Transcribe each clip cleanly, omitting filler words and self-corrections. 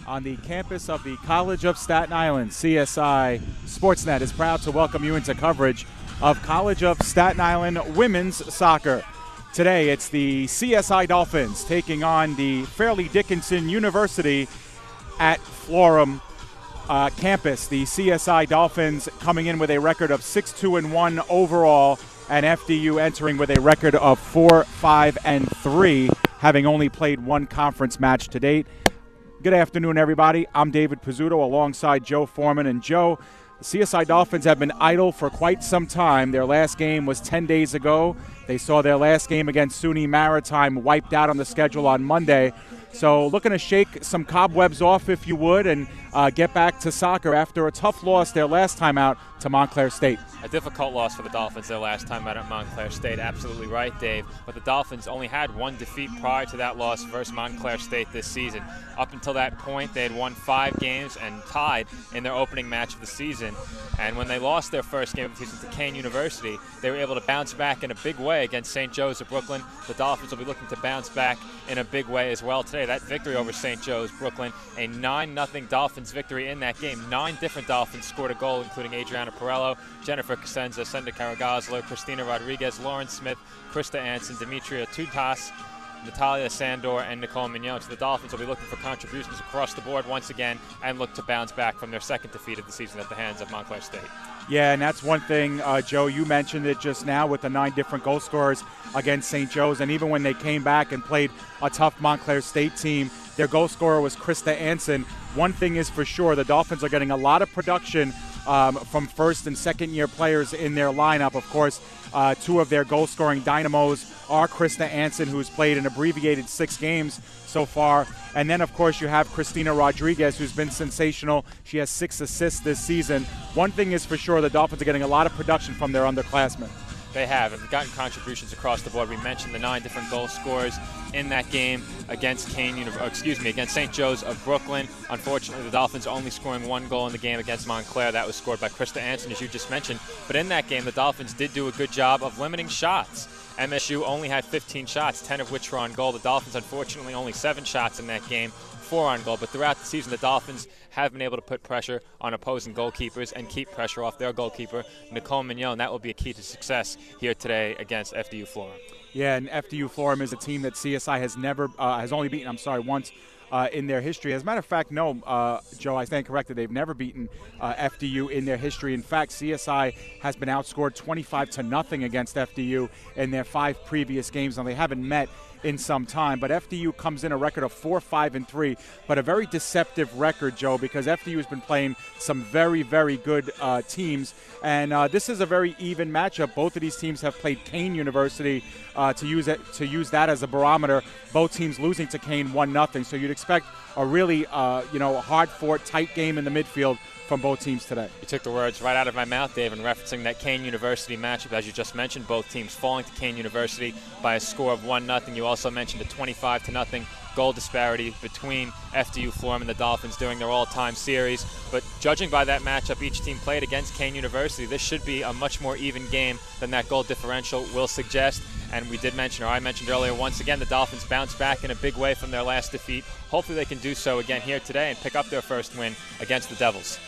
on the campus of the College of Staten Island. CSI Sportsnet is proud to welcome you into coverage of College of Staten Island women's soccer. Today it's the CSI Dolphins taking on the Fairleigh Dickinson University at Florham campus. The CSI Dolphins coming in with a record of 6-2-1 overall, and FDU entering with a record of 4-5-3, having only played one conference match to date. Good afternoon, everybody. I'm David Pizzuto alongside Joe Foreman. And Joe, the CSI Dolphins have been idle for quite some time. Their last game was 10 days ago. They saw their last game against SUNY Maritime wiped out on the schedule on Monday. So looking to shake some cobwebs off, if you would, and get back to soccer after a tough loss their last time out to Montclair State. A difficult loss for the Dolphins their last time out at Montclair State. Absolutely right, Dave. But the Dolphins only had one defeat prior to that loss versus Montclair State this season. Up until that point, they had won 5 games and tied in their opening match of the season. And when they lost their first game of the season to Kane University, they were able to bounce back in a big way against St. Joe's of Brooklyn. The Dolphins will be looking to bounce back in a big way as well today. That victory over St. Joe's Brooklyn, a 9-0 Dolphins victory in that game. 9 different Dolphins scored a goal, including Adriana Perello, Jennifer Cosenza, Senda Caragazlo, Christina Rodriguez, Lauren Smith, Krista Anson, Demetria Tutas, Natalia Sandor, and Nicole Mignon. So the Dolphins will be looking for contributions across the board once again and look to bounce back from their second defeat of the season at the hands of Montclair State. Yeah, and that's one thing, Joe, you mentioned it just now with the 9 different goal scorers against St. Joe's. And even when they came back and played a tough Montclair State team, their goal scorer was Krista Anson. One thing is for sure, the Dolphins are getting a lot of production from first and second year players in their lineup. Of course, 2 of their goal scoring dynamos are Krista Anson, who's played an abbreviated 6 games so far. And then, of course, you have Christina Rodriguez, who's been sensational. She has 6 assists this season. One thing is for sure, the Dolphins are getting a lot of production from their underclassmen. They have, and gotten contributions across the board. We mentioned the 9 different goal scorers in that game against against St. Joe's of Brooklyn. Unfortunately, the Dolphins only scoring 1 goal in the game against Montclair. That was scored by Krista Anson, as you just mentioned. But in that game, the Dolphins did do a good job of limiting shots. MSU only had 15 shots, 10 of which were on goal. The Dolphins, unfortunately, only 7 shots in that game, 4 on goal. But throughout the season, the Dolphins have been able to put pressure on opposing goalkeepers and keep pressure off their goalkeeper, Nicole Mignon. That will be a key to success here today against FDU-Florham. Yeah, and FDU-Florham is a team that CSI has only beaten, once in their history. As a matter of fact, no, Joe, I stand corrected. They've never beaten FDU in their history. In fact, CSI has been outscored 25-0 against FDU in their 5 previous games. Now, they haven't met in some time, but FDU comes in a record of 4-5-3, but a very deceptive record, Joe, because FDU has been playing some very, very good teams, and this is a very even matchup. Both of these teams have played Kane University to use that as a barometer. Both teams losing to Kane 1-0, so you'd expect a really hard-fought, tight game in the midfield from both teams today. You took the words right out of my mouth, Dave, in referencing that Kane University matchup. As you just mentioned, both teams falling to Kane University by a score of 1-0. You also mentioned a 25-0 goal disparity between FDU-Florham and the Dolphins during their all-time series. But judging by that matchup each team played against Kane University, this should be a much more even game than that goal differential will suggest. And we did mention, or I mentioned earlier, once again, the Dolphins bounced back in a big way from their last defeat. Hopefully they can do so again here today and pick up their first win against the Devils.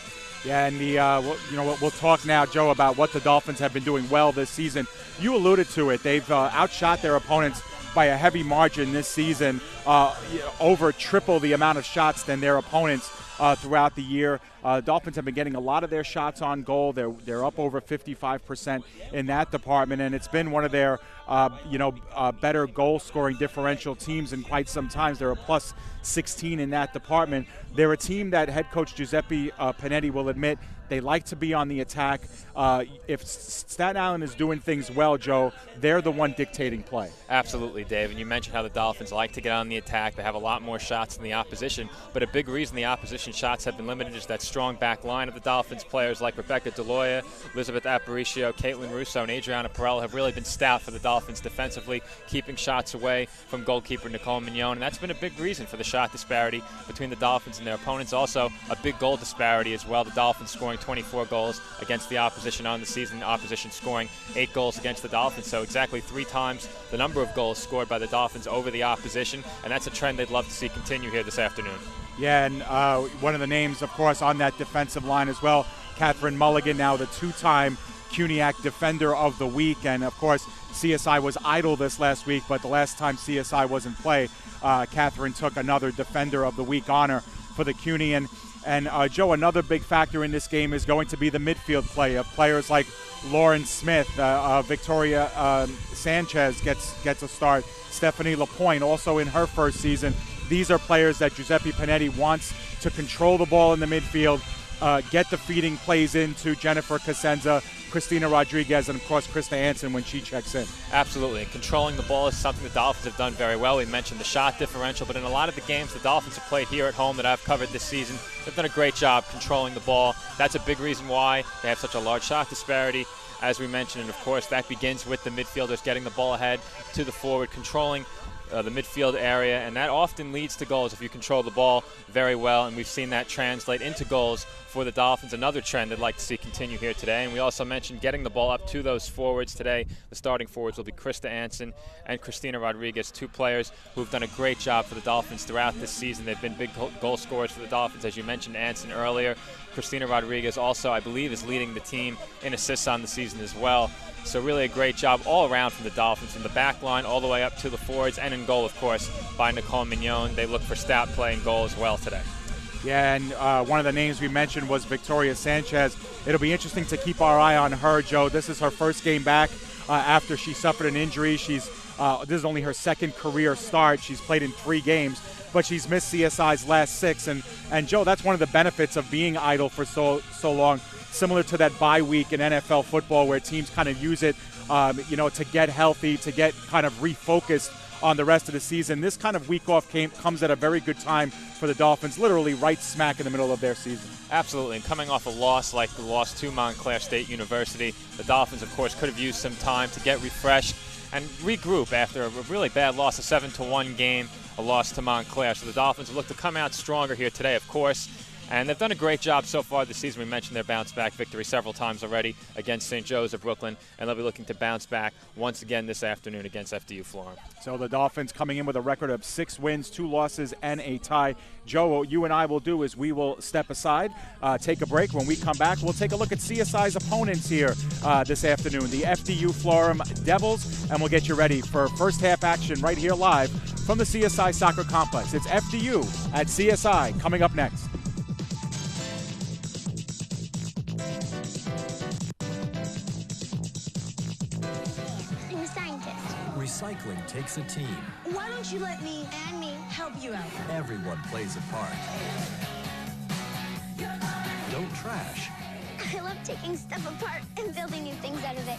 Yeah, and we'll talk now, Joe, about what the Dolphins have been doing well this season. You alluded to it. They've outshot their opponents by a heavy margin this season, over triple the amount of shots than their opponents throughout the year. Dolphins have been getting a lot of their shots on goal. They're up over 55% in that department, and it's been one of their better goal-scoring differential teams in quite some time. They're a plus 16 in that department. They're a team that head coach Giuseppe Panetti will admit they like to be on the attack. If Staten Island is doing things well, Joe, they're the one dictating play. Absolutely, Dave. And you mentioned how the Dolphins like to get on the attack. They have a lot more shots than the opposition. But a big reason the opposition shots have been limited is that strong back line of the Dolphins. Players like Rebecca Deloya, Elizabeth Aparicio, Caitlin Russo, and Adriana Perello have really been stout for the Dolphins defensively, keeping shots away from goalkeeper Nicole Mignon. And that's been a big reason for the shot disparity between the Dolphins and their opponents. Also, a big goal disparity as well. The Dolphins scoring 24 goals against the opposition opposition on the season, opposition scoring 8 goals against the Dolphins. So exactly 3 times the number of goals scored by the Dolphins over the opposition, and that's a trend they'd love to see continue here this afternoon. Yeah, and one of the names, of course, on that defensive line as well, Catherine Mulligan, now the 2-time CUNYAC Defender of the Week. And, of course, CSI was idle this last week, but the last time CSI was in play, Catherine took another Defender of the Week honor for the CUNY. And Joe, another big factor in this game is going to be the midfield play of players like Lauren Smith, Victoria Sanchez gets a start, Stephanie Lapointe also in her first season. These are players that Giuseppe Panetti wants to control the ball in the midfield, get the feeding plays into Jennifer Cosenza, Christina Rodriguez, and, of course, Krista Hansen when she checks in. Absolutely. And controlling the ball is something the Dolphins have done very well. We mentioned the shot differential, but in a lot of the games the Dolphins have played here at home that I've covered this season, they've done a great job controlling the ball. That's a big reason why they have such a large shot disparity, as we mentioned. And, of course, that begins with the midfielders getting the ball ahead to the forward, controlling the midfield area, and that often leads to goals if you control the ball very well, and we've seen that translate into goals for the Dolphins. Another trend I'd like to see continue here today. And we also mentioned getting the ball up to those forwards today. The starting forwards will be Krista Hansen and Christina Rodriguez, 2 players who've done a great job for the Dolphins throughout this season. They've been big goal scorers for the Dolphins, as you mentioned Hansen earlier. Christina Rodriguez also, I believe, is leading the team in assists on the season as well. So really a great job all around from the Dolphins, from the back line all the way up to the forwards, and in goal, of course, by Nicole Mignon. They look for stout play and goal as well today. Yeah, and one of the names we mentioned was Victoria Sanchez. It'll be interesting to keep our eye on her, Joe. This is her first game back after she suffered an injury. This is only her second career start. She's played in 3 games, but she's missed CSI's last 6. And Joe, that's one of the benefits of being idle for so long, similar to that bye week in NFL football where teams kind of use it, to get healthy, to get kind of refocused on the rest of the season. This kind of week off comes at a very good time for the Dolphins, literally right smack in the middle of their season. Absolutely, and coming off a loss like the loss to Montclair State University, the Dolphins, of course, could have used some time to get refreshed and regroup after a really bad loss, a 7-1 game, a loss to Montclair. So the Dolphins look to come out stronger here today, of course. And they've done a great job so far this season. We mentioned their bounce-back victory several times already against St. Joe's of Brooklyn, and they'll be looking to bounce back once again this afternoon against FDU-Florham. So the Dolphins coming in with a record of 6 wins, 2 losses, and a tie. Joe, what you and I will do is we will step aside, take a break. When we come back, we'll take a look at CSI's opponents here this afternoon, the FDU-Florham Devils, and we'll get you ready for first half action right here live from the CSI Soccer Complex. It's FDU at CSI coming up next. Recycling takes a team. Why don't you let me and me help you out? Everyone plays a part. Don't trash I love taking stuff apart and building new things out of it.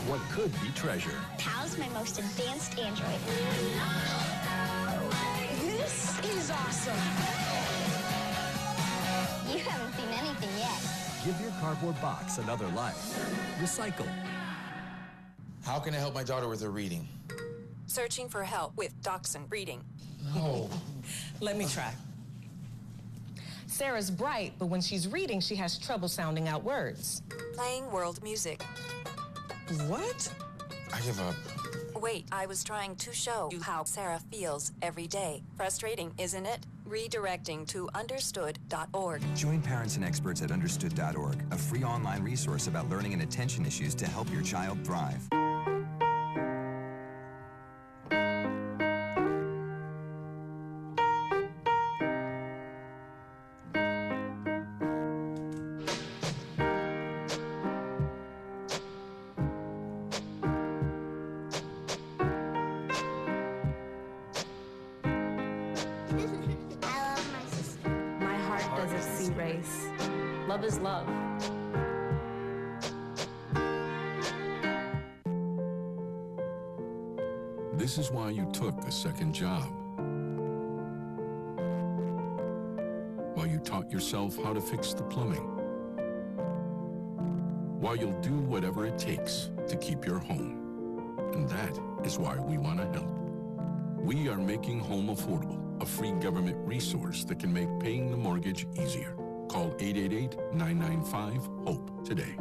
what could be treasure. Pal's my most advanced android. This is awesome. You haven't seen anything yet. Give your cardboard box another life. Recycle. How can I help my daughter with her reading? Searching for help with Dachshund Reading. No. Let me try. Sarah's bright, but when she's reading, she has trouble sounding out words. Playing world music. What? I give up. Wait, I was trying to show you how Sarah feels every day. Frustrating, isn't it? Redirecting to understood.org. Join parents and experts at understood.org, a free online resource about learning and attention issues to help your child thrive. Love is love. This is why you took a second job. While you taught yourself how to fix the plumbing. While you'll do whatever it takes to keep your home. And that is why we want to help. We are making home affordable, a free government resource that can make paying the mortgage easier. Call 888-995-HOPE today.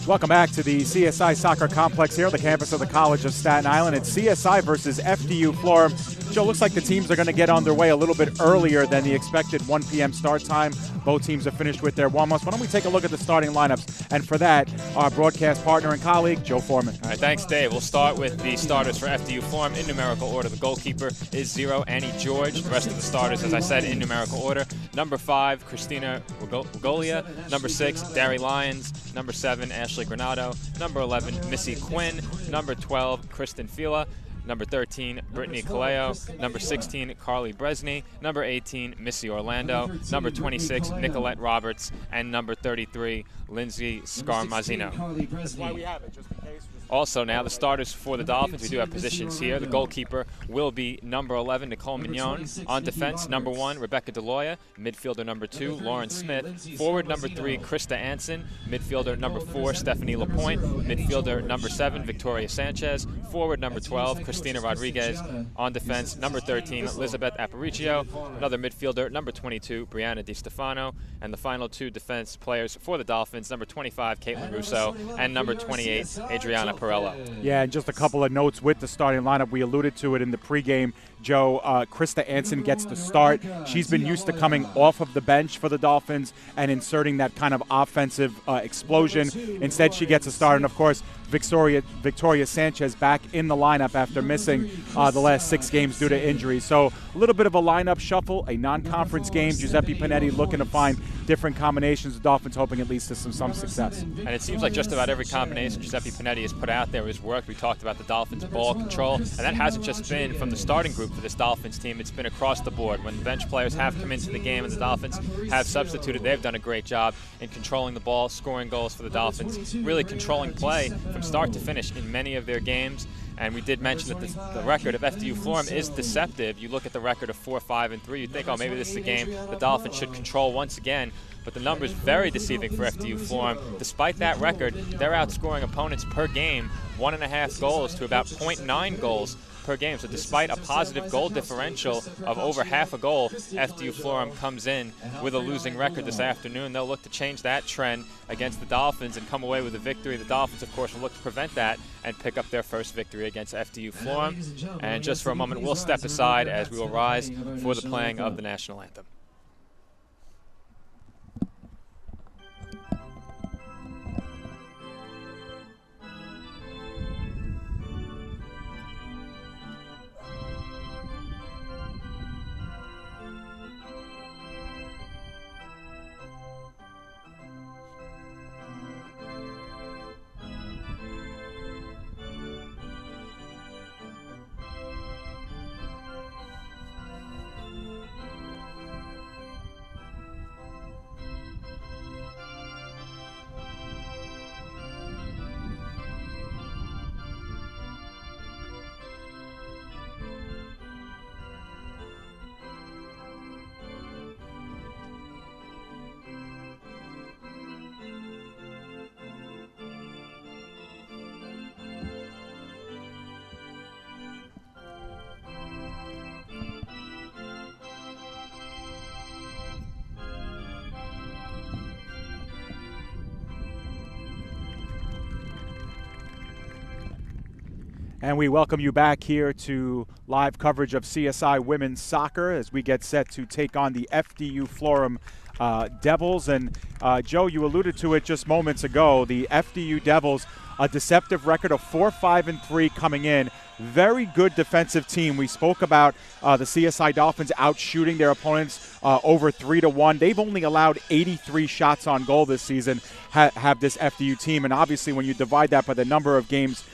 Welcome back to the CSI Soccer Complex here on the campus of the College of Staten Island. It's CSI versus FDU-Florham. Joe, looks like the teams are going to get underway a little bit earlier than the expected 1 p.m. start time. Both teams are finished with their warm-ups. Why don't we take a look at the starting lineups? And for that, our broadcast partner and colleague, Joe Foreman. All right, thanks, Dave. We'll start with the starters for FDU-Florham in numerical order. The goalkeeper is 0, Annie George. The rest of the starters, as I said, in numerical order. Number 5, Christina Regolia. Number 6, Dari Lyons. Number 7, Ashley Granado. Number 11, Missy Quinn. Number 12, Kristen Fila. Number 13, Brittany Caleo. Number 16, Carly Bresney. Number 18, Missy Orlando. Number 26, Nicolette Roberts. And number 33, Lindsay Scarmazzino. That's why we have it, just in case. Also now the starters for the Dolphins, we do have positions here. The goalkeeper will be number 11, Nicole Mignon. On defense, number 1, Rebecca DeLoya. Midfielder number 2, Lauren Smith. Forward number 3, Krista Anson. Midfielder number 4, Stephanie Lapointe. Midfielder number 7, Victoria Sanchez. Forward number 12, Christina Rodriguez. On defense, number 13, Elizabeth Aparicio. Another midfielder, number 22, Brianna DiStefano. And the final 2 defense players for the Dolphins, number 25, Caitlin Russo, and number 28, Adriana Perello. Yeah, and just a couple of notes with the starting lineup. We alluded to it in the pregame. Joe, Krista Anson gets the start. She's been used to coming off of the bench for the Dolphins and inserting that kind of offensive explosion. Instead, she gets a start. And, of course, Victoria Sanchez back in the lineup after missing the last 6 games due to injury. So a little bit of a lineup shuffle, a non-conference game. Giuseppe Panetti looking to find different combinations. The Dolphins hoping at least to some success. And it seems like just about every combination Giuseppe Panetti has put out there has worked. We talked about the Dolphins' ball control, and that hasn't just been from the starting group for this Dolphins team. It's been across the board. When the bench players have come into the game and the Dolphins have substituted, they've done a great job in controlling the ball, scoring goals for the Dolphins, really controlling play from start to finish in many of their games. And we did mention that the record of FDU-Florham is deceptive. You look at the record of 4-5-3, you think, oh, maybe this is a game the Dolphins should control once again. But the number is very deceiving for FDU-Florham. Despite that record, they're outscoring opponents per game 1.5 goals to about 0.9 goals per game. So despite a positive goal differential of over half a goal, FDU-Florham comes in with a losing record this afternoon. They'll look to change that trend against the Dolphins and come away with a victory. The Dolphins, of course, will look to prevent that and pick up their first victory against FDU-Florham. And just for a moment, we'll step aside as we will rise for the playing of the national anthem. And we welcome you back here to live coverage of CSI Women's Soccer as we get set to take on the FDU-Florham Devils. And Joe, you alluded to it just moments ago. The FDU Devils, a deceptive record of 4-5-3 coming in. Very good defensive team. We spoke about the CSI Dolphins outshooting their opponents over 3-1. They've only allowed 83 shots on goal this season, have this FDU team. And obviously when you divide that by the number of games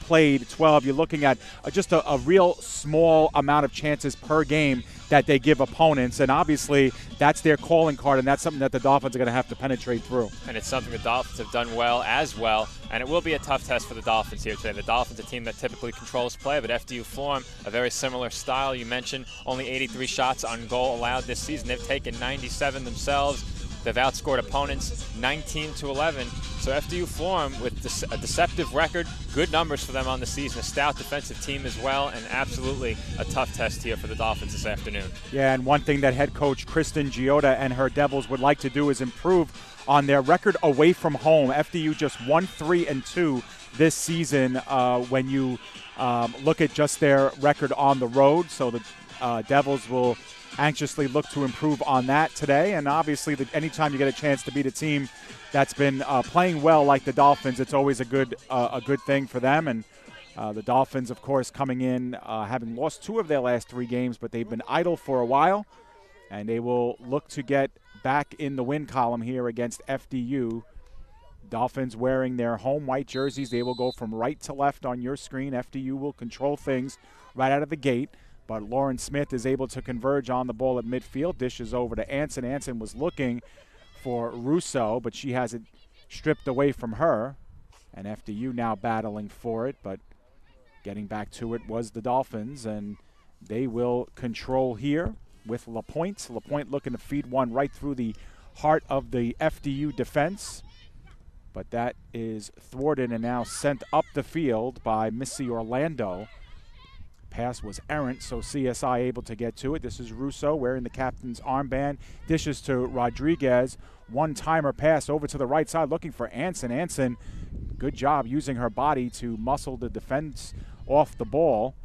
played, 12, you're looking at just a real small amount of chances per game that they give opponents. And obviously that's their calling card, and that's something that the Dolphins are going to have to penetrate through. And it's something the Dolphins have done well as well. And it will be a tough test for the Dolphins here today. The Dolphins, a team that typically controls play, but FDU-Florham, a very similar style. You mentioned only 83 shots on goal allowed this season. They've taken 97 themselves. They've outscored opponents 19-11 So FDU-Florham with a deceptive record, good numbers for them on the season, a stout defensive team as well, and absolutely a tough test here for the Dolphins this afternoon. Yeah, and one thing that head coach Kristen Giota and her Devils would like to do is improve on their record away from home. FDU just 1-3-2 this season when you look at just their record on the road. So the Devils will anxiously look to improve on that today. And obviously, anytime you get a chance to beat a team that's been playing well like the Dolphins, it's always a good thing for them. And the Dolphins, of course, coming in having lost 2 of their last 3 games, but they've been idle for a while, and they will look to get back in the win column here against FDU. Dolphins wearing their home white jerseys. They will go from right to left on your screen. FDU will control things right out of the gate, but Lauren Smith is able to converge on the ball at midfield. Dishes over to Anson. Anson was looking for Russo, but she has it stripped away from her, and FDU now battling for it, but getting back to it was the Dolphins, and they will control here with LaPointe. LaPointe looking to feed one right through the heart of the FDU defense, but that is thwarted and now sent up the field by Missy Orlando. Pass was errant, so CSI able to get to it. This is Russo wearing the captain's armband. Dishes to Rodriguez. One-timer pass over to the right side looking for Anson. Anson, good job using her body to muscle the defense off the ball.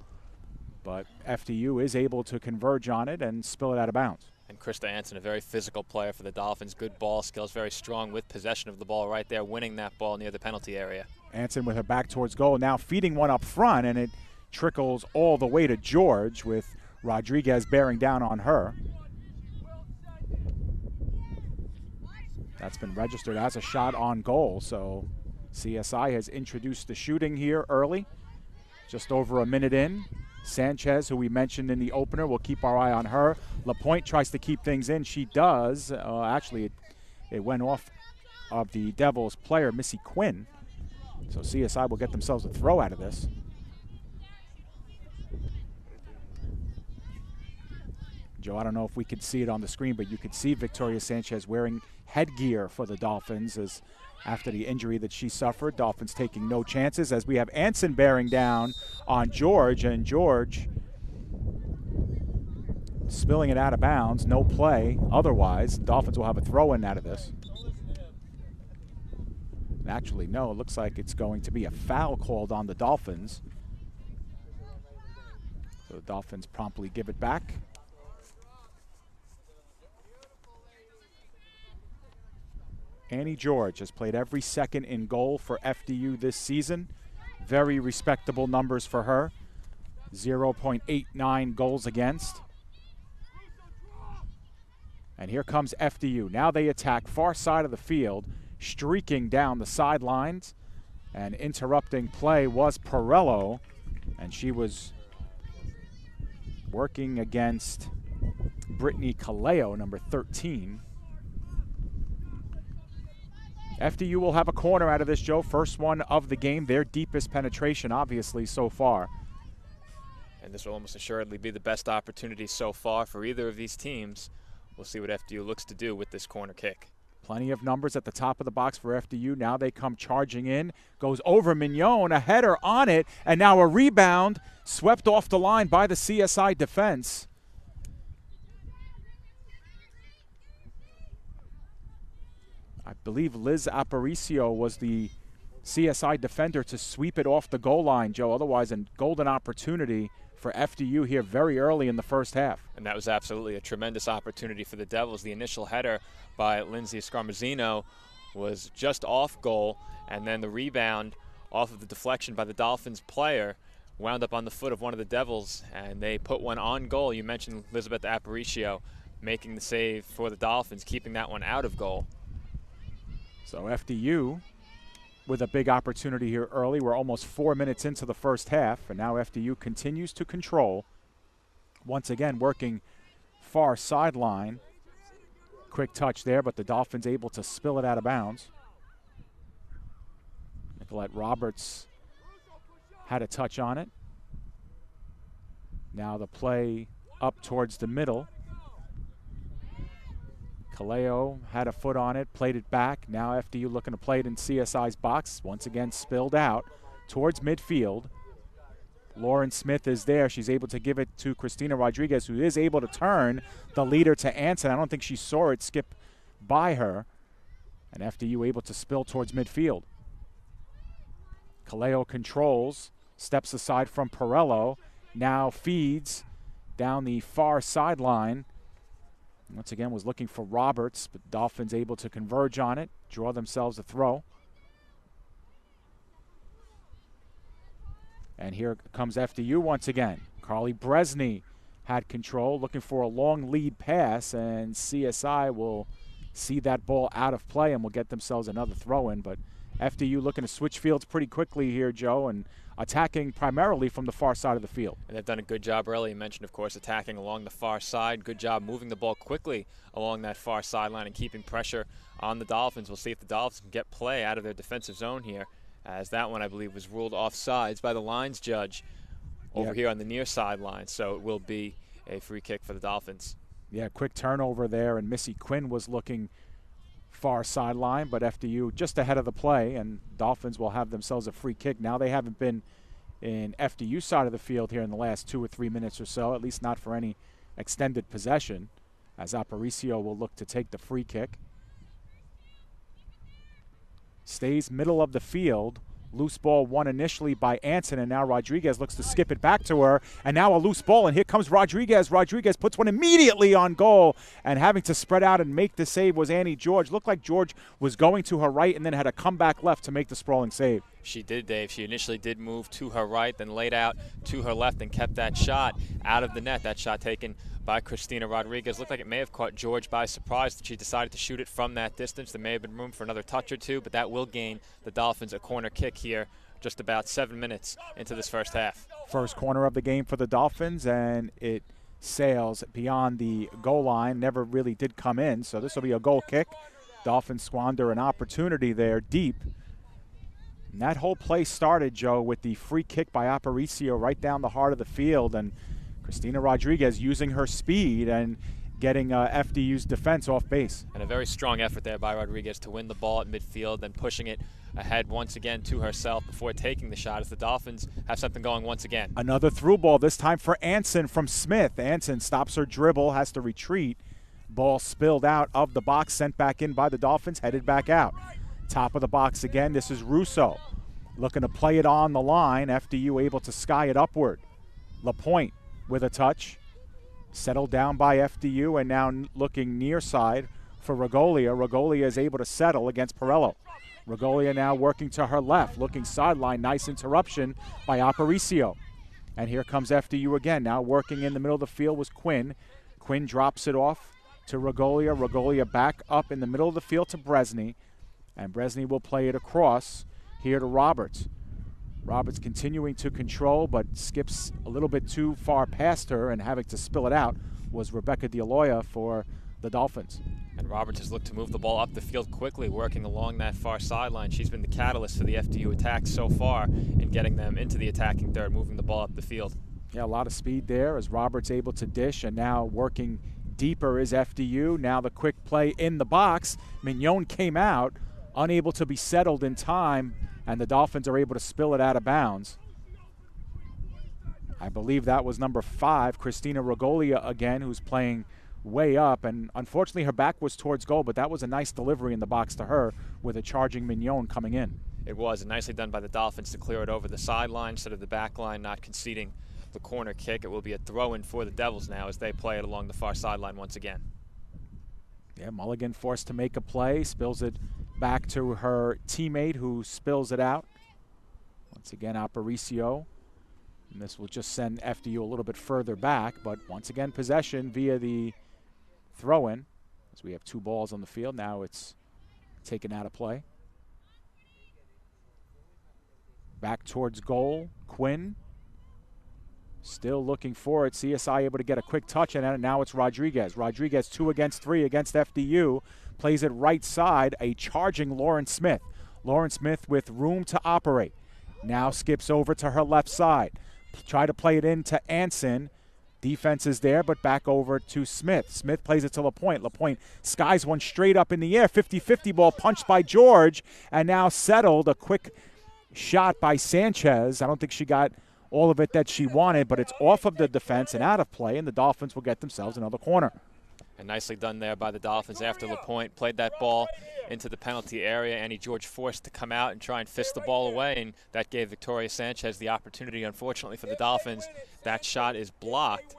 But FDU is able to converge on it and spill it out of bounds. And Krista Anson, a very physical player for the Dolphins. Good ball skills, very strong with possession of the ball right there, winning that ball near the penalty area. Anson with her back towards goal, now feeding one up front, and it trickles all the way to George with Rodriguez bearing down on her. That's been registered as a shot on goal, so CSI has introduced the shooting here early, just over a minute in. Sanchez, who we mentioned in the opener, we'll keep our eye on her. LaPointe tries to keep things in. She does. Actually, it went off of the Devils player, Missy Quinn. So CSI will get themselves a throw out of this. Joe, I don't know if we could see it on the screen, but you could see Victoria Sanchez wearing headgear for the Dolphins as after the injury that she suffered. Dolphins taking no chances as we have Anson bearing down on George, and George spilling it out of bounds. No play otherwise. Dolphins will have a throw-in out of this. Actually, no, it looks like it's going to be a foul called on the Dolphins. So the Dolphins promptly give it back. Annie George has played every second in goal for FDU this season. Very respectable numbers for her. 0.89 goals against. And here comes FDU. Now they attack far side of the field, streaking down the sidelines. And interrupting play was Perello, and she was working against Brittany Caleo, number 13. FDU will have a corner out of this, Joe. First one of the game. Their deepest penetration, obviously, so far. And this will almost assuredly be the best opportunity so far for either of these teams. We'll see what FDU looks to do with this corner kick. Plenty of numbers at the top of the box for FDU. Now they come charging in. Goes over Mignon, a header on it, and now a rebound swept off the line by the CSI defense. I believe Liz Aparicio was the CSI defender to sweep it off the goal line, Joe. Otherwise, a golden opportunity for FDU here very early in the first half. And that was absolutely a tremendous opportunity for the Devils. The initial header by Lindsay Scarmazzino was just off goal, and then the rebound off of the deflection by the Dolphins player wound up on the foot of one of the Devils, and they put one on goal. You mentioned Elizabeth Aparicio making the save for the Dolphins, keeping that one out of goal. So FDU with a big opportunity here early. We're almost 4 minutes into the first half, and now FDU continues to control. Once again, working far sideline. Quick touch there, but the Dolphins able to spill it out of bounds. Nicolette Roberts had a touch on it. Now the play up towards the middle. Kaleo had a foot on it, played it back. Now FDU looking to play it in CSI's box. Once again spilled out towards midfield. Lauren Smith is there. She's able to give it to Christina Rodriguez, who is able to turn the leader to Anson. I don't think she saw it skip by her. And FDU able to spill towards midfield. Kaleo controls, steps aside from Perello, now feeds down the far sideline. Once again was looking for Roberts, but Dolphins able to converge on it, draw themselves a throw. And here comes FDU once again. Carly Bresney had control, looking for a long lead pass, and CSI will see that ball out of play and will get themselves another throw in. But FDU looking to switch fields pretty quickly here, Joe, and attacking primarily from the far side of the field. And they've done a good job early. You mentioned, of course, attacking along the far side. Good job moving the ball quickly along that far sideline and keeping pressure on the Dolphins. We'll see if the Dolphins can get play out of their defensive zone here, as that one, I believe, was ruled offsides by the lines judge over here on the near sideline. So it will be a free kick for the Dolphins. Yeah, quick turnover there, and Missy Quinn was looking far sideline, but FDU just ahead of the play, and Dolphins will have themselves a free kick. Now they haven't been in FDU side of the field here in the last 2 or 3 minutes or so, at least not for any extended possession, as Aparicio will look to take the free kick. Stays middle of the field. Loose ball won initially by Anson, and now Rodriguez looks to skip it back to her. And now a loose ball, and here comes Rodriguez. Rodriguez puts one immediately on goal, and having to spread out and make the save was Annie George. Looked like George was going to her right and then had a comeback left to make the sprawling save. She did, Dave. She initially did move to her right, then laid out to her left and kept that shot out of the net. That shot taken by Christina Rodriguez. Looked like it may have caught George by surprise that she decided to shoot it from that distance. There may have been room for another touch or two, but that will gain the Dolphins a corner kick here just about 7 minutes into this first half. First corner of the game for the Dolphins, and it sails beyond the goal line. Never really did come in, so this will be a goal kick. Dolphins squander an opportunity there deep. And that whole play started, Joe, with the free kick by Aparicio right down the heart of the field, and Christina Rodriguez using her speed and getting FDU's defense off base. And a very strong effort there by Rodriguez to win the ball at midfield, then pushing it ahead once again to herself before taking the shot, as the Dolphins have something going once again. Another through ball, this time for Anson from Smith. Anson stops her dribble, has to retreat. Ball spilled out of the box, sent back in by the Dolphins, headed back out. Top of the box again, this is Russo. Looking to play it on the line, FDU able to sky it upward. LaPointe with a touch. Settled down by FDU, and now looking near side for Regolia. Regolia is able to settle against Perello. Regolia now working to her left, looking sideline. Nice interruption by Aparicio. And here comes FDU again. Now working in the middle of the field was Quinn. Quinn drops it off to Regolia. Regolia back up in the middle of the field to Bresney. And Bresney will play it across here to Roberts. Roberts continuing to control, but skips a little bit too far past her, and having to spill it out was Rebecca D'Aloia for the Dolphins. And Roberts has looked to move the ball up the field quickly, working along that far sideline. She's been the catalyst for the FDU attack so far in getting them into the attacking third, moving the ball up the field. Yeah, a lot of speed there as Roberts able to dish, and now working deeper is FDU. Now the quick play in the box. Mignon came out, unable to be settled in time, and the Dolphins are able to spill it out of bounds. I believe that was number 5, Christina Regolia again, who's playing way up, and unfortunately her back was towards goal, but that was a nice delivery in the box to her with a charging Mignon coming in. It was nicely done by the Dolphins to clear it over the sideline instead of the back line, not conceding the corner kick. It will be a throw-in for the Devils now as they play it along the far sideline once again. Yeah, Mulligan forced to make a play, spills it back to her teammate who spills it out. Once again, Aparicio. And this will just send FDU a little bit further back, but once again, possession via the throw-in. As we have 2 balls on the field, now it's taken out of play. Back towards goal, Quinn. Still looking for it. CSI able to get a quick touch, and now it's Rodriguez. Rodriguez 2 against 3 against FDU. Plays it right side, a charging Lauren Smith. Lauren Smith with room to operate. Now skips over to her left side. Try to play it into Anson. Defense is there, but back over to Smith. Smith plays it to LaPointe. LaPointe skies one straight up in the air. 50-50 ball punched by George, and now settled. A quick shot by Sanchez. I don't think she got all of it that she wanted, but it's off of the defense and out of play, and the Dolphins will get themselves another corner. And nicely done there by the Dolphins after LaPointe played that ball into the penalty area. Annie George forced to come out and try and fist the ball away, and that gave Victoria Sanchez the opportunity. Unfortunately for the Dolphins, that shot is blocked.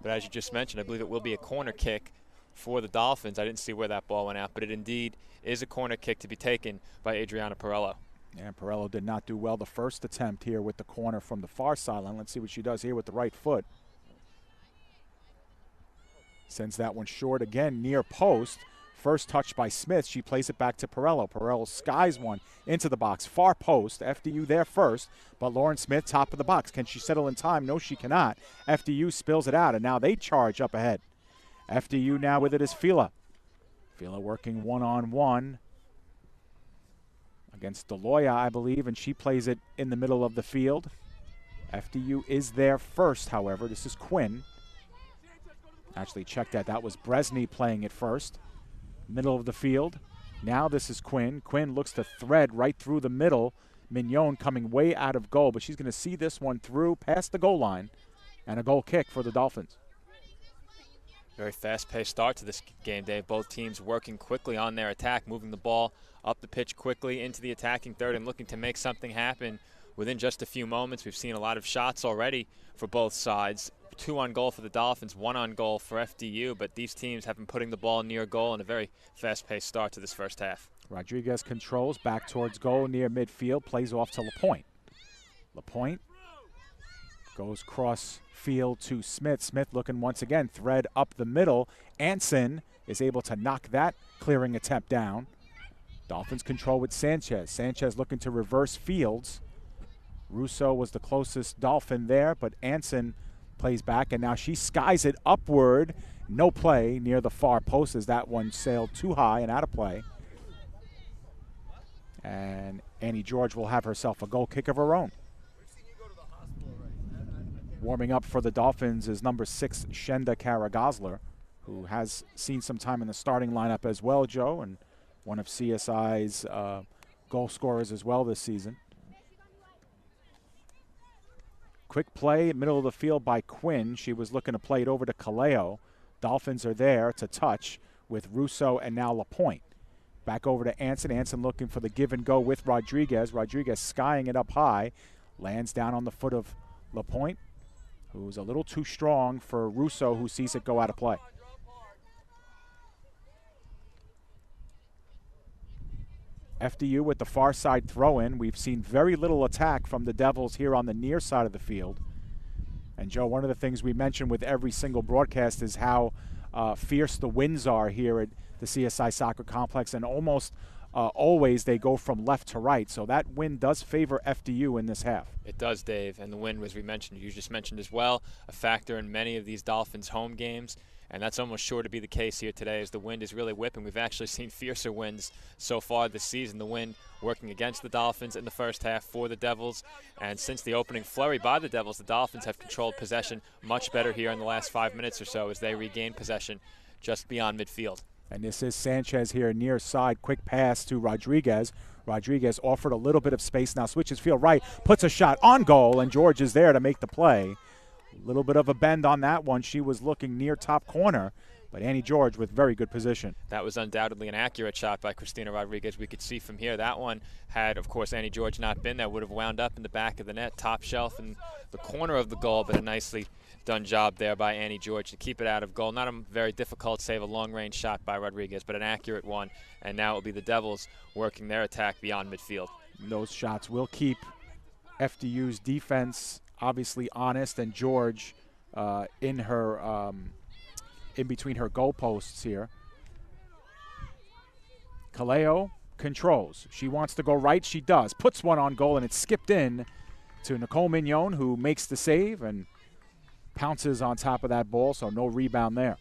But as you just mentioned, I believe it will be a corner kick for the Dolphins. I didn't see where that ball went out, but it indeed is a corner kick to be taken by Adriana Perello. And Perello did not do well the first attempt here with the corner from the far sideline. Let's see what she does here with the right foot. Sends that one short again, near post. First touch by Smith. She plays it back to Perello. Perello skies one into the box. Far post. FDU there first, but Lauren Smith top of the box. Can she settle in time? No, she cannot. FDU spills it out, and now they charge up ahead. FDU now with it is Fila. Fila working one-on-one against Deloya, I believe, and she plays it in the middle of the field. FDU is there first, however. This is Quinn. Actually, check that. That was Bresney playing it first. Middle of the field. Now this is Quinn. Quinn looks to thread right through the middle. Mignon coming way out of goal, but she's going to see this one through past the goal line, and a goal kick for the Dolphins. Very fast-paced start to this game, Dave. Both teams working quickly on their attack, moving the ball up the pitch quickly into the attacking third and looking to make something happen within just a few moments. We've seen a lot of shots already for both sides. 2 on goal for the Dolphins, 1 on goal for FDU, but these teams have been putting the ball near goal in a very fast-paced start to this first half. Rodriguez controls back towards goal near midfield, plays off to LaPointe. LaPointe goes cross field to Smith. Smith looking once again, thread up the middle. Anson is able to knock that clearing attempt down. Dolphins control with Sanchez. Sanchez looking to reverse Fields. Russo was the closest Dolphin there, but Anson plays back, and now she skies it upward. No play near the far post as that one sailed too high and out of play. And Annie George will have herself a goal kick of her own. Warming up for the Dolphins is number 6, Shenda Kara-Gosler, who has seen some time in the starting lineup as well, Joe, and one of CSI's goal scorers as well this season. Quick play, middle of the field by Quinn. She was looking to play it over to Kaleo. Dolphins are there to touch with Russo and now LaPointe. Back over to Anson. Anson looking for the give and go with Rodriguez. Rodriguez skying it up high. Lands down on the foot of LaPointe, who's a little too strong for Russo, who sees it go out of play. FDU with the far side throw-in. We've seen very little attack from the Devils here on the near side of the field. And, Joe, one of the things we mention with every single broadcast is how fierce the winds are here at the CSI Soccer Complex, and almost always they go from left to right. So that wind does favor FDU in this half. It does, Dave, and the wind, as you just mentioned as well, a factor in many of these Dolphins home games. And that's almost sure to be the case here today as the wind is really whipping. We've actually seen fiercer winds so far this season. The wind working against the Dolphins in the first half for the Devils. And since the opening flurry by the Devils, the Dolphins have controlled possession much better here in the last 5 minutes or so as they regain possession just beyond midfield. And this is Sanchez here near side. Quick pass to Rodriguez. Rodriguez offered a little bit of space. Now switches field right, puts a shot on goal, and George is there to make the play. A little bit of a bend on that one. She was looking near top corner, but Annie George with very good position. That was undoubtedly an accurate shot by Christina Rodriguez. We could see from here that one had, of course, Annie George not been there, would have wound up in the back of the net, top shelf in the corner of the goal, but a nicely done job there by Annie George to keep it out of goal. Not a very difficult save, a long-range shot by Rodriguez, but an accurate one. And now it will be the Devils working their attack beyond midfield. Those shots will keep FDU's defense obviously honest, and George in between her goalposts here. Kaleo controls. She wants to go right. She does. Puts one on goal, and it's skipped in to Nicole Mignon, who makes the save and pounces on top of that ball, so no rebound there.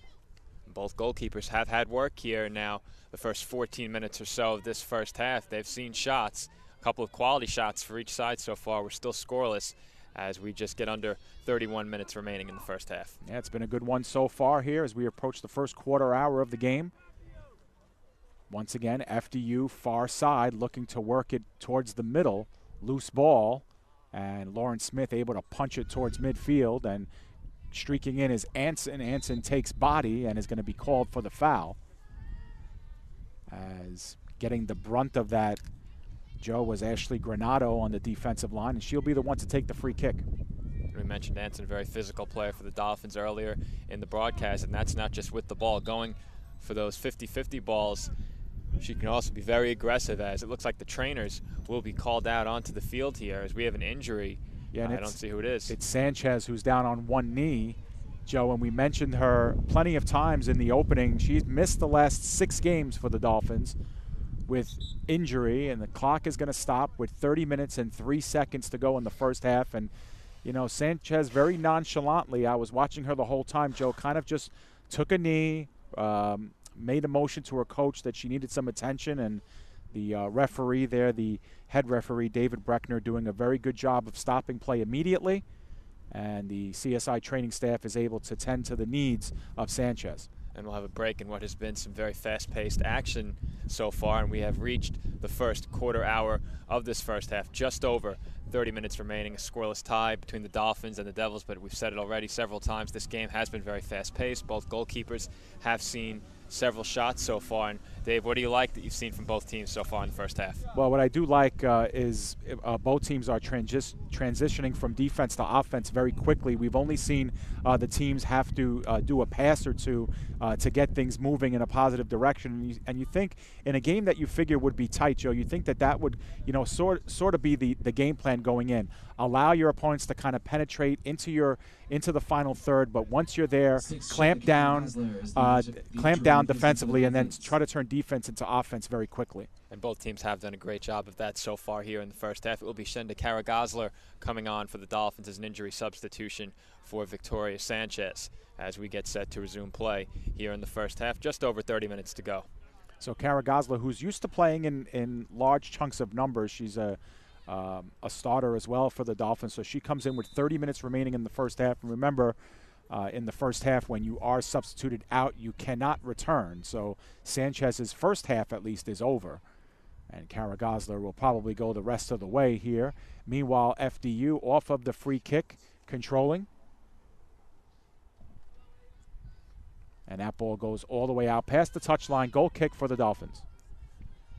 Both goalkeepers have had work here now. The first 14 minutes or so of this first half, they've seen shots, a couple of quality shots for each side so far. We're still scoreless as we just get under 31 minutes remaining in the first half. Yeah, it's been a good one so far here as we approach the first quarter hour of the game. Once again, FDU far side looking to work it towards the middle. Loose ball, and Lauren Smith able to punch it towards midfield, and streaking in is Anson. Anson takes body and is going to be called for the foul. As getting the brunt of that, Joe, was Ashley Granado on the defensive line, and she'll be the one to take the free kick. We mentioned Anson, a very physical player for the Dolphins earlier in the broadcast, and that's not just with the ball. Going for those 50-50 balls, she can also be very aggressive, as it looks like the trainers will be called out onto the field here as we have an injury. Yeah, I don't see who it is. It's Sanchez, who's down on one knee, Joe, and we mentioned her plenty of times in the opening. She's missed the last 6 games for the Dolphins with injury, and the clock is going to stop with 30 minutes and 3 seconds to go in the first half. And, you know, Sanchez very nonchalantly, I was watching her the whole time, Joe, kind of just took a knee, made a motion to her coach that she needed some attention, and the referee there, the head referee, David Breckner, doing a very good job of stopping play immediately, and the CSI training staff is able to tend to the needs of Sanchez. And we'll have a break in what has been some very fast-paced action so far, and we have reached the first quarter hour of this first half. Just over 30 minutes remaining, a scoreless tie between the Dolphins and the Devils, but we've said it already several times, this game has been very fast-paced. Both goalkeepers have seen several shots so far. And Dave, what do you like that you've seen from both teams so far in the first half? Well, what I do like is both teams are transitioning from defense to offense very quickly. We've only seen the teams have to do a pass or two to get things moving in a positive direction. And you think in a game that you figure would be tight, Joe, you think that would, you know, sort of be the game plan going in. Allow your opponents to kind of penetrate into the final third, but once you're there, clamp down defensively, and then try to turn defense into offense very quickly. And both teams have done a great job of that so far here in the first half. It will be Shenda Karagosler coming on for the Dolphins as an injury substitution for Victoria Sanchez as we get set to resume play here in the first half. Just over 30 minutes to go. So Karagosler, who's used to playing in large chunks of numbers, she's a starter as well for the Dolphins. So she comes in with 30 minutes remaining in the first half. And remember, in the first half, when you are substituted out, you cannot return. So Sanchez's first half, at least, is over. And Karagosler will probably go the rest of the way here. Meanwhile, FDU off of the free kick, controlling. And that ball goes all the way out past the touchline. Goal kick for the Dolphins.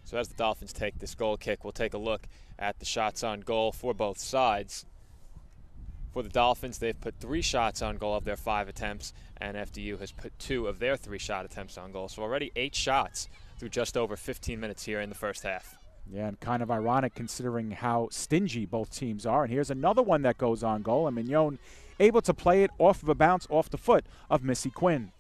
So as the Dolphins take this goal kick, we'll take a look at the shots on goal for both sides. For the Dolphins, they've put 3 shots on goal of their 5 attempts, and FDU has put 2 of their 3 shot attempts on goal. So already 8 shots through just over 15 minutes here in the first half. Yeah, and kind of ironic considering how stingy both teams are. And here's another one that goes on goal, and Mignon able to play it off of a bounce off the foot of Missy Quinn.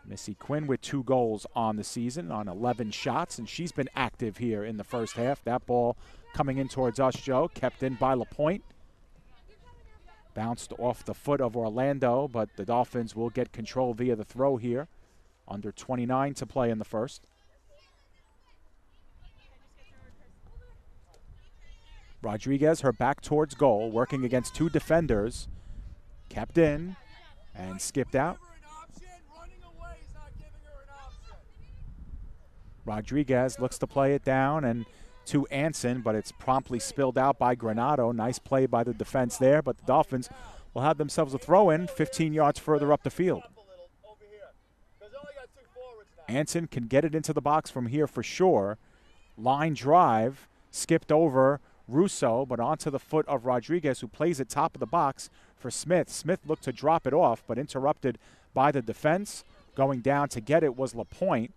Missy Quinn with 2 goals on the season on 11 shots, and she's been active here in the first half. That ball coming in towards us, Joe, kept in by LaPointe. Bounced off the foot of Orlando, but the Dolphins will get control via the throw here. Under 29 to play in the first. Rodriguez, her back towards goal, working against 2 defenders. Kept in and skipped out. Rodriguez looks to play it down and to Anson, but it's promptly spilled out by Granado. Nice play by the defense there, but the Dolphins will have themselves a throw-in 15 yards further up the field. Anson can get it into the box from here for sure. Line drive, skipped over Russo, but onto the foot of Rodriguez, who plays it top of the box for Smith. Smith looked to drop it off, but interrupted by the defense. Going down to get it was LaPointe.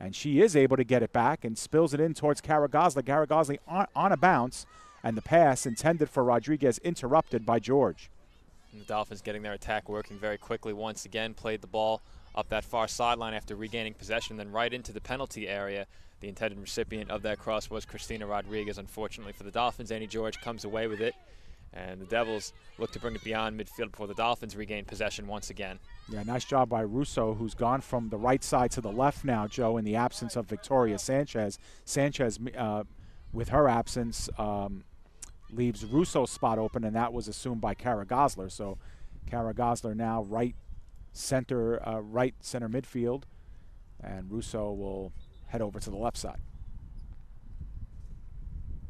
And she is able to get it back and spills it in towards Karagosler. Karagosler on a bounce, and the pass intended for Rodriguez interrupted by George. And the Dolphins getting their attack working very quickly once again. Played the ball up that far sideline after regaining possession, then right into the penalty area. The intended recipient of that cross was Christina Rodriguez. Unfortunately for the Dolphins, Annie George comes away with it. And the Devils look to bring it beyond midfield before the Dolphins regain possession once again. Yeah, nice job by Russo, who's gone from the right side to the left now, Joe, in the absence of Victoria Sanchez. Sanchez, with her absence, leaves Russo's spot open, and that was assumed by Kara Gosler. So Kara Gosler now right center midfield, and Russo will head over to the left side.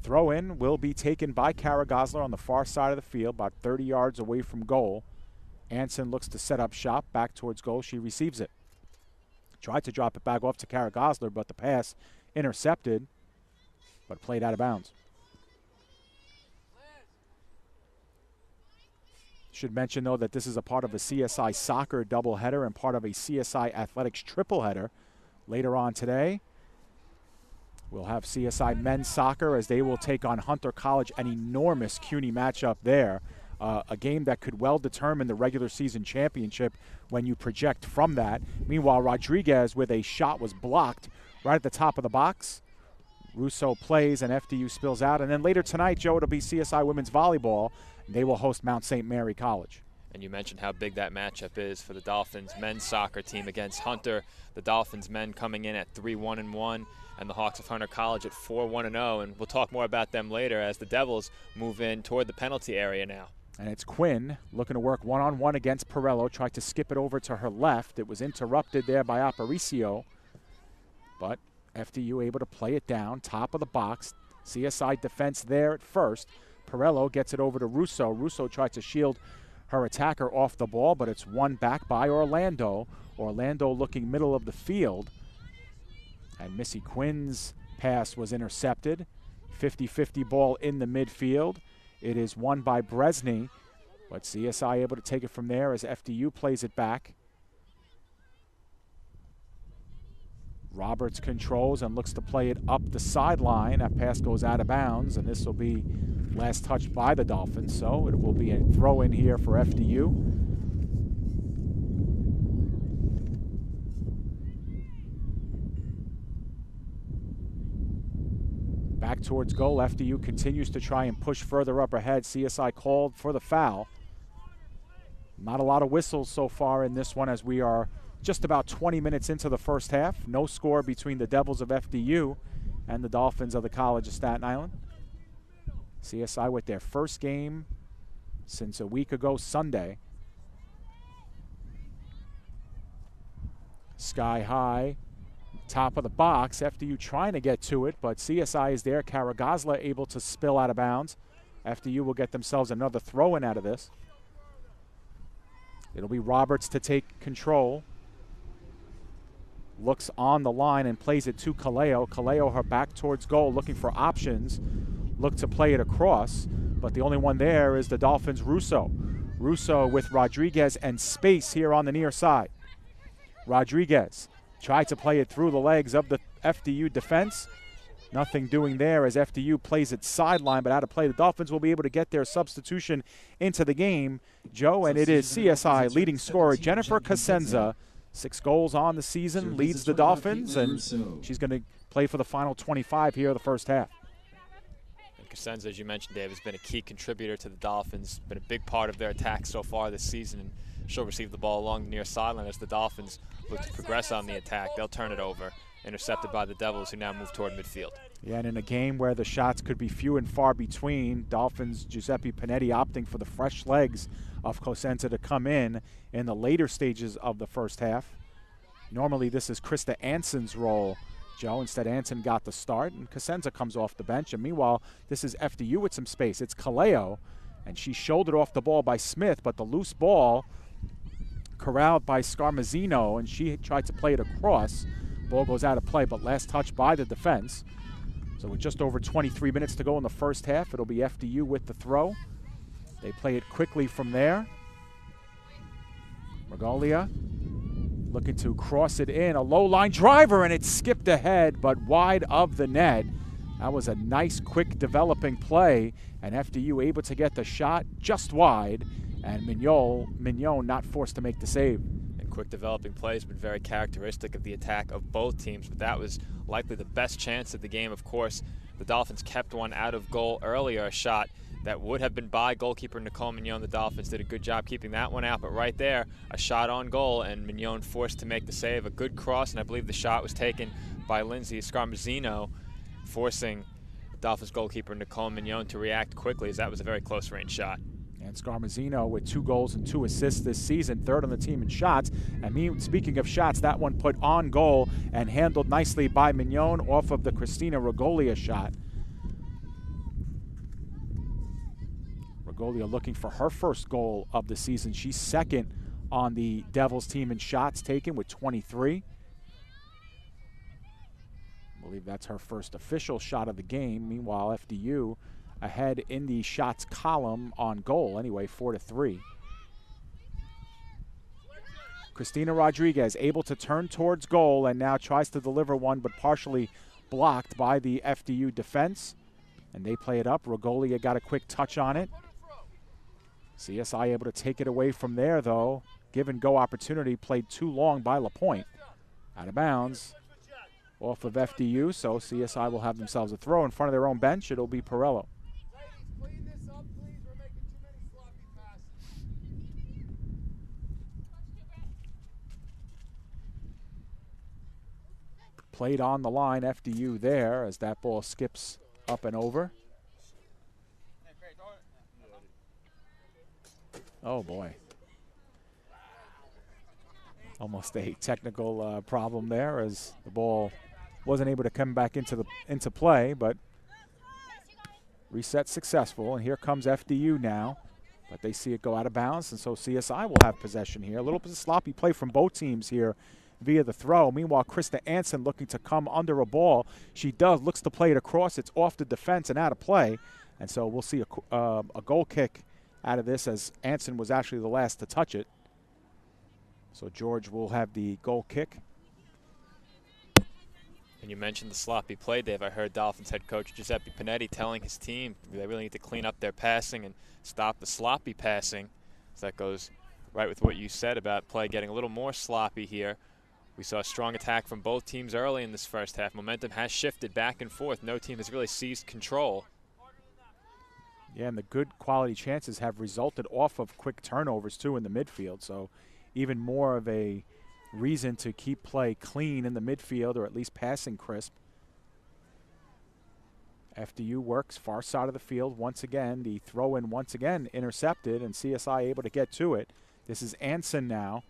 Throw in will be taken by Kara Gosler on the far side of the field, about 30 yards away from goal. Anson looks to set up shop back towards goal. She receives it. Tried to drop it back off to Kara Gosler, but the pass intercepted, but played out of bounds. Should mention, though, that this is a part of a CSI soccer doubleheader and part of a CSI athletics tripleheader. Later on today, we'll have CSI men's soccer as they will take on Hunter College, an enormous CUNY matchup there. A game that could well determine the regular season championship when you project from that. Meanwhile, Rodriguez with a shot was blocked right at the top of the box. Russo plays and FDU spills out. And then later tonight, Joe, it'll be CSI women's volleyball. They will host Mount St. Mary College. And you mentioned how big that matchup is for the Dolphins men's soccer team against Hunter. The Dolphins men coming in at 3-1-1, and the Hawks of Hunter College at 4-1-0. And we'll talk more about them later as the Devils move in toward the penalty area now. And it's Quinn looking to work one-on-one against Perello. Tried to skip it over to her left. It was interrupted there by Aparicio. But FDU able to play it down, top of the box. CSI defense there at first. Perello gets it over to Russo. Russo tried to shield her attacker off the ball, but it's won back by Orlando. Orlando looking middle of the field. And Missy Quinn's pass was intercepted. 50-50 ball in the midfield. It is won by Bresney, but CSI able to take it from there as FDU plays it back. Roberts controls and looks to play it up the sideline. That pass goes out of bounds, and this will be last touched by the Dolphins, so it will be a throw in here for FDU. Back towards goal. FDU continues to try and push further up ahead. CSI called for the foul. Not a lot of whistles so far in this one as we are just about 20 minutes into the first half. No score between the Devils of FDU and the Dolphins of the College of Staten Island. CSI with their first game since a week ago Sunday. Sky high. Top of the box, FDU trying to get to it, but CSI is there. Kara Gosler able to spill out of bounds. FDU will get themselves another throw-in out of this. It'll be Roberts to take control. Looks on the line and plays it to Kaleo. Kaleo, her back towards goal, looking for options. Look to play it across, but the only one there is the Dolphins' Russo. Russo with Rodriguez and space here on the near side. Rodriguez tried to play it through the legs of the FDU defense. Nothing doing there as FDU plays it sideline, but out of play. The Dolphins will be able to get their substitution into the game, Joe, and it is CSI leading scorer Jennifer Cosenza. 6 goals on the season, leads the Dolphins, and she's going to play for the final 25 here in the first half. And Cosenza, as you mentioned, Dave, has been a key contributor to the Dolphins, been a big part of their attack so far this season, and she'll receive the ball along the near sideline as the Dolphins look to progress on the attack. They'll turn it over, intercepted by the Devils, who now move toward midfield. Yeah, and in a game where the shots could be few and far between, Dolphins' Giuseppe Panetti opting for the fresh legs of Cosenza to come in the later stages of the first half. Normally this is Krista Anson's role, Joe. Instead, Anson got the start, and Cosenza comes off the bench. And meanwhile, this is FDU with some space. It's Kaleo, and she shouldered off the ball by Smith, but the loose ball corralled by Scarmazzino, and she tried to play it across. Ball goes out of play, but last touch by the defense. So with just over 23 minutes to go in the first half, it'll be FDU with the throw. They play it quickly from there. Regalia looking to cross it in. A low-line driver, and it skipped ahead, but wide of the net. That was a nice, quick developing play, and FDU able to get the shot just wide, and Mignon not forced to make the save. And quick developing play has been very characteristic of the attack of both teams, but that was likely the best chance of the game. Of course, the Dolphins kept one out of goal earlier, a shot that would have been by goalkeeper Nicole Mignon. The Dolphins did a good job keeping that one out, but right there, a shot on goal, and Mignon forced to make the save. A good cross, and I believe the shot was taken by Lindsay Scarmazzino, forcing Dolphins goalkeeper Nicole Mignon to react quickly, as that was a very close-range shot. And Scarmazzino with 2 goals and 2 assists this season, 3rd on the team in shots. And speaking of shots, that one put on goal and handled nicely by Mignon off of the Christina Regolia shot. Regolia looking for her first goal of the season. She's 2nd on the Devils team in shots taken with 23. I believe that's her first official shot of the game. Meanwhile, FDU ahead in the shots column on goal, anyway, 4-3. Cristina Rodriguez able to turn towards goal and now tries to deliver one, but partially blocked by the FDU defense. And they play it up. Regolia got a quick touch on it. CSI able to take it away from there, though. Give and go opportunity played too long by LaPointe. Out of bounds off of FDU, so CSI will have themselves a throw in front of their own bench. It'll be Perello. Played on the line, FDU there, as that ball skips up and over. Oh boy. Almost a technical problem there, as the ball wasn't able to come back into play, but reset successful. And here comes FDU now, but they see it go out of bounds, and so CSI will have possession here. A little bit of sloppy play from both teams here via the throw. Meanwhile, Krista Anson looking to come under a ball. She looks to play it across. It's off the defense and out of play, and so we'll see a goal kick out of this, as Anson was actually the last to touch it. So George will have the goal kick. And you mentioned the sloppy play, Dave. I heard Dolphins head coach Giuseppe Panetti telling his team they really need to clean up their passing and stop the sloppy passing. So that goes right with what you said about play getting a little more sloppy here. We saw a strong attack from both teams early in this first half. Momentum has shifted back and forth. No team has really seized control. Yeah, and the good quality chances have resulted off of quick turnovers, too, in the midfield. So even more of a reason to keep play clean in the midfield, or at least passing crisp. FDU works far side of the field once again. The throw-in once again intercepted, and CSI able to get to it. This is Anson now.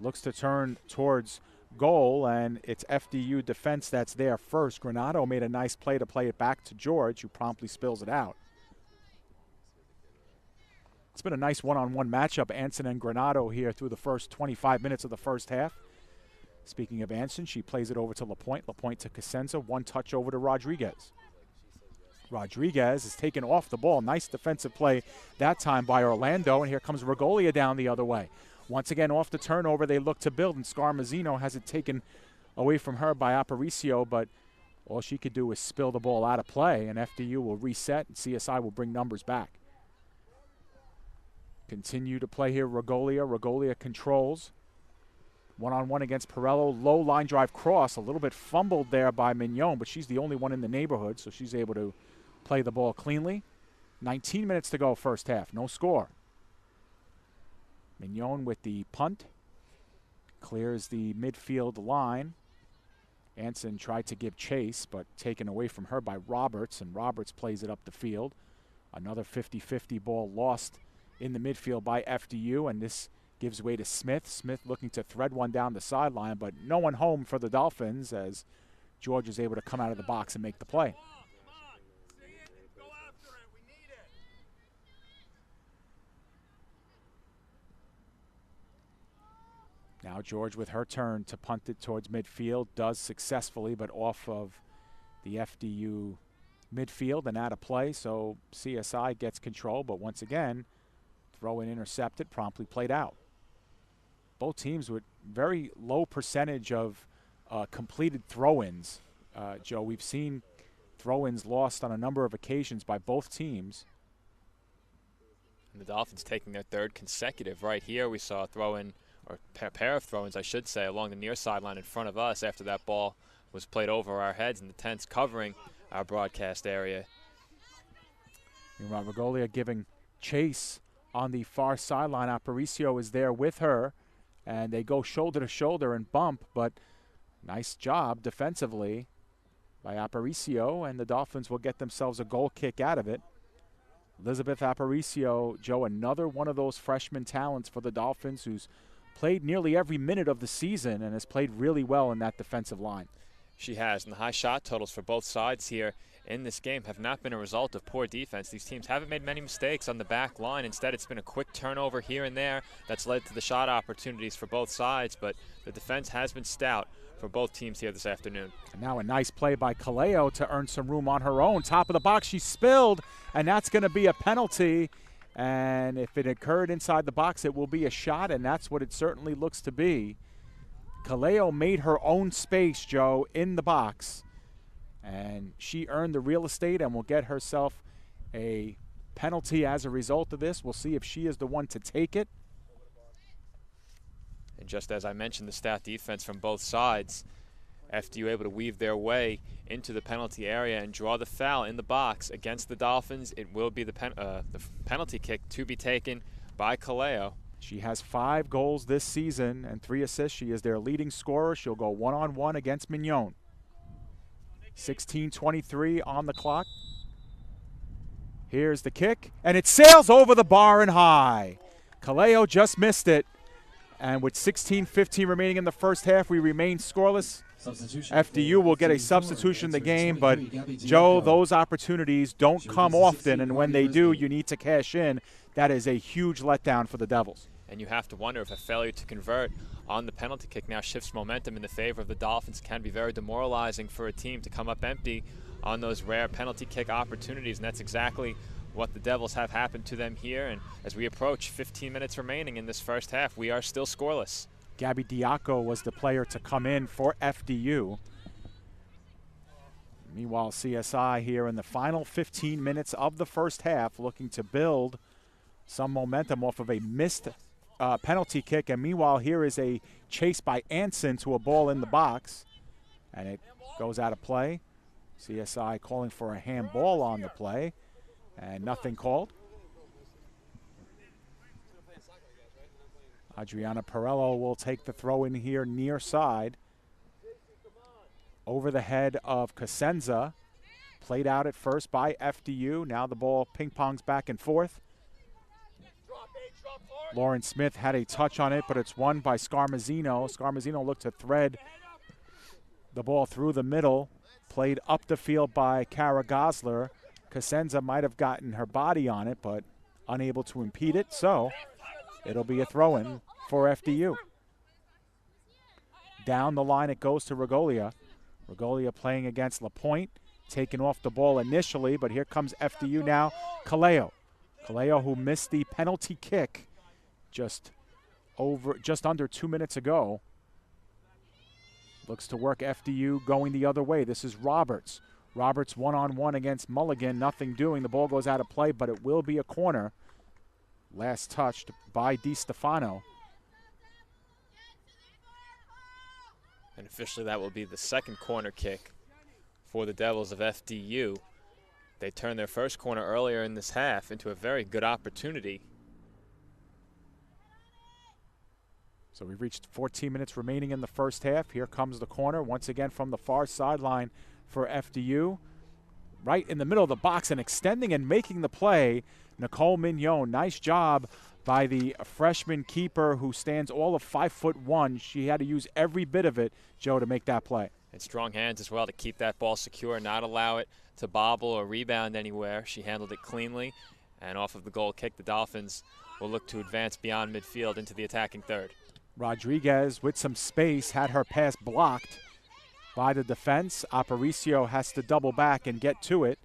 Looks to turn towards goal, and it's FDU defense that's there first. Granado made a nice play to play it back to George, who promptly spills it out. It's been a nice one-on-one matchup, Anson and Granado here through the first 25 minutes of the first half. Speaking of Anson, she plays it over to LaPointe. LaPointe to Cosenza, one touch over to Rodriguez. Rodriguez is taken off the ball. Nice defensive play that time by Orlando, and here comes Regolia down the other way. Once again, off the turnover, they look to build, and Scarmazzino has it taken away from her by Aparicio, but all she could do is spill the ball out of play, and FDU will reset, and CSI will bring numbers back. Continue to play here, Regolia. Regolia controls. One-on-one against Perello. Low line drive cross. A little bit fumbled there by Mignon, but she's the only one in the neighborhood, so she's able to play the ball cleanly. 19 minutes to go first half. No score. Mignon with the punt. Clears the midfield line. Anson tried to give chase, but taken away from her by Roberts, and Roberts plays it up the field. Another 50-50 ball lost in the midfield by FDU, and this gives way to Smith. Smith looking to thread one down the sideline, but no one home for the Dolphins, as George is able to come out of the box and make the play. Now George with her turn to punt it towards midfield, does successfully, but off of the FDU midfield and out of play, so CSI gets control, but once again, throw-in intercepted, promptly played out. Both teams with very low percentage of completed throw-ins. Joe, we've seen throw-ins lost on a number of occasions by both teams. And the Dolphins taking their 3rd consecutive. Right here we saw a throw-in, or pair of throw-ins, I should say, along the near sideline in front of us after that ball was played over our heads, and the tents covering our broadcast area. Meanwhile, Regolia giving chase on the far sideline. Aparicio is there with her, and they go shoulder to shoulder and bump, but nice job defensively by Aparicio, and the Dolphins will get themselves a goal kick out of it. Elizabeth Aparicio, Joe, another one of those freshman talents for the Dolphins who's played nearly every minute of the season and has played really well in that defensive line. She has, and the high shot totals for both sides here in this game have not been a result of poor defense. These teams haven't made many mistakes on the back line. Instead, it's been a quick turnover here and there that's led to the shot opportunities for both sides, but the defense has been stout for both teams here this afternoon. And now a nice play by Kaleo to earn some room on her own. Top of the box, she spilled, and that's going to be a penalty. And if it occurred inside the box, it will be a shot, and that's what it certainly looks to be. Kaleo made her own space, Joe, in the box, and she earned the real estate and will get herself a penalty as a result of this. We'll see if she is the one to take it. And just as I mentioned, the stout defense from both sides, FDU able to weave their way into the penalty area and draw the foul in the box against the Dolphins. It will be the penalty kick to be taken by Kaleo. She has 5 goals this season and 3 assists. She is their leading scorer. She'll go one-on-one against Mignon. 16:23 on the clock. Here's the kick, and it sails over the bar and high. Kaleo just missed it. And with 16:15 remaining in the first half, we remain scoreless. FDU will get a substitution in the game, but Joe, those opportunities don't come often, and when they do, you need to cash in. That is a huge letdown for the Devils. And you have to wonder if a failure to convert on the penalty kick now shifts momentum in the favor of the Dolphins. Can be very demoralizing for a team to come up empty on those rare penalty kick opportunities, and that's exactly what the Devils have happened to them here. And as we approach 15 minutes remaining in this first half, we are still scoreless. Gabby Diaco was the player to come in for FDU. Meanwhile, CSI here in the final 15 minutes of the first half looking to build some momentum off of a missed penalty kick. And meanwhile, here is a chase by Anson to a ball in the box, and it goes out of play. CSI calling for a handball on the play, and nothing called. Adriana Perello will take the throw in here near side. Over the head of Cosenza. Played out at first by FDU. Now the ball ping-pongs back and forth. Lauren Smith had a touch on it, but it's won by Scarmazzino. Scarmazzino looked to thread the ball through the middle. Played up the field by Kara Gosler. Cosenza might have gotten her body on it, but unable to impede it, so it'll be a throw-in for FDU. Down the line it goes to Regolia. Regolia playing against LaPointe, taking off the ball initially, but here comes FDU now. Kaleo. Kaleo, who missed the penalty kick just under 2 minutes ago, looks to work FDU going the other way. This is Roberts. Roberts one-on-one against Mulligan, nothing doing. The ball goes out of play, but it will be a corner. Last touched by DiStefano. And officially that will be the second corner kick for the Devils of FDU. They turned their first corner earlier in this half into a very good opportunity. So we've reached 14 minutes remaining in the first half. Here comes the corner once again from the far sideline for FDU. Right in the middle of the box and extending and making the play, Nicole Mignon. Nice job by the freshman keeper who stands all of 5'1". She had to use every bit of it, Joe, to make that play. And strong hands as well to keep that ball secure, not allow it to bobble or rebound anywhere. She handled it cleanly, and off of the goal kick, the Dolphins will look to advance beyond midfield into the attacking third. Rodriguez with some space had her pass blocked by the defense. Aparicio has to double back and get to it.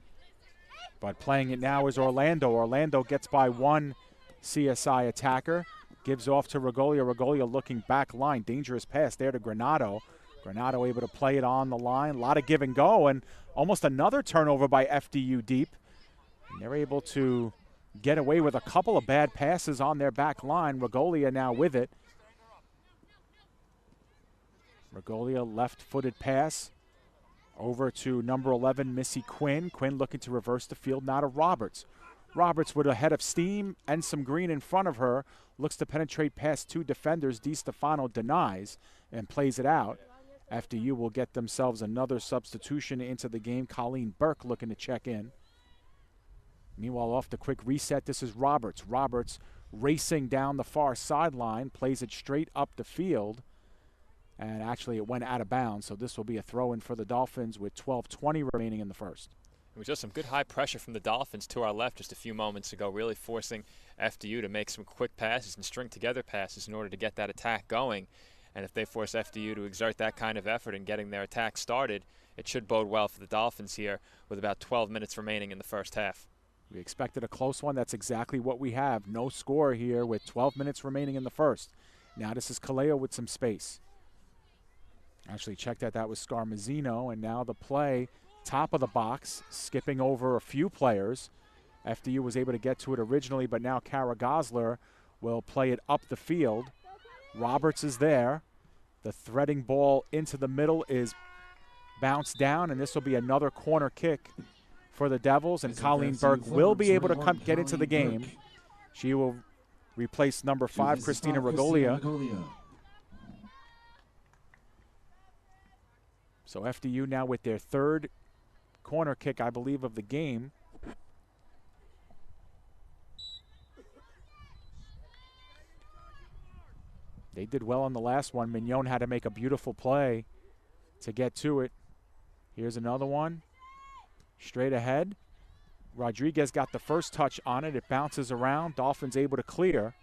But playing it now is Orlando. Orlando gets by one CSI attacker. Gives off to Regolia. Regolia looking back line. Dangerous pass there to Granado. Granado able to play it on the line. A lot of give and go. And almost another turnover by FDU deep. And they're able to get away with a couple of bad passes on their back line. Regolia now with it. Regolia left-footed pass over to number 11, Missy Quinn. Quinn looking to reverse the field now to Roberts. Roberts with a head of steam and some green in front of her. Looks to penetrate past two defenders. DiStefano denies and plays it out. FDU will get themselves another substitution into the game. Colleen Burke looking to check in. Meanwhile, off the quick reset, this is Roberts. Roberts racing down the far sideline, plays it straight up the field. And actually, it went out of bounds, so this will be a throw-in for the Dolphins with 12:20 remaining in the first. It was just some good high pressure from the Dolphins to our left just a few moments ago, really forcing FDU to make some quick passes and string together passes in order to get that attack going. And if they force FDU to exert that kind of effort in getting their attack started, it should bode well for the Dolphins here with about 12 minutes remaining in the first half. We expected a close one. That's exactly what we have. No score here with 12 minutes remaining in the first. Now this is Kaleo with some space. Actually checked that was Scarmazzino, and now the play, top of the box, skipping over a few players. FDU was able to get to it originally, but now Kara Gosler will play it up the field. Roberts is there. The threading ball into the middle is bounced down, and this will be another corner kick for the Devils, and Colleen Burke will be able to get into the game. She will replace number 5, Christina Regolia. So FDU now with their third corner kick, I believe, of the game. They did well on the last one. Mignon had to make a beautiful play to get to it. Here's another one. Straight ahead. Rodriguez got the first touch on it. It bounces around. Dolphins able to clear.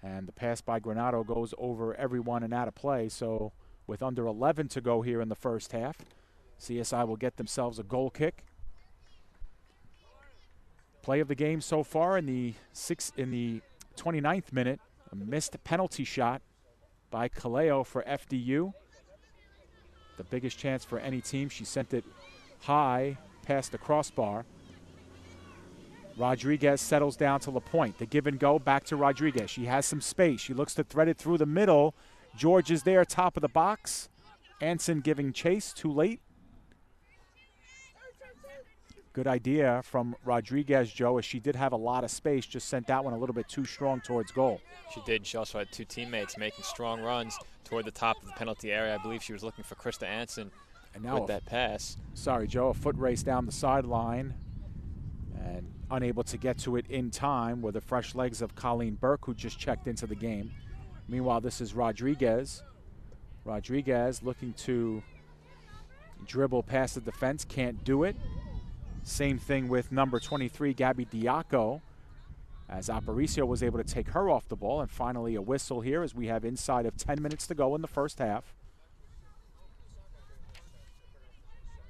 And the pass by Granado goes over everyone and out of play. So with under 11 to go here in the first half, CSI will get themselves a goal kick. Play of the game so far in the 29th minute, a missed penalty shot by Kaleo for FDU. The biggest chance for any team. She sent it high past the crossbar. Rodriguez settles down to LaPointe. The give and go back to Rodriguez. She has some space. She looks to thread it through the middle. George is there, top of the box. Anson giving chase, too late. Good idea from Rodriguez, Joe, as she did have a lot of space, just sent that one a little bit too strong towards goal. She did. She also had two teammates making strong runs toward the top of the penalty area. I believe she was looking for Krista Anson and now with that pass. Sorry, Joe, a foot race down the sideline and unable to get to it in time with the fresh legs of Colleen Burke, who just checked into the game. Meanwhile, this is Rodriguez. Rodriguez looking to dribble past the defense, can't do it. Same thing with number 23, Gabby Diaco, as Aparicio was able to take her off the ball. And finally a whistle here as we have inside of 10 minutes to go in the first half.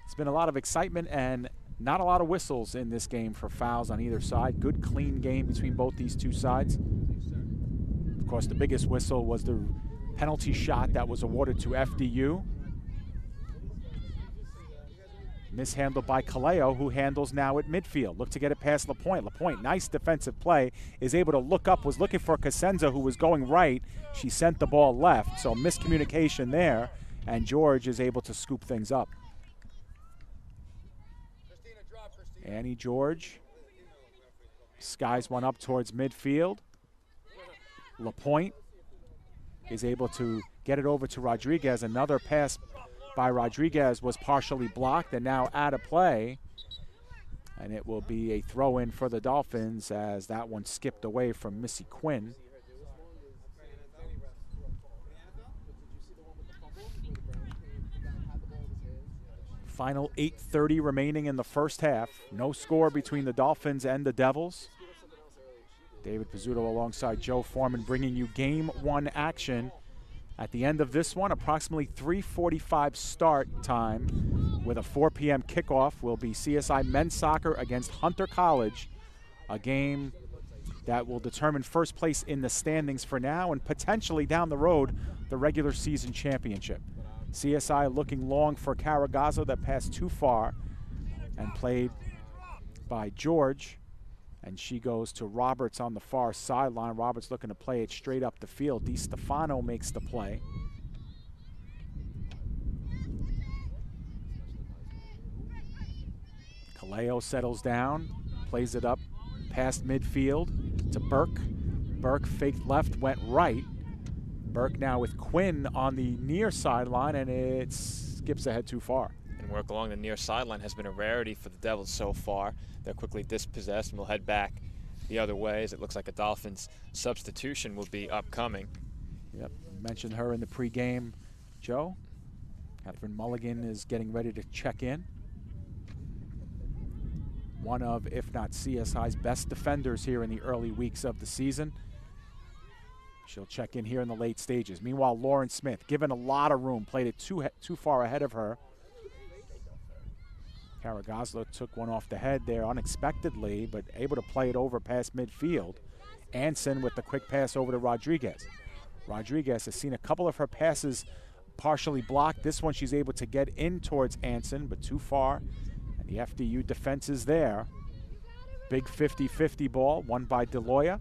It's been a lot of excitement and not a lot of whistles in this game for fouls on either side. Good, clean game between both these two sides. Of course, the biggest whistle was the penalty shot that was awarded to FDU. Mishandled by Kaleo, who handles now at midfield. Look to get it past LaPointe. LaPointe, nice defensive play, is able to look up, was looking for Cosenza, who was going right. She sent the ball left, so miscommunication there, and George is able to scoop things up. Annie George skies one up towards midfield. LaPointe is able to get it over to Rodriguez. Another pass by Rodriguez was partially blocked and now out of play. And it will be a throw-in for the Dolphins as that one skipped away from Missy Quinn. Final 8:30 remaining in the first half. No score between the Dolphins and the Devils. David Pizzuto alongside Joe Foreman bringing you game one action. At the end of this one, approximately 3:45 start time with a 4 p.m. kickoff will be CSI men's soccer against Hunter College, a game that will determine first place in the standings for now and potentially down the road the regular season championship. CSI looking long for Carragazzo, that passed too far and played by George. And she goes to Roberts on the far sideline. Roberts looking to play it straight up the field. Di Stefano makes the play. Kaleo settles down, plays it up past midfield to Burke. Burke faked left, went right. Burke now with Quinn on the near sideline, and it skips ahead too far. And work along the near sideline has been a rarity for the Devils so far. They're quickly dispossessed and will head back the other way as it looks like a Dolphins substitution will be upcoming. Yep, mentioned her in the pregame, Joe. Catherine Mulligan is getting ready to check in. One of, if not CSI's best defenders here in the early weeks of the season. She'll check in here in the late stages. Meanwhile, Lauren Smith, given a lot of room, played it too far ahead of her. Kara Gosler took one off the head there unexpectedly, but able to play it over past midfield. Anson with the quick pass over to Rodriguez. Rodriguez has seen a couple of her passes partially blocked. This one she's able to get in towards Anson, but too far. And the FDU defense is there. Big 50-50 ball, won by DeLoya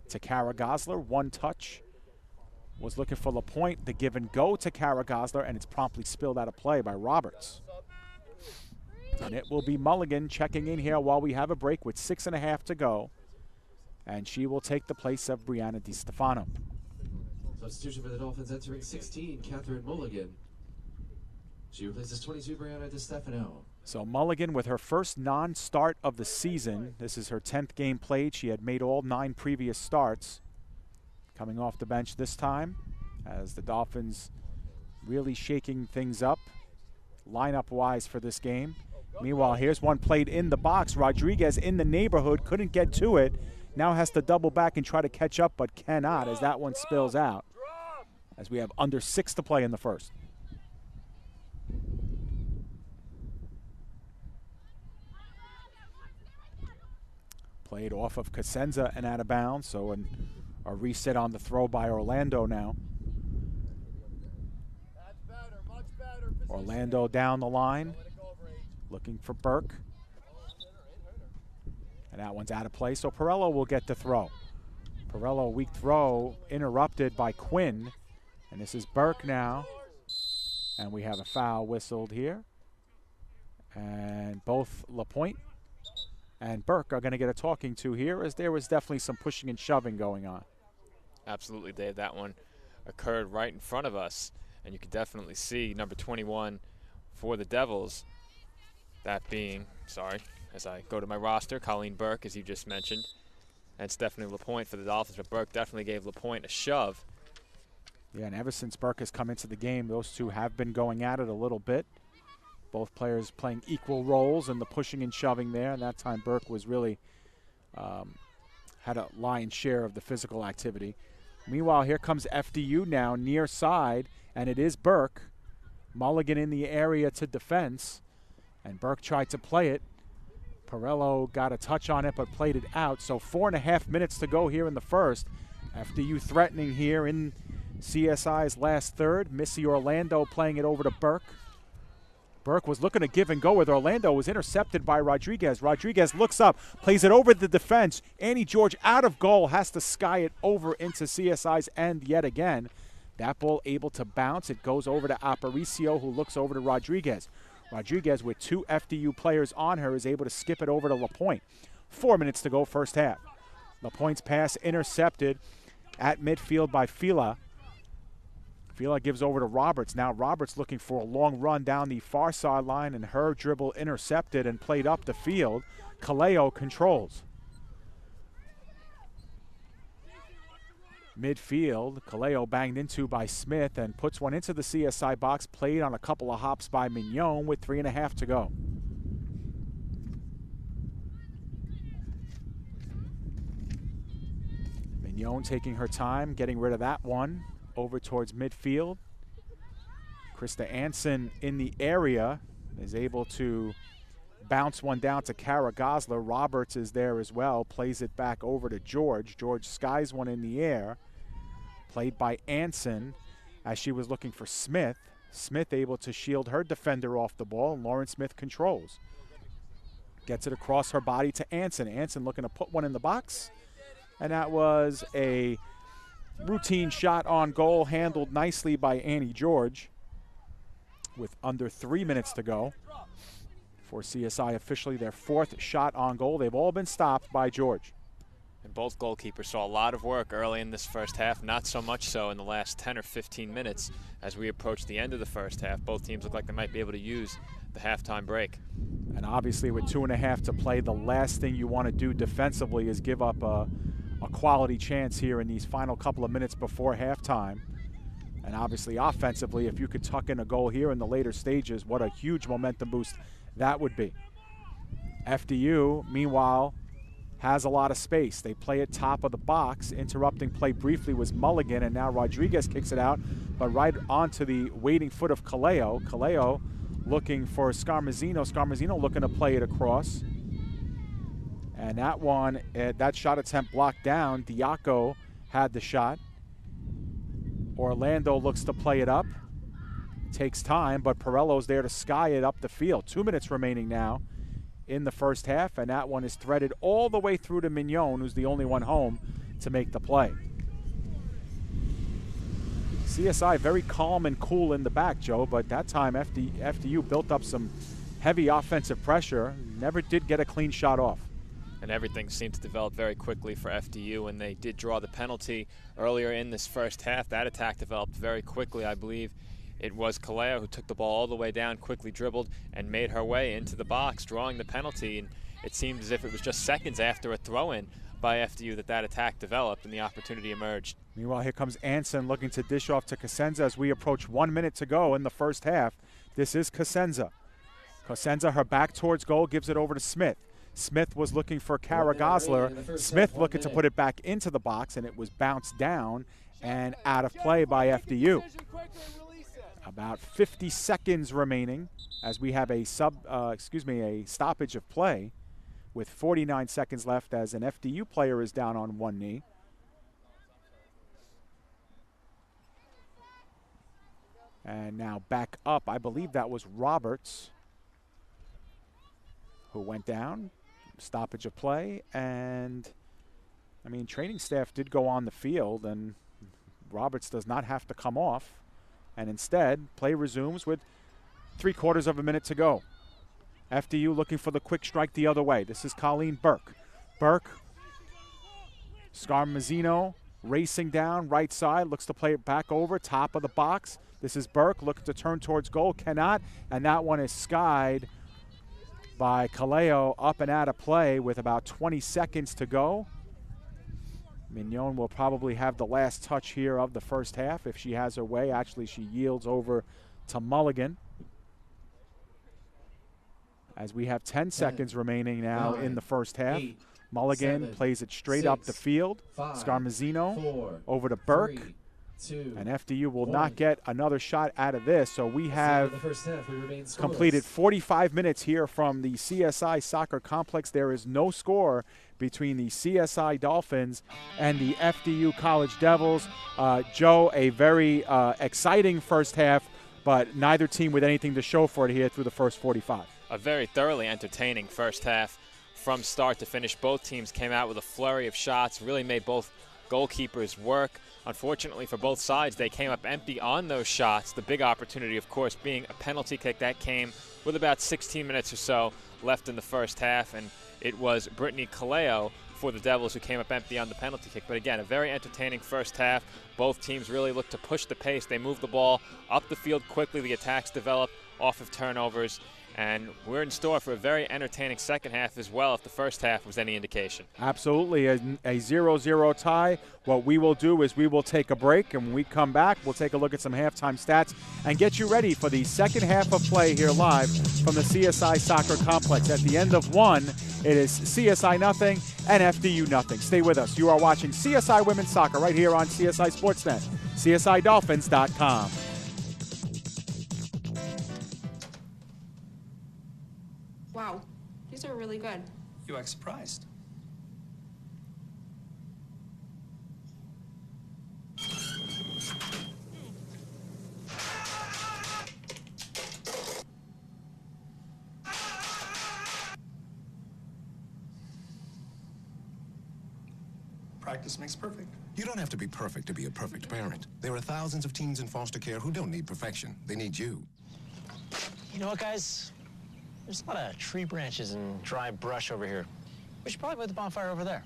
to Kara Gosler. One touch. Was looking for LaPointe. The give and go to Kara Gosler, and it's promptly spilled out of play by Roberts. And it will be Mulligan checking in here while we have a break with 6.5 to go. And she will take the place of Brianna DiStefano. Substitution for the Dolphins entering 16, Catherine Mulligan. She replaces 22, Brianna DiStefano. So Mulligan with her first non-start of the season. This is her 10th game played. She had made all 9 previous starts. Coming off the bench this time as the Dolphins really shaking things up lineup-wise for this game. Meanwhile, here's one played in the box. Rodriguez in the neighborhood, couldn't get to it. Now has to double back and try to catch up, but cannot as that one spills out. As we have under 6 to play in the first. Played off of Cosenza and out of bounds, so a reset on the throw by Orlando now. Orlando down the line, looking for Burke. And that one's out of play, so Perello will get the throw. Perello, weak throw, interrupted by Quinn. And this is Burke now. And we have a foul whistled here. And both LaPointe and Burke are going to get a talking to here, as there was definitely some pushing and shoving going on. Absolutely, Dave. That one occurred right in front of us. And you can definitely see number 21 for the Devils. That being, sorry, as I go to my roster, Colleen Burke, as you just mentioned. And Stephanie LaPointe for the Dolphins, but Burke definitely gave LaPointe a shove. Yeah, and ever since Burke has come into the game, those two have been going at it a little bit. Both players playing equal roles in the pushing and shoving there, and that time Burke was really had a lion's share of the physical activity. Meanwhile, here comes FDU now near side, and it is Burke. Mulligan in the area to defense, and Burke tried to play it. Perello got a touch on it but played it out, so 4.5 minutes to go here in the first. FDU threatening here in CSI's last third. Missy Orlando playing it over to Burke. Burke was looking to give and go with Orlando, was intercepted by Rodriguez. Rodriguez looks up, plays it over the defense. Annie George out of goal, has to sky it over into CSI's end yet again. That ball able to bounce. It goes over to Aparicio, who looks over to Rodriguez. Rodriguez, with 2 FDU players on her, is able to skip it over to LaPointe. 4 minutes to go first half. LaPointe's pass intercepted at midfield by Fila. Fila gives over to Roberts. Now Roberts looking for a long run down the far sideline, and her dribble intercepted and played up the field. Kaleo controls. Midfield, Kaleo banged into by Smith and puts one into the CSI box, played on a couple of hops by Mignon with 3.5 to go. Mignon taking her time, getting rid of that one. Over towards midfield. Krista Anson in the area is able to bounce one down to Kara Gosler. Roberts is there as well, plays it back over to George. George skies one in the air, played by Anson as she was looking for Smith. Smith able to shield her defender off the ball, and Lauren Smith controls. Gets it across her body to Anson. Anson looking to put one in the box, and that was a routine shot on goal, handled nicely by Annie George with under 3 minutes to go. For CSI, officially their 4th shot on goal. They've all been stopped by George. And both goalkeepers saw a lot of work early in this first half, not so much so in the last 10 or 15 minutes. As we approach the end of the first half, both teams look like they might be able to use the halftime break. And obviously with 2.5 to play, the last thing you want to do defensively is give up a quality chance here in these final couple of minutes before halftime. And obviously offensively, if you could tuck in a goal here in the later stages, what a huge momentum boost that would be. FDU, meanwhile, has a lot of space. They play at top of the box. Interrupting play briefly was Mulligan, and now Rodriguez kicks it out, but right onto the waiting foot of Caleo. Caleo looking for Scarmazzino. Scarmazzino looking to play it across. And that one, that shot attempt blocked down. Diaco had the shot. Orlando looks to play it up. Takes time, but Perello's there to sky it up the field. 2 minutes remaining now in the first half, and that one is threaded all the way through to Mignon, who's the only one home to make the play. CSI very calm and cool in the back, Joe, but that time FDU built up some heavy offensive pressure, never did get a clean shot off. And everything seemed to develop very quickly for FDU, and they did draw the penalty earlier in this first half. That attack developed very quickly. I believe it was Caleo who took the ball all the way down, quickly dribbled, and made her way into the box, drawing the penalty. And it seemed as if it was just seconds after a throw-in by FDU that attack developed and the opportunity emerged. Meanwhile, here comes Anson looking to dish off to Cosenza as we approach 1 minute to go in the first half. This is Cosenza. Cosenza, her back towards goal, gives it over to Smith. Smith was looking for Kara Gosler. Smith looking to put it back into the box, and it was bounced down and out of play by FDU. About 50 seconds remaining as we have a stoppage of play with 49 seconds left as an FDU player is down on one knee. And now back up. I believe that was Roberts who went down. Stoppage of play, and I mean, training staff did go on the field, and Roberts does not have to come off, and instead play resumes with 3/4 of a minute to go. FDU looking for the quick strike the other way. This is Colleen Burke. Burke, Scarmazzino racing down right side, looks to play it back over top of the box. This is Burke looking to turn towards goal, cannot, and that one is skied by Caleo, up and out of play with about 20 seconds to go. Mignon will probably have the last touch here of the first half if she has her way. Actually, she yields over to Mulligan. As we have 10 seconds remaining now in the first half. Mulligan plays it straight up the field. Scarmazzino over to Burke. And FDU will not get another shot out of this. So we have completed 45 minutes here from the CSI Soccer Complex. There is no score between the CSI Dolphins and the FDU College Devils. Joe, a very exciting first half, but neither team with anything to show for it here through the first 45. A very thoroughly entertaining first half from start to finish. Both teams came out with a flurry of shots, really made both goalkeepers work. Unfortunately for both sides, they came up empty on those shots. The big opportunity, of course, being a penalty kick that came with about 16 minutes or so left in the first half, and it was Brittany Caleo for the Devils who came up empty on the penalty kick. But again, a very entertaining first half. Both teams really looked to push the pace. They moved the ball up the field quickly. The attacks developed off of turnovers. And we're in store for a very entertaining second half as well, if the first half was any indication. Absolutely, a 0-0 tie. What we will do is we will take a break, and when we come back, we'll take a look at some halftime stats and get you ready for the second half of play here live from the CSI Soccer Complex. At the end of one, it is CSI nothing and FDU nothing. Stay with us. You are watching CSI Women's Soccer right here on CSI Sportsnet, CSIDolphins.com. Wow, these are really good. You act surprised. Practice makes perfect. You don't have to be perfect to be a perfect parent. There are thousands of teens in foster care who don't need perfection. They need you. You know what, guys? There's a lot of tree branches and dry brush over here. We should probably put the bonfire over there.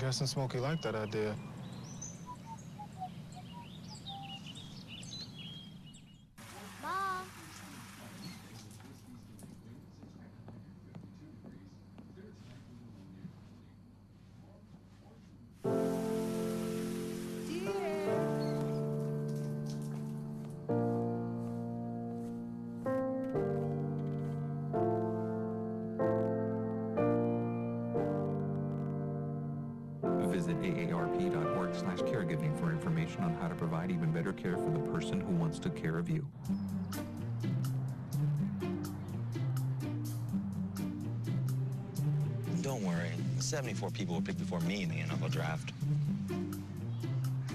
guessing Smokey liked that idea. Mom. Visit aarp.org/caregiving for information on how to provide even better care for the person who wants to care of you. Don't worry, 74 people were picked before me in the NFL draft.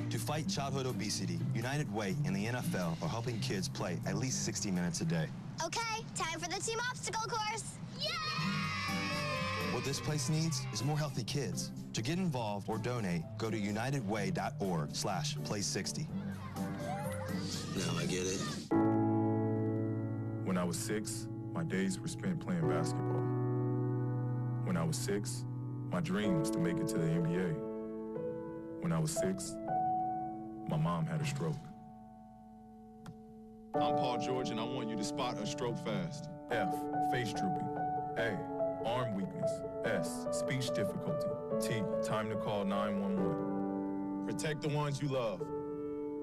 To fight childhood obesity, United Way and the NFL are helping kids play at least 60 minutes a day. Okay, time for the team obstacle course. What this place needs is more healthy kids. To get involved or donate, go to unitedway.org/play60. Now I get it. When I was 6, my days were spent playing basketball. When I was 6, my dream was to make it to the NBA. When I was 6, my mom had a stroke. I'm Paul George, and I want you to spot a stroke fast. F, face drooping. A, arm weakness. S, speech difficulty. T, time to call 911. Protect the ones you love.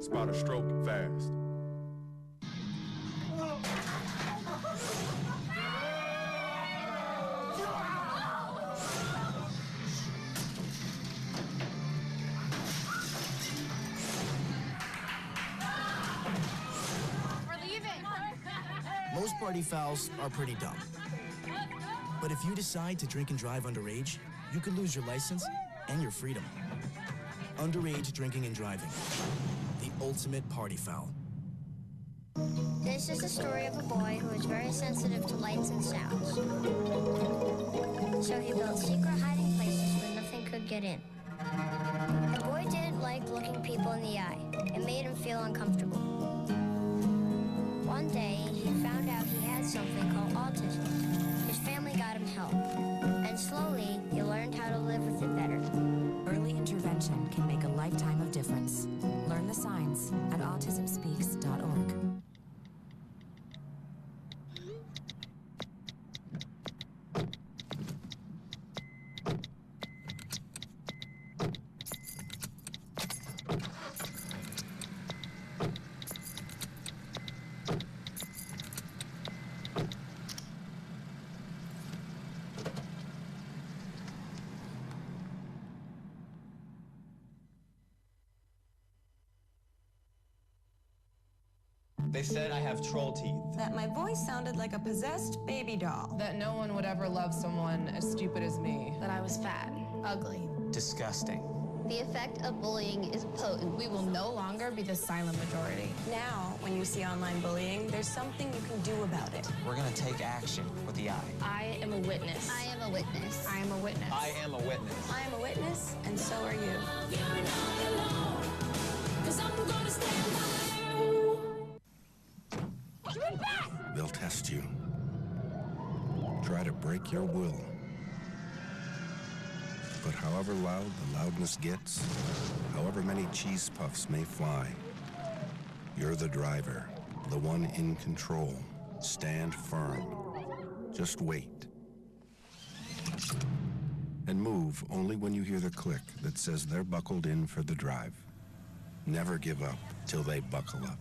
Spot a stroke fast. Most party fouls are pretty dumb. But if you decide to drink and drive underage, you could lose your license and your freedom. Underage drinking and driving. The ultimate party foul. This is the story of a boy who is very sensitive to lights and sounds. So he built secret hiding places where nothing could get in. The boy didn't like looking people in the eye. It made him feel uncomfortable. One day, he found out he had something called autism. His family got him help. And slowly, he learned how to live with it better. Early intervention can make a lifetime of difference. Learn the signs at autismspeaks.org. They said I have troll teeth. That my voice sounded like a possessed baby doll. That no one would ever love someone as stupid as me. That I was fat, ugly. Disgusting. The effect of bullying is potent. We will no longer be the silent majority. Now, when you see online bullying, there's something you can do about it. We're gonna take action with the eye. I am a witness. I am a witness. I am a witness. I am a witness. I am a witness, and so are you. You're not alone, 'cause I'm gonna stand by you. They'll test you. Try to break your will. But however loud the loudness gets, however many cheese puffs may fly, you're the driver, the one in control. Stand firm. Just wait. And move only when you hear the click that says they're buckled in for the drive. Never give up till they buckle up.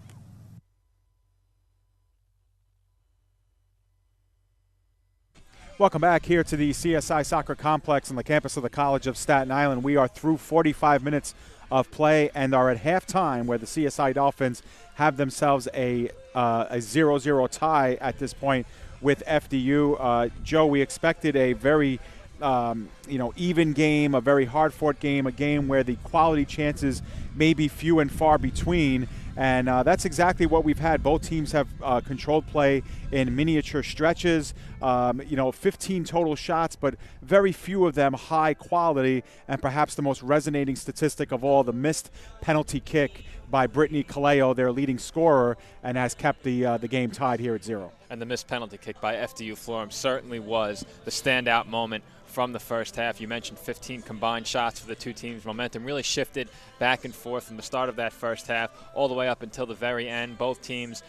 Welcome back here to the CSI Soccer Complex on the campus of the College of Staten Island. We are through 45 minutes of play and are at halftime, where the CSI Dolphins have themselves a 0-0 tie at this point with FDU. Joe, we expected a very even game, a very hard-fought game, a game where the quality chances may be few and far between. And that's exactly what we've had. Both teams have controlled play in miniature stretches, 15 total shots, but very few of them high quality. And perhaps the most resonating statistic of all, the missed penalty kick by Brittany Kaleo, their leading scorer, and has kept the game tied here at 0. And the missed penalty kick by FDU-Florham certainly was the standout moment from the first half. You mentioned 15 combined shots for the two teams. Momentum really shifted back and forth from the start of that first half all the way up until the very end. Both teams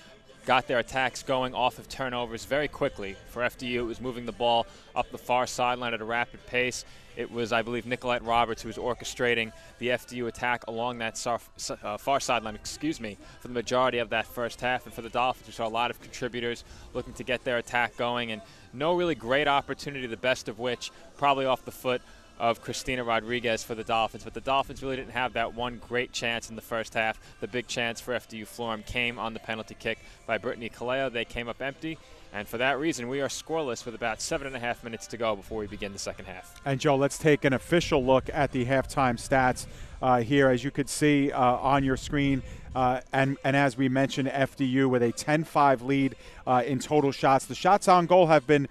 got their attacks going off of turnovers very quickly. For FDU, it was moving the ball up the far sideline at a rapid pace. It was, I believe, Nicolette Roberts who was orchestrating the FDU attack along that far sideline, for the majority of that first half. And for the Dolphins, we saw a lot of contributors looking to get their attack going, and no really great opportunity, the best of which probably off the foot of Christina Rodriguez for the Dolphins. But the Dolphins really didn't have that one great chance in the first half. The big chance for FDU-Florham came on the penalty kick by Brittany Caleo. They came up empty. And for that reason, we are scoreless with about 7.5 minutes to go before we begin the second half. And, Joe, let's take an official look at the halftime stats here. As you could see on your screen, and as we mentioned, FDU with a 10-5 lead in total shots. The shots on goal have been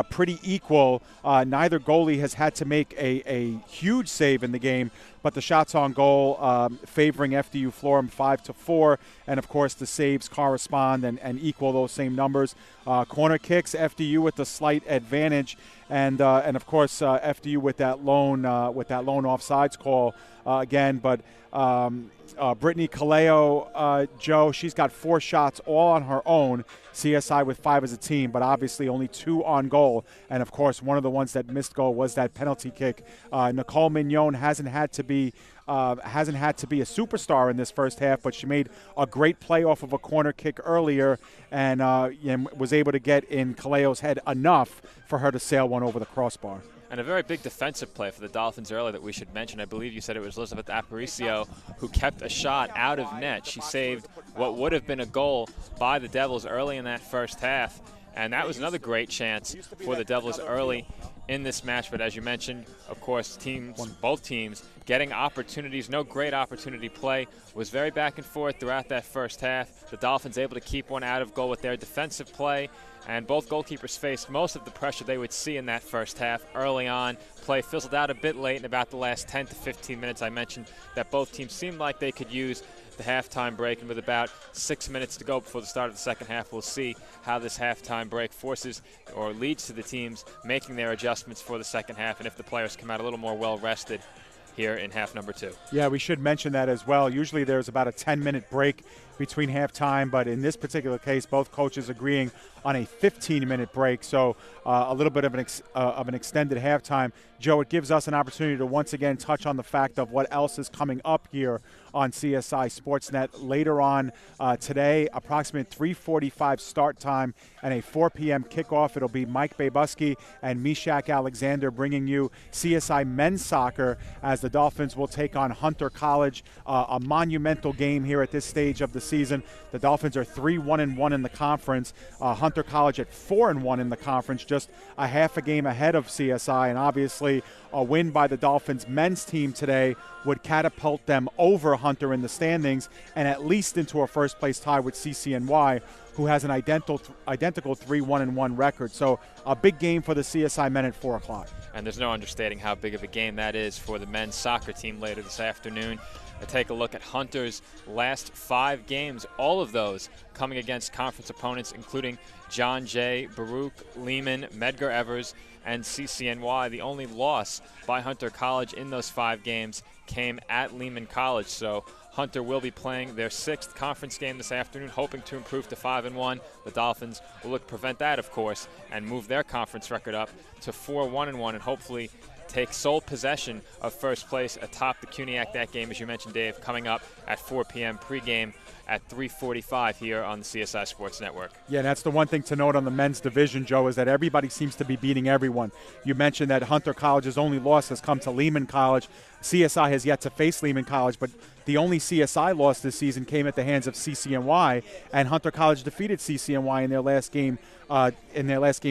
pretty equal. Neither goalie has had to make a huge save in the game, but the shots on goal favoring FDU-Florham 5-4, and of course the saves correspond and equal those same numbers. Corner kicks, FDU with the slight advantage, and of course FDU with that lone offsides call again. But Brittany Caleo, Joe, she's got 4 shots all on her own. CSI with 5 as a team, but obviously only 2 on goal. And of course, one of the ones that missed goal was that penalty kick. Nicole Mignon hasn't had to be a superstar in this first half, but she made a great play off of a corner kick earlier, and was able to get in Caleo's head enough for her to sail one over the crossbar. And a very big defensive play for the Dolphins earlier that we should mention. I believe you said it was Elizabeth Aparicio who kept a shot out of net. She saved what would have been a goal by the Devils early in that first half. And that was another great chance for the Devils early in this match. But as you mentioned, of course, both teams getting opportunities. No great opportunity play. Was very back and forth throughout that first half. The Dolphins able to keep one out of goal with their defensive play. And both goalkeepers faced most of the pressure they would see in that first half early on. Play fizzled out a bit late in about the last 10 to 15 minutes. I mentioned that both teams seemed like they could use the halftime break, and with about 6 minutes to go before the start of the second half, we'll see how this halftime break forces or leads to the teams making their adjustments for the second half, and if the players come out a little more well-rested here in half number 2. Yeah, we should mention that as well. Usually there's about a 10-minute break between halftime, but in this particular case, both coaches agreeing on a 15-minute break, so a little bit of an extended halftime. Joe, it gives us an opportunity to once again touch on the fact of what else is coming up here on CSI Sportsnet later on today. Approximate 3:45 start time and a 4 p.m. kickoff. It'll be Mike Babuski and Mishak Alexander bringing you CSI men's soccer as the Dolphins will take on Hunter College. A monumental game here at this stage of the season. The Dolphins are 3-1-1 in the conference. Hunter College at 4-1 in the conference, just a half a game ahead of CSI, and obviously a win by the Dolphins men's team today would catapult them over Hunter in the standings and at least into a first-place tie with CCNY, who has an identical 3-1-1 record. So a big game for the CSI men at 4 o'clock. And there's no understating how big of a game that is for the men's soccer team later this afternoon. Take a look at Hunter's last 5 games, all of those coming against conference opponents, including John Jay, Baruch, Lehman, Medgar Evers, and CCNY. The only loss by Hunter College in those 5 games came at Lehman College. So Hunter will be playing their 6th conference game this afternoon, hoping to improve to 5-1. The Dolphins will look to prevent that, of course, and move their conference record up to 4-1-1 and hopefully take sole possession of first place atop the CUNYAC. That game, as you mentioned, Dave, coming up at 4 p.m. pregame at 3:45 here on the CSI Sports Network. Yeah, that's the one thing to note on the men's division, Joe, is that everybody seems to be beating everyone. You mentioned that Hunter College's only loss has come to Lehman College. CSI has yet to face Lehman College, but the only CSI loss this season came at the hands of CCNY, and Hunter College defeated CCNY in their last game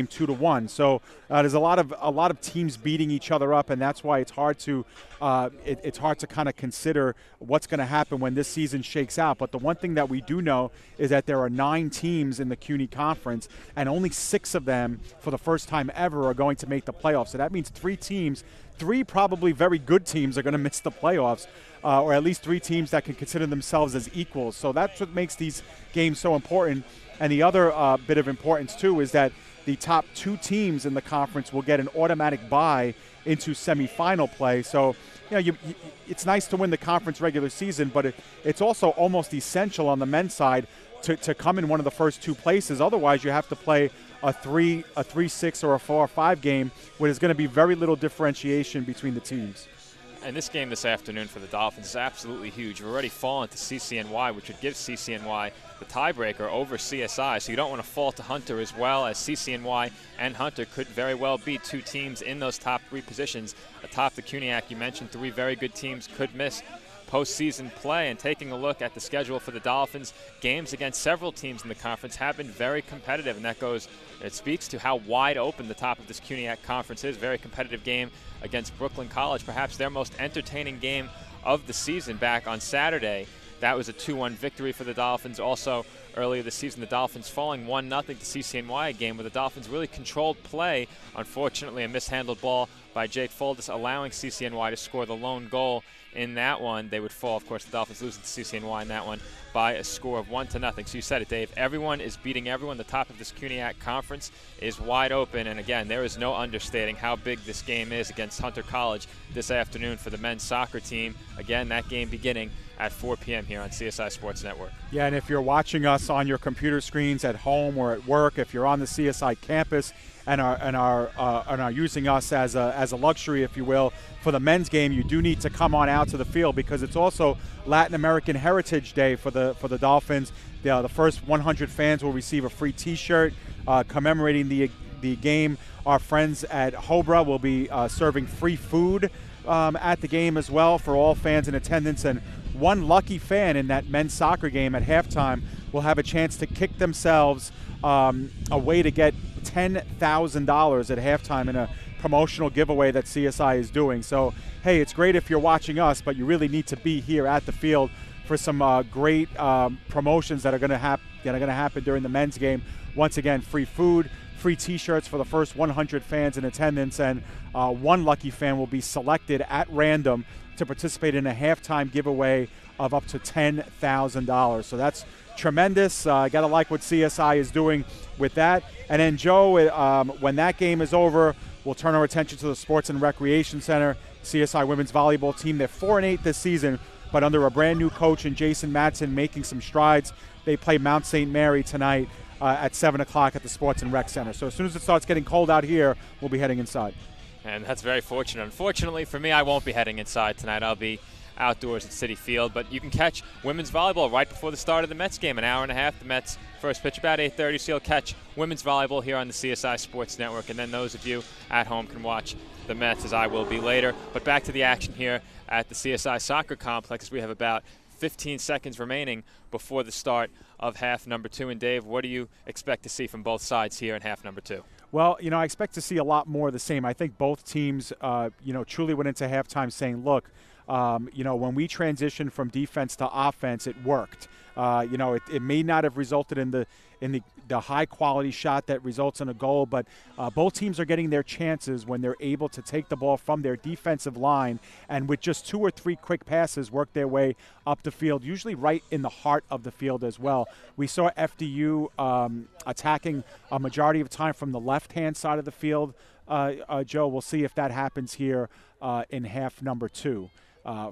2-1. So there's a lot of teams beating each other up, and that's why it's hard to kind of consider what's going to happen when this season shakes out. But the one thing that we do know is that there are 9 teams in the CUNY Conference, and only 6 of them, for the first time ever, are going to make the playoffs. So that means 3 probably very good teams are going to miss the playoffs, or at least 3 teams that can consider themselves as equals. So that's what makes these games so important. And the other bit of importance, too, is that the top 2 teams in the conference will get an automatic bye into semifinal play. So, it's nice to win the conference regular season, but it's also almost essential on the men's side to come in one of the first 2 places. Otherwise, you have to play a 3-6 or a 4-5 game where there's going to be very little differentiation between the teams. And this game this afternoon for the Dolphins is absolutely huge. We've already fallen to CCNY, which would give CCNY the tiebreaker over CSI. So you don't want to fall to Hunter as well, as CCNY and Hunter could very well be 2 teams in those top 3 positions. Atop the CUNYAC, you mentioned 3 very good teams could miss postseason play. And taking a look at the schedule for the Dolphins, games against several teams in the conference have been very competitive, and it speaks to how wide open the top of this CUNYAC conference is. Very competitive game against Brooklyn College, perhaps their most entertaining game of the season back on Saturday. That was a 2-1 victory for the Dolphins. Also, earlier this season, the Dolphins falling 1-0 to CCNY, a game where the Dolphins really controlled play. Unfortunately, a mishandled ball by Jake Foldis allowing CCNY to score the lone goal in that one. They would fall, of course, the Dolphins losing to CCNY in that one by a score of 1-0. So you said it, Dave. Everyone is beating everyone. The top of this CUNYAC conference is wide open. And again, there is no understating how big this game is against Hunter College this afternoon for the men's soccer team. Again, that game beginning at 4 p.m. here on CSI Sports Network. Yeah, and if you're watching us on your computer screens at home or at work, if you're on the CSI campus and are using us as a luxury, if you will, for the men's game, you do need to come on out to the field because it's also Latin American Heritage Day for the Dolphins. The first 100 fans will receive a free T-shirt commemorating the game. Our friends at Hobra will be serving free food at the game as well for all fans in attendance, and one lucky fan in that men's soccer game at halftime will have a chance to kick themselves a way to get $10,000 at halftime in a promotional giveaway that CSI is doing. So, hey, it's great if you're watching us, but you really need to be here at the field for some great promotions that are going to happen during the men's game. Once again, free food, free T-shirts for the first 100 fans in attendance, and one lucky fan will be selected at random to participate in a halftime giveaway of up to $10,000. So that's tremendous. Got to like what CSI is doing with that. And then, Joe, when that game is over, we'll turn our attention to the Sports and Recreation Center. CSI women's volleyball team, they're 4-8 this season, but under a brand new coach and Jason Matson making some strides. They play Mount St. Mary tonight at 7 o'clock at the Sports and Rec Center. So as soon as it starts getting cold out here, we'll be heading inside. And that's very fortunate. Unfortunately for me, I won't be heading inside tonight. I'll be outdoors at Citi Field. But you can catch women's volleyball right before the start of the Mets game, an hour and a half. The Mets first pitch about 8:30, so you'll catch women's volleyball here on the CSI Sports Network. And then those of you at home can watch the Mets, as I will be later. But back to the action here at the CSI Soccer Complex. We have about 15 seconds remaining before the start of half number 2. And Dave, what do you expect to see from both sides here in half number 2? Well, I expect to see a lot more of the same. I think both teams, truly went into halftime saying, look, when we transitioned from defense to offense, it worked. It may not have resulted in the high quality shot that results in a goal, but both teams are getting their chances when they're able to take the ball from their defensive line and with just 2 or 3 quick passes work their way up the field, usually right in the heart of the field as well. We saw FDU attacking a majority of time from the left-hand side of the field. Joe, we'll see if that happens here in half number 2.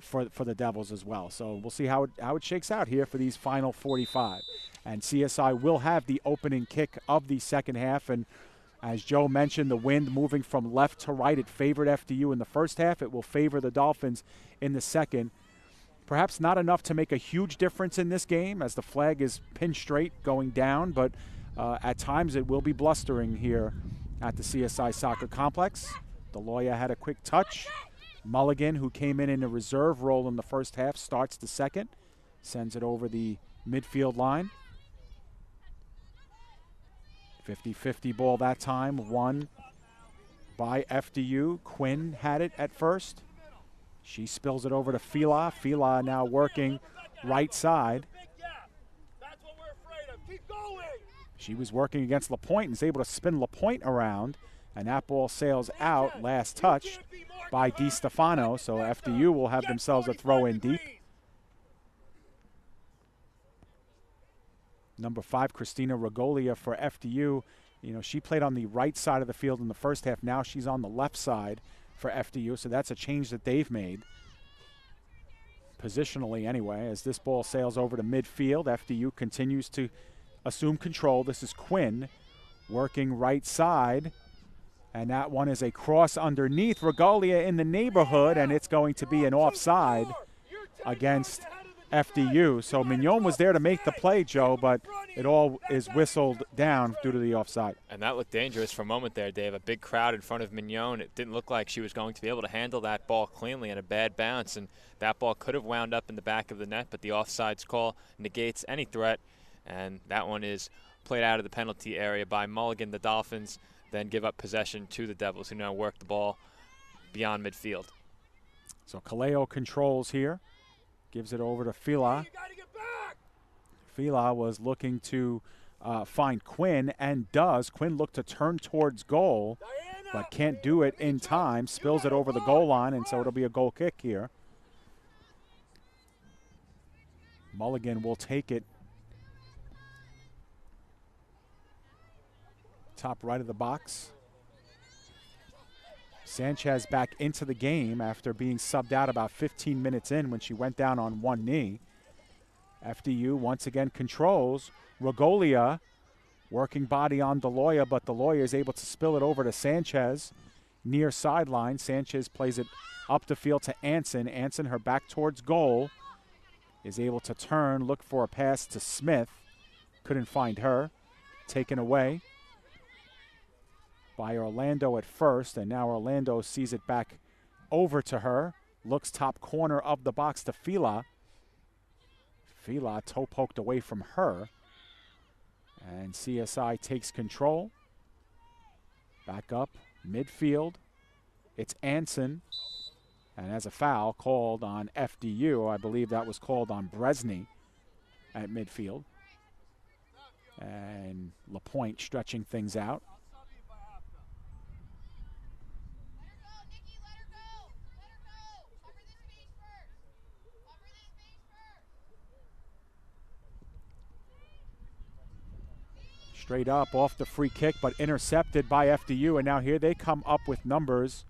For the Devils as well. So we'll see how it shakes out here for these final 45. And CSI will have the opening kick of the second half. And as Joe mentioned, the wind moving from left to right. It favored FDU in the first half. It will favor the Dolphins in the second. Perhaps not enough to make a huge difference in this game as the flag is pinned straight going down. But at times it will be blustering here at the CSI Soccer Complex. DeLoya had a quick touch. Mulligan, who came in a reserve role in the first half, starts the second, sends it over the midfield line. 50-50 ball that time, won by FDU. Quinn had it at first. She spills it over to Fila. Fila now working right side. She was working against LaPointe and is able to spin LaPointe around, and that ball sails out, last touch by DiStefano, so FDU will have themselves a throw in deep. Number 5, Christina Regolia for FDU. You know, she played on the right side of the field in the first half. Now she's on the left side for FDU, so that's a change that they've made. Positionally anyway, as this ball sails over to midfield, FDU continues to assume control. This is Quinn working right side, and that one is a cross underneath. Regalia in the neighborhood, and it's going to be an offside against FDU. So Mignon was there to make the play, Joe, but it all is whistled down due to the offside. And that looked dangerous for a moment there, Dave. A big crowd in front of Mignon. It didn't look like she was going to be able to handle that ball cleanly, and a bad bounce. And that ball could have wound up in the back of the net, but the offsides call negates any threat. And that one is played out of the penalty area by Mulligan. The Dolphins then give up possession to the Devils, who now work the ball beyond midfield. So Kaleo controls here. Gives it over to Fila. Fila was looking to find Quinn, and does. Quinn looked to turn towards goal, but can't do it in time. Spills it over the goal line, and so it'll be a goal kick here. Mulligan will take it. Top right of the box. Sanchez back into the game after being subbed out about 15 minutes in when she went down on one knee. FDU once again controls. Regalia working body on Deloya, but Deloya is able to spill it over to Sanchez near sideline. Sanchez plays it up the field to Anson. Anson, her back towards goal, is able to turn, look for a pass to Smith. Couldn't find her. Taken away by Orlando at first, and now Orlando sees it back over to her. Looks top corner of the box to Fila. Fila toe poked away from her. And CSI takes control. Back up, midfield. It's Anson. And as a foul called on FDU, I believe that was called on Bresney at midfield. And LaPointe stretching things out. Straight up off the free kick, but intercepted by FDU, and now here they come up with numbers.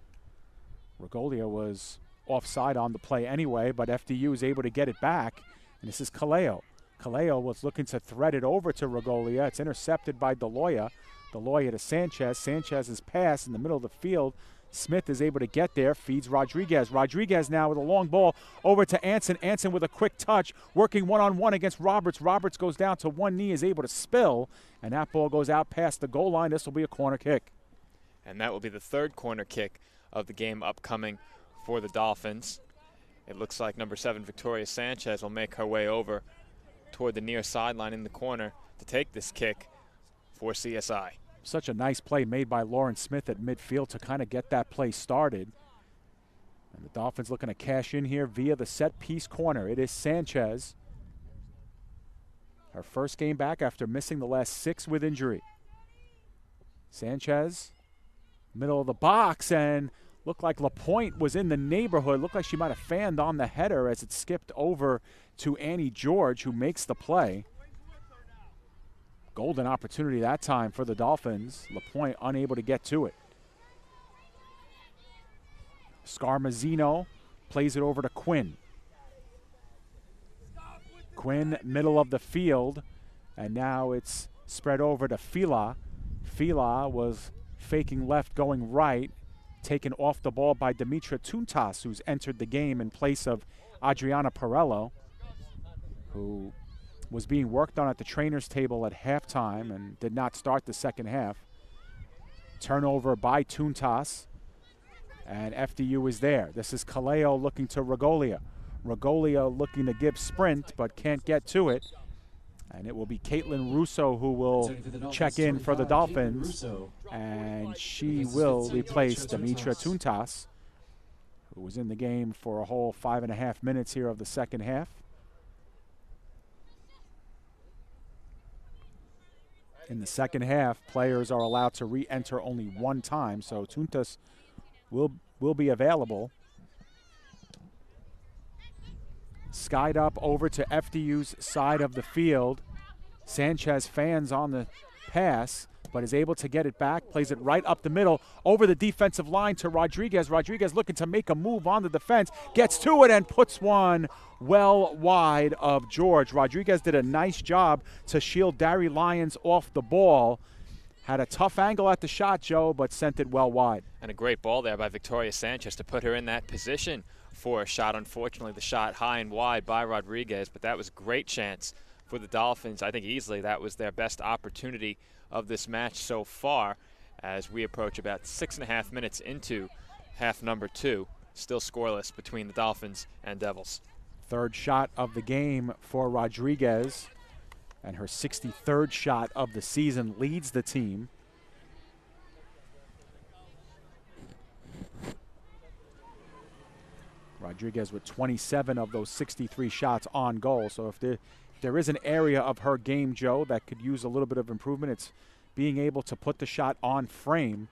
Regalia was offside on the play anyway, but FDU is able to get it back, and this is Kaleo. Kaleo was looking to thread it over to Regalia. It's intercepted by Deloya. Deloya to Sanchez. Sanchez's pass in the middle of the field. Smith is able to get there, feeds Rodriguez. Rodriguez now with a long ball over to Anson. Anson with a quick touch, working one-on-one against Roberts. Roberts goes down to one knee, is able to spill, and that ball goes out past the goal line. This will be a corner kick. And that will be the third corner kick of the game upcoming for the Dolphins. It looks like number 7, Victoria Sanchez, will make her way over toward the near sideline in the corner to take this kick for CSI. Such a nice play made by Lauren Smith at midfield to kind of get that play started. And the Dolphins looking to cash in here via the set-piece corner. It is Sanchez. Her first game back after missing the last 6 with injury. Sanchez, middle of the box, and looked like LaPointe was in the neighborhood. Looked like she might have fanned on the header as it skipped over to Annie George, who makes the play. Golden opportunity that time for the Dolphins. LaPointe unable to get to it. Scarmazzino plays it over to Quinn. Quinn, middle of the field, and now it's spread over to Fila. Fila was faking left, going right, taken off the ball by Dimitra Tuntas, who's entered the game in place of Adriana Perello, who was being worked on at the trainer's table at halftime and did not start the second half. Turnover by Tuntas, and FDU is there. This is Kaleo looking to Regalia. Regalia looking to give sprint, but can't get to it. And it will be Caitlin Russo who will check in for the Dolphins, and she will replace Dimitra Tuntas, who was in the game for a whole 5.5 minutes here of the second half. In the second half, players are allowed to re-enter only one time, so Tuntas will be available. Skied up over to FDU's side of the field. Sanchez fans on the pass, but is able to get it back, plays it right up the middle, over the defensive line to Rodriguez. Rodriguez looking to make a move on the defense, gets to it and puts one well wide of George. Rodriguez did a nice job to shield Dari Lyons off the ball. Had a tough angle at the shot, Joe, but sent it well wide. And a great ball there by Victoria Sanchez to put her in that position for a shot. Unfortunately, the shot high and wide by Rodriguez, but that was a great chance for the Dolphins. I think easily that was their best opportunity of this match so far, as we approach about 6.5 minutes into half number 2. Still scoreless between the Dolphins and Devils. Third shot of the game for Rodriguez, and her 63rd shot of the season, leads the team. Rodriguez with 27 of those 63 shots on goal. So if there is an area of her game, Joe, that could use a little bit of improvement, it's being able to put the shot on frame,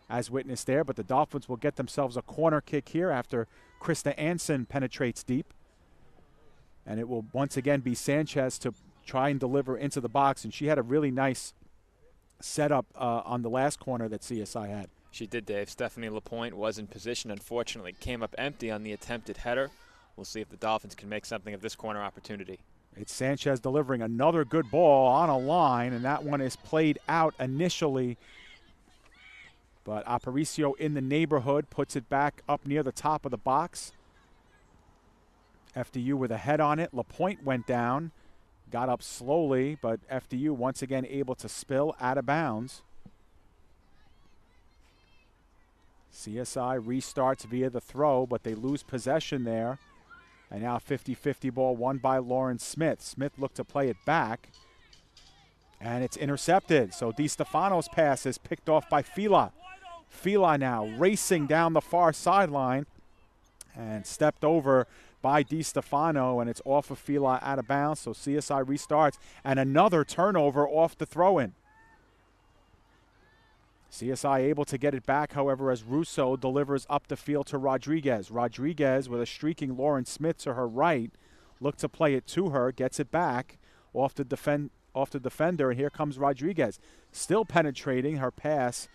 as witnessed there. But the Dolphins will get themselves a corner kick here after Krista Anson penetrates deep. And it will once again be Sanchez to try and deliver into the box. And she had a really nice setup on the last corner that CSI had. She did, Dave. Stephanie LaPointe was in position. Unfortunately, came up empty on the attempted header. We'll see if the Dolphins can make something of this corner opportunity. It's Sanchez delivering another good ball on a line, and that one is played out initially. But Aparicio in the neighborhood puts it back up near the top of the box. FDU with a head on it. LaPointe went down, got up slowly, but FDU once again able to spill out of bounds. CSI restarts via the throw, but they lose possession there. And now 50-50 ball won by Lauren Smith. Smith looked to play it back, and it's intercepted. So DiStefano's pass is picked off by Fila. Fila now racing down the far sideline and stepped over by DiStefano, and it's off of Fila out of bounds. So CSI restarts, and another turnover off the throw-in. CSI able to get it back, however, as Russo delivers up the field to Rodriguez. Rodriguez with a streaking Lauren Smith to her right, looked to play it to her, gets it back off the defender, and here comes Rodriguez. Still penetrating, her pass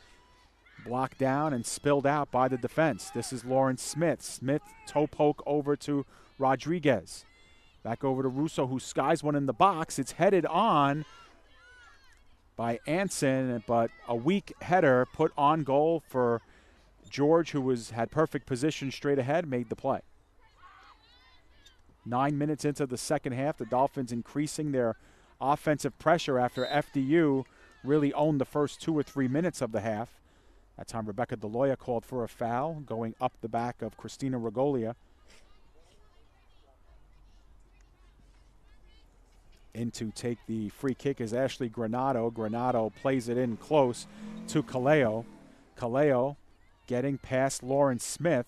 blocked down and spilled out by the defense. This is Lauren Smith. Smith toe poke over to Rodriguez. Back over to Russo, who skies one in the box. It's headed on by Anson, but a weak header put on goal for George, who had perfect position straight ahead, made the play. 9 minutes into the second half, the Dolphins increasing their offensive pressure after FDU really owned the first 2 or 3 minutes of the half. That time Rebecca DeLoya called for a foul, going up the back of Christina Regolia. In to take the free kick is Ashley Granado. Granado plays it in close to Kaleo. Kaleo getting past Lauren Smith.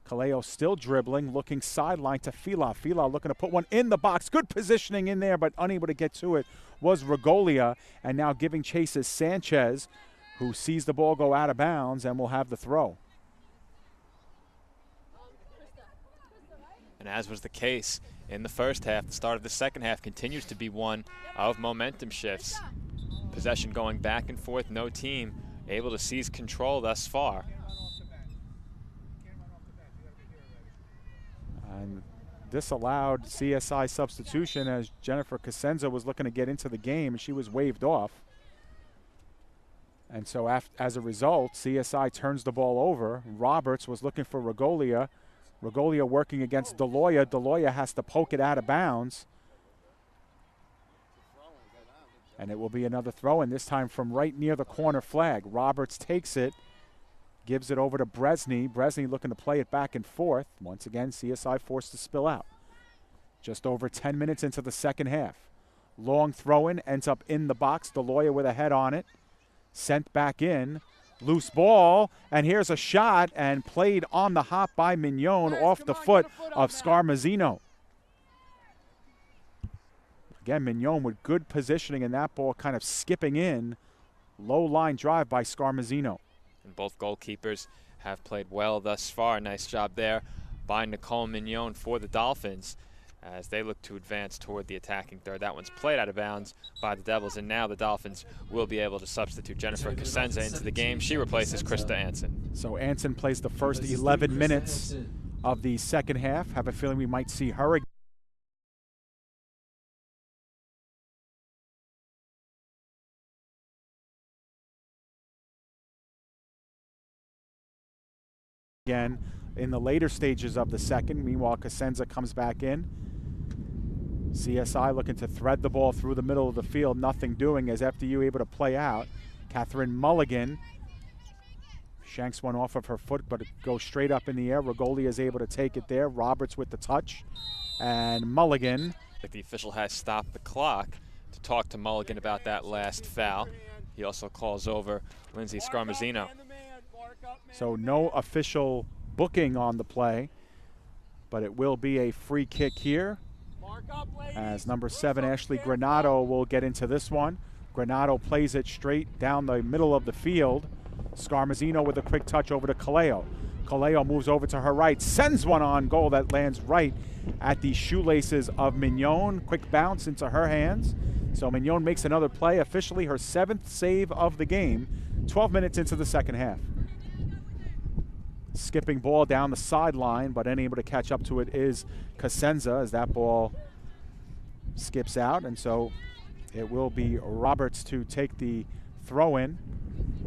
Kaleo still dribbling, looking sideline to Fila. Fila looking to put one in the box. Good positioning in there, but unable to get to it was Regolia. And now giving chase is Sanchez, who sees the ball go out of bounds and will have the throw. And as was the case in the first half, the start of the second half continues to be one of momentum shifts. Possession going back and forth, no team able to seize control thus far. And this allowed CSI substitution as Jennifer Cosenza was looking to get into the game, and she was waved off. And so as a result, CSI turns the ball over. Roberts was looking for Regolia. Regolia working against DeLoya. DeLoya has to poke it out of bounds. And it will be another throw, and this time from right near the corner flag. Roberts takes it, gives it over to Bresney. Bresney looking to play it back and forth. Once again, CSI forced to spill out. Just over 10 minutes into the second half. Long throw-in, ends up in the box. DeLoya with a head on it. Sent back in. Loose ball, and here's a shot, and played on the hop by Mignon off the foot of Scarmazzino. Again, Mignon with good positioning, and that ball kind of skipping in. Low line drive by Scarmazzino. And both goalkeepers have played well thus far. Nice job there by Nicole Mignon for the Dolphins. as they look to advance toward the attacking third. That one's played out of bounds by the Devils, and now the Dolphins will be able to substitute Jennifer Cosenza into the game. She replaces Krista Anson. So Anson plays the first 11 minutes of the second half. Have a feeling we might see her again in the later stages of the second. Meanwhile, Cosenza comes back in. CSI looking to thread the ball through the middle of the field, nothing doing as FDU able to play out. Catherine Mulligan shanks one off of her foot, but it goes straight up in the air. Regolia is able to take it there. Roberts with the touch, and Mulligan. The official has stopped the clock to talk to Mulligan about that last foul. He also calls over Lindsay Scarmazino. So no official booking on the play, but it will be a free kick here, as number 7 Ashley Granado will get into this one. Granado plays it straight down the middle of the field. Scarmazino with a quick touch over to Caleo. Caleo moves over to her right, sends one on goal that lands right at the shoelaces of Mignon. Quick bounce into her hands. So Mignon makes another play, officially her 7th save of the game, 12 minutes into the second half. Skipping ball down the sideline, but unable to catch up to it is Cosenza as that ball skips out. And so it will be Roberts to take the throw-in.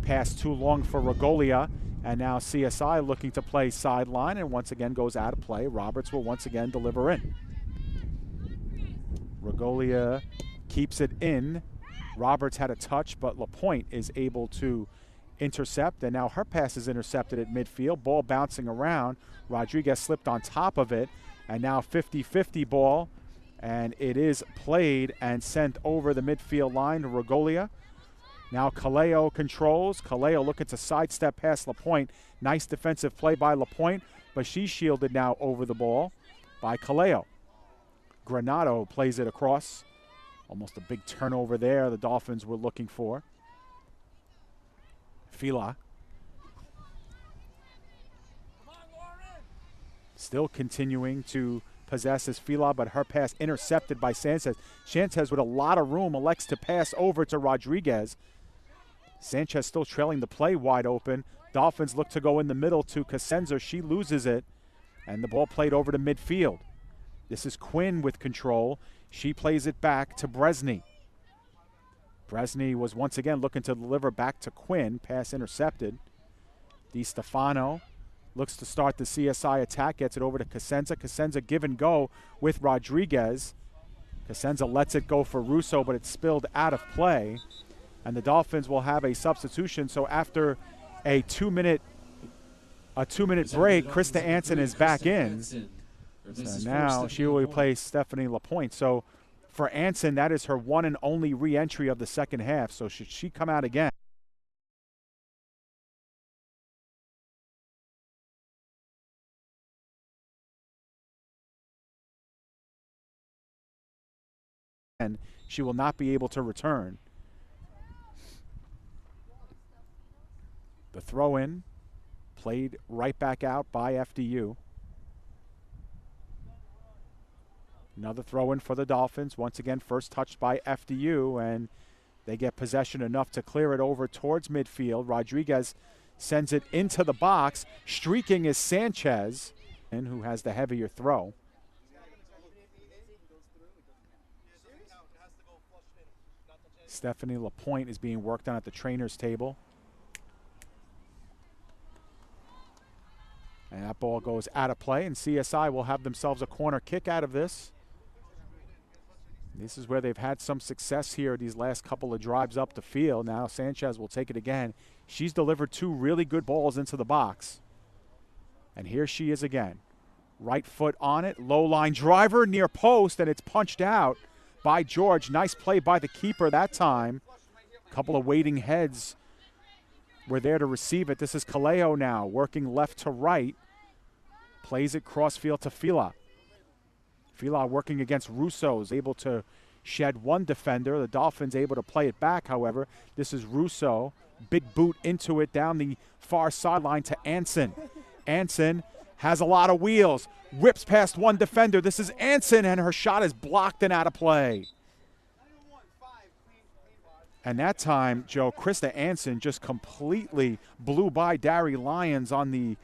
Pass too long for Regolia, and now CSI looking to play sideline and once again goes out of play. Roberts will once again deliver in. Regolia keeps it in. Roberts had a touch, but LaPointe is able to intercept, and now her pass is intercepted at midfield. Ball bouncing around. Rodriguez slipped on top of it, and now 50-50 ball, and it is played and sent over the midfield line to Regolia. Now Caleo controls. Caleo looking to sidestep past LaPointe. Nice defensive play by LaPointe, but she's shielded now over the ball by Caleo. Granado plays it across. Almost a big turnover there the Dolphins were looking for. Fila. Still continuing to possess as Fila, but her pass intercepted by Sanchez. Sanchez with a lot of room elects to pass over to Rodriguez. Sanchez still trailing the play wide open. Dolphins look to go in the middle to Cosenza. She loses it, and the ball played over to midfield. This is Quinn with control. She plays it back to Bresney. Bresney was once again looking to deliver back to Quinn. Pass intercepted. Di Stefano looks to start the CSI attack. Gets it over to Cosenza. Cosenza give and go with Rodriguez. Cosenza lets it go for Russo, but it's spilled out of play. And the Dolphins will have a substitution. So after a two-minute break, Krista Anson is back in. So now she will replace Stephanie LaPointe. So for Anson, that is her one and only re-entry of the second half. So should she come out again, she will not be able to return. The throw-in played right back out by FDU. Another throw-in for the Dolphins. Once again, first touched by FDU, and they get possession enough to clear it over towards midfield. Rodriguez sends it into the box. Streaking is Sanchez, and who has the heavier throw. Stephanie LaPointe is being worked on at the trainer's table. And that ball goes out of play, and CSI will have themselves a corner kick out of this. This is where they've had some success here these last couple of drives up the field. Now Sanchez will take it again. She's delivered 2 really good balls into the box. And here she is again. Right foot on it, low line driver near post, and it's punched out by George. Nice play by the keeper that time. A couple of waiting heads were there to receive it. This is Caleo now working left to right. Plays it crossfield to Fila. Fila working against Russo is able to shed one defender. The Dolphins able to play it back, however. This is Russo. Big boot into it down the far sideline to Anson. Anson has a lot of wheels, whips past one defender. This is Anson, and her shot is blocked and out of play. And that time, Joe, Krista Anson just completely blew by Dari Lyons on the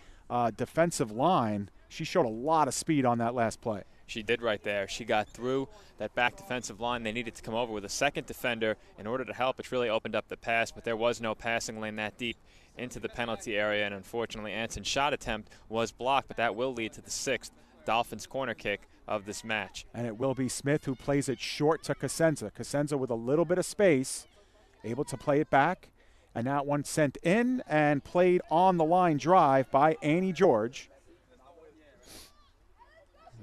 defensive line. She showed a lot of speed on that last play. She did right there. She got through that back defensive line. They needed to come over with a second defender in order to help. It's really opened up the pass, but there was no passing lane that deep into the penalty area, and unfortunately Anson's shot attempt was blocked, but that will lead to the 6th Dolphins corner kick of this match. And it will be Smith who plays it short to Cosenza. Cosenza with a little bit of space, able to play it back, and that one sent in and played on the line drive by Annie George.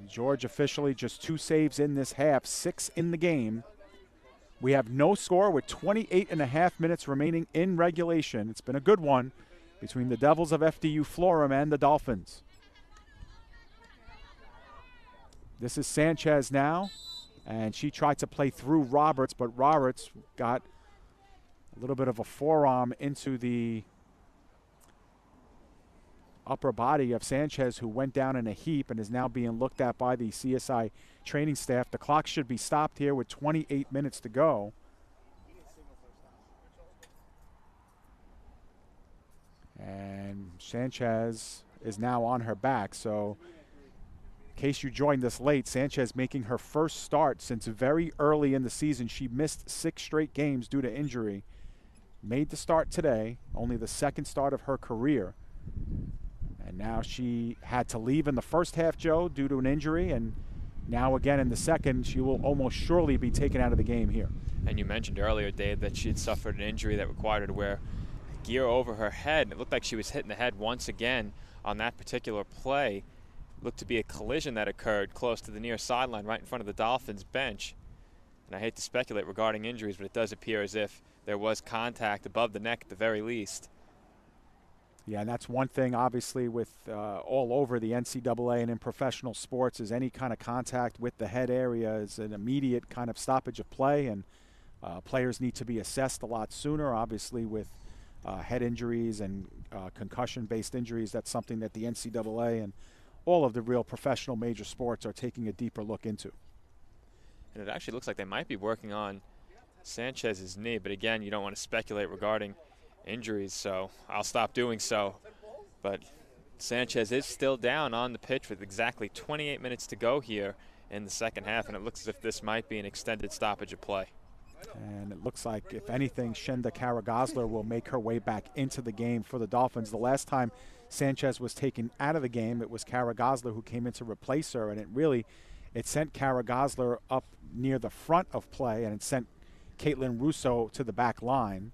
George officially just 2 saves in this half, 6 in the game. We have no score with 28.5 minutes remaining in regulation. It's been a good one between the Devils of FDU-Florham and the Dolphins. This is Sanchez now, and she tried to play through Roberts, but Roberts got a little bit of a forearm into the upper body of Sanchez, who went down in a heap and is now being looked at by the CSI training staff. The clock should be stopped here with 28 minutes to go. And Sanchez is now on her back. So in case you joined us late, Sanchez making her first start since very early in the season. She missed 6 straight games due to injury. Made the start today, only the 2nd start of her career. And now she had to leave in the first half, Joe, due to an injury, and now again in the second, she will almost surely be taken out of the game here. And you mentioned earlier, Dave, that she had suffered an injury that required her to wear gear over her head. It looked like she was hit in the head once again on that particular play. It looked to be a collision that occurred close to the near sideline right in front of the Dolphins bench. And I hate to speculate regarding injuries, but it does appear as if there was contact above the neck at the very least. Yeah, and that's one thing, obviously, with all over the NCAA and in professional sports, is any kind of contact with the head area is an immediate kind of stoppage of play, and players need to be assessed a lot sooner. Obviously, with head injuries and concussion-based injuries, that's something that the NCAA and all of the real professional major sports are taking a deeper look into. And it actually looks like they might be working on Sanchez's knee, but again, you don't want to speculate regarding injuries, so I'll stop doing so. But Sanchez is still down on the pitch with exactly 28 minutes to go here in the second half, and it looks as if this might be an extended stoppage of play. And it looks like, if anything, Shenda Kara-Gosler will make her way back into the game for the Dolphins. The last time Sanchez was taken out of the game, it was Kara-Gosler who came in to replace her, and it sent Kara-Gosler up near the front of play, and it sent Caitlin Russo to the back line.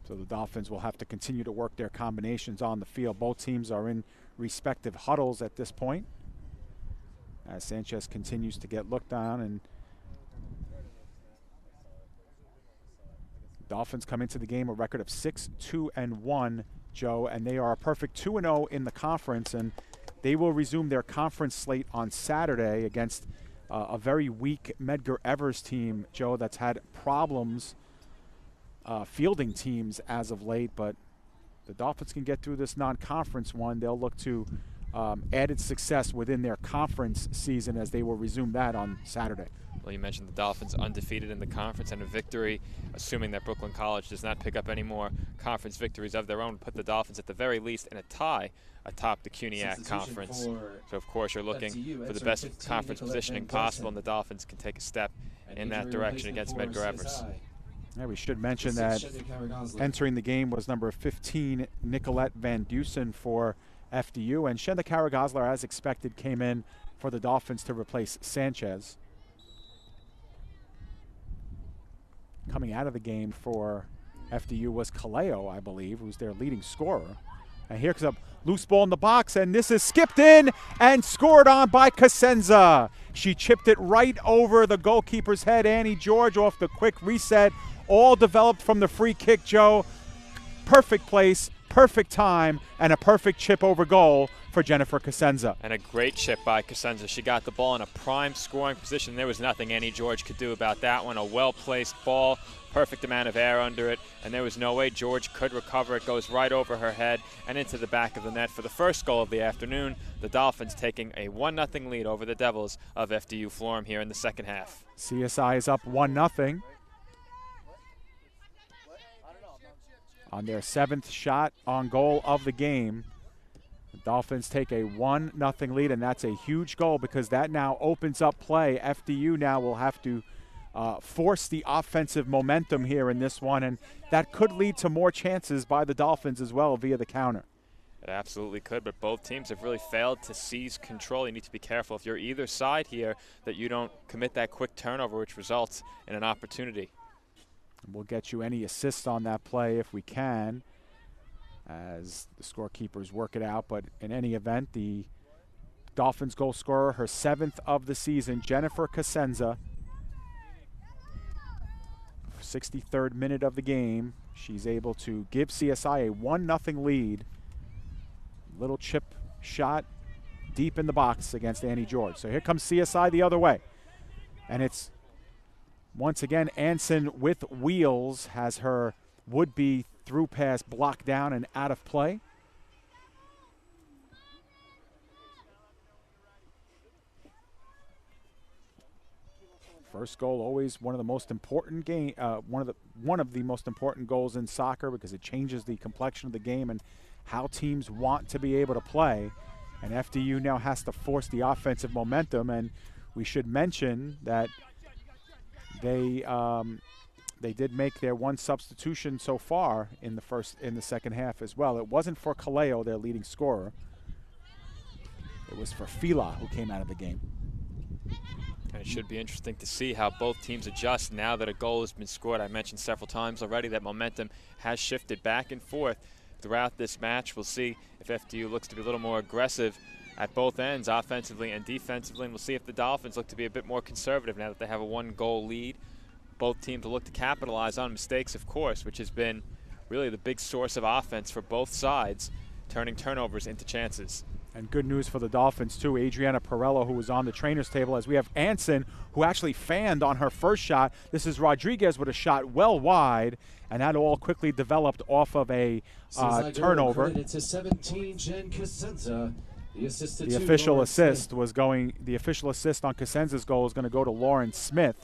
So the Dolphins will have to continue to work their combinations on the field. Both teams are in respective huddles at this point, as Sanchez continues to get looked on. And Dolphins come into the game a record of 6-2-1, Joe, and they are a perfect 2-0 in the conference, and they will resume their conference slate on Saturday against a very weak Medgar Evers team, Joe, that's had problems fielding teams as of late. But the Dolphins can get through this non-conference one. They'll look to added success within their conference season as they will resume that on Saturday. Well, you mentioned the Dolphins undefeated in the conference, and a victory, assuming that Brooklyn College does not pick up any more conference victories of their own, put the Dolphins at the very least in a tie atop the CUNYAC conference. So, of course, you're looking for the best conference positioning possible, and the Dolphins can take a step in that direction against Medgar Evers. Yeah, we should mention that entering the game was number 15, Nicolette Van Dusen for FDU, and Shenda Kara-Gosler, as expected, came in for the Dolphins to replace Sanchez. Coming out of the game for FDU was Kaleo, I believe, who's their leading scorer. And here comes a loose ball in the box, and this is skipped in and scored on by Cosenza. She chipped it right over the goalkeeper's head. Annie George off the quick reset, all developed from the free kick, Joe. Perfect place, perfect time and a perfect chip over goal for Jennifer Cosenza. And a great chip by Cosenza. She got the ball in a prime scoring position. There was nothing Annie George could do about that one. A well-placed ball, perfect amount of air under it, and there was no way George could recover. It goes right over her head and into the back of the net for the first goal of the afternoon. The Dolphins taking a 1-0 lead over the Devils of FDU-Florham here in the second half. CSI is up 1-0 on their 7th shot on goal of the game. The Dolphins take a 1-0 lead, and that's a huge goal because that now opens up play. FDU now will have to force the offensive momentum here in this one, and that could lead to more chances by the Dolphins as well via the counter. It absolutely could, but both teams have really failed to seize control. You need to be careful if you're either side here that you don't commit that quick turnover, which results in an opportunity. We'll get you any assists on that play if we can, as the scorekeepers work it out. But in any event, the Dolphins goal scorer, her 7th of the season, Jennifer Cosenza, 63rd minute of the game. She's able to give CSI a 1-0 lead. Little chip shot deep in the box against Annie George. So here comes CSI the other way. And it's once again Anson with wheels, has her would-be through pass blocked down and out of play. First goal always one of the most important one of the most important goals in soccer because it changes the complexion of the game and how teams want to be able to play. And FDU now has to force the offensive momentum, and we should mention that they did make their one substitution so far in the second half as well. It wasn't for Kaleo, their leading scorer. It was for Fila, who came out of the game. And it should be interesting to see how both teams adjust now that a goal has been scored. I mentioned several times already that momentum has shifted back and forth throughout this match. We'll see if FDU looks to be a little more aggressive at both ends, offensively and defensively, and we'll see if the Dolphins look to be a bit more conservative now that they have a 1-goal lead. Both teams will look to capitalize on mistakes, of course, which has been really the big source of offense for both sides, turning turnovers into chances. And good news for the Dolphins, too. Adriana Perello, who was on the trainer's table, as we have Anson, who actually fanned on her first shot. This is Rodriguez with a shot well wide, and that all quickly developed off of a turnover. To 17, Jen Cosenza. The official assist on Cosenza's goal is going to go to Lauren Smith,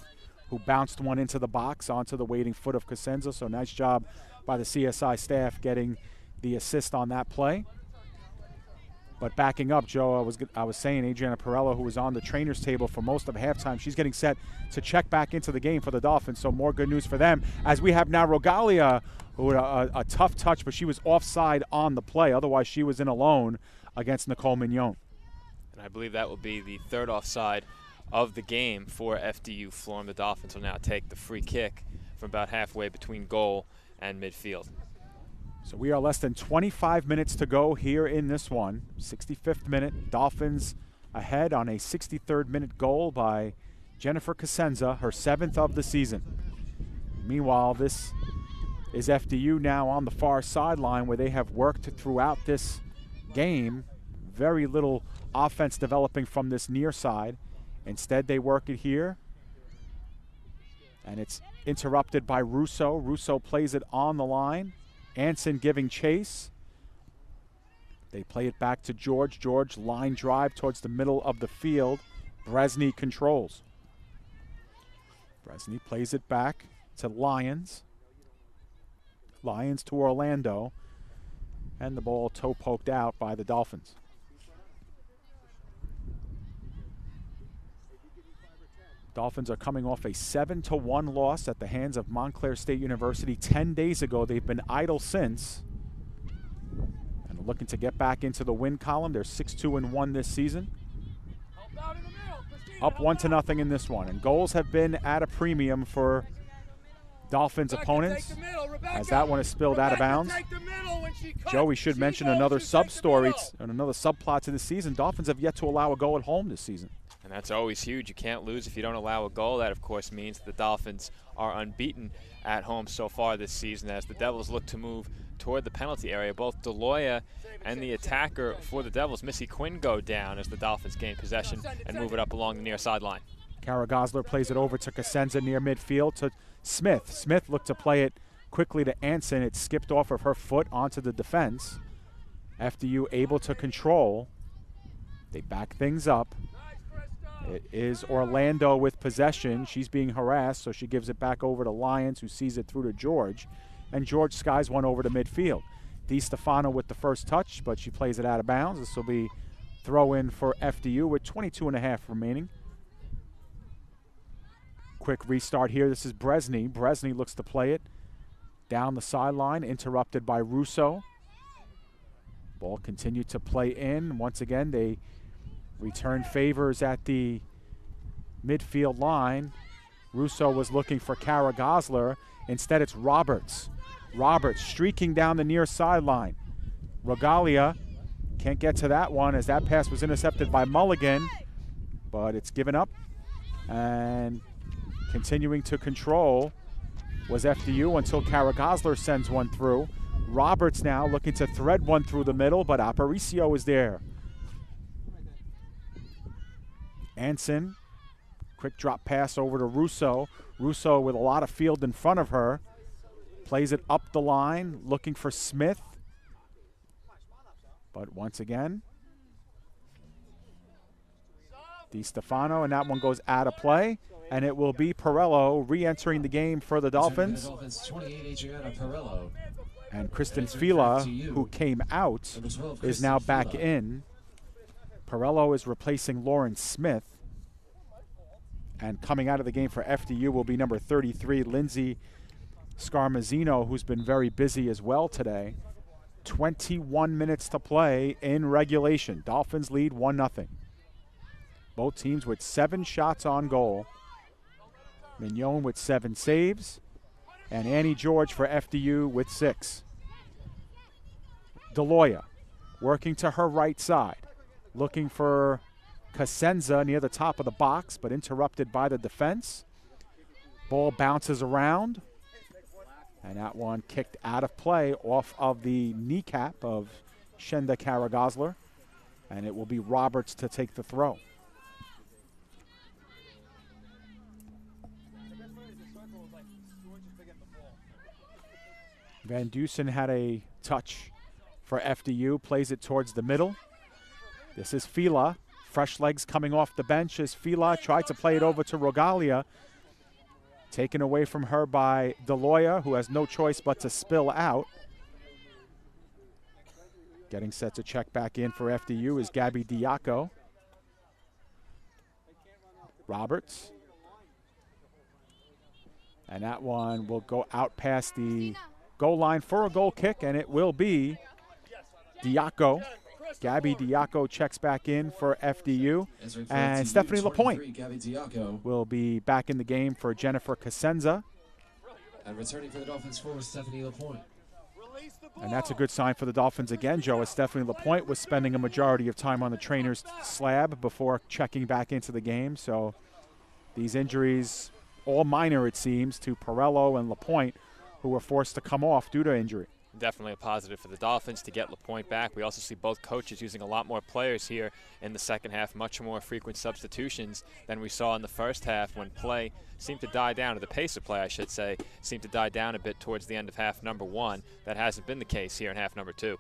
who bounced one into the box onto the waiting foot of Cosenza. So nice job by the CSI staff getting the assist on that play. But backing up, Joe, I was saying Adriana Perello, who was on the trainer's table for most of halftime, she's getting set to check back into the game for the Dolphins, so more good news for them. As we have now Rogalia, who had a tough touch, but she was offside on the play. Otherwise, she was in alone against Nicole Mignon. And I believe that will be the third offside of the game for FDU-Florham. The Dolphins will now take the free kick from about halfway between goal and midfield. So we are less than 25 minutes to go here in this one. 65th minute, Dolphins ahead on a 63rd minute goal by Jennifer Cosenza, her 7th of the season. Meanwhile, this is FDU now on the far sideline where they have worked throughout this game. Very little offense developing from this near side. Instead, they work it here. And it's interrupted by Russo. Russo plays it on the line. Anson giving chase. They play it back to George. George line drive towards the middle of the field. Bresny controls. Bresny plays it back to Lyons. Lyons to Orlando. And the ball toe poked out by the Dolphins. Dolphins are coming off a 7-1 loss at the hands of Montclair State University 10 days ago. They've been idle since and are looking to get back into the win column. They're 6-2-1 this season. Up 1-0 in this one. And goals have been at a premium for Dolphins opponents as that one is spilled out of bounds. Joe, we should mention another sub-story and another subplot to this season. Dolphins have yet to allow a goal at home this season. And that's always huge. You can't lose if you don't allow a goal. That, of course, means the Dolphins are unbeaten at home so far this season as the Devils look to move toward the penalty area. Both DeLoya and the attacker for the Devils, Missy Quinn, go down as the Dolphins gain possession and move it up along the near sideline. Kara Gosler plays it over to Cosenza near midfield to Smith. Smith looked to play it quickly to Anson. It skipped off of her foot onto the defense. FDU able to control. They back things up. It is Orlando with possession. She's being harassed, so she gives it back over to Lyons, who sees it through to George. And George skies one over to midfield. DiStefano with the first touch, but she plays it out of bounds. This will be throw in for FDU with 22.5 remaining. Quick restart here. This is Bresney. Bresney looks to play it down the sideline, interrupted by Russo. Ball continued to play in. Once again, they return favors at the midfield line. Russo was looking for Kara Gosler. Instead, it's Roberts. Roberts streaking down the near sideline. Regalia can't get to that one as that pass was intercepted by Mulligan, but it's given up. And continuing to control was FDU until Kara Gosler sends one through. Roberts now looking to thread one through the middle, but Aparicio is there. Anson, quick drop pass over to Russo. Russo with a lot of field in front of her. Plays it up the line, looking for Smith. But once again, DiStefano, and that one goes out of play. And it will be Perello re-entering the game for the Dolphins. And Kristen Fila, who came out, is now back in. Perello is replacing Lauren Smith. And coming out of the game for FDU will be number 33, Lindsay Scarmazzino, who's been very busy as well today. 21 minutes to play in regulation. Dolphins lead 1-0. Both teams with 7 shots on goal. Mignon with 7 saves, and Annie George for FDU with 6. DeLoya working to her right side, looking for Cosenza near the top of the box, but interrupted by the defense. Ball bounces around, and that one kicked out of play off of the kneecap of Shenda Kara Gosler, and it will be Roberts to take the throw. Van Dusen had a touch for FDU, plays it towards the middle. This is Fila, fresh legs coming off the bench as Fila tried to play it over to Regalia. Taken away from her by DeLoya, who has no choice but to spill out. Getting set to check back in for FDU is Gabby Diaco. Roberts. And that one will go out past the goal line for a goal kick, and it will be Diaco. Gabby Diaco checks back in for FDU. And Stephanie Lapointe will be back in the game for Jennifer Cosenza. And returning for the Dolphins forward, Stephanie Lapointe. And that's a good sign for the Dolphins again, Joe, as Stephanie Lapointe was spending a majority of time on the trainer's slab before checking back into the game. So these injuries, all minor it seems, to Perello and Lapointe, who were forced to come off due to injury. Definitely a positive for the Dolphins to get Lapointe back. We also see both coaches using a lot more players here in the second half, much more frequent substitutions than we saw in the first half when play seemed to die down, or the pace of play, I should say, seemed to die down a bit towards the end of half number 1. That hasn't been the case here in half number 2.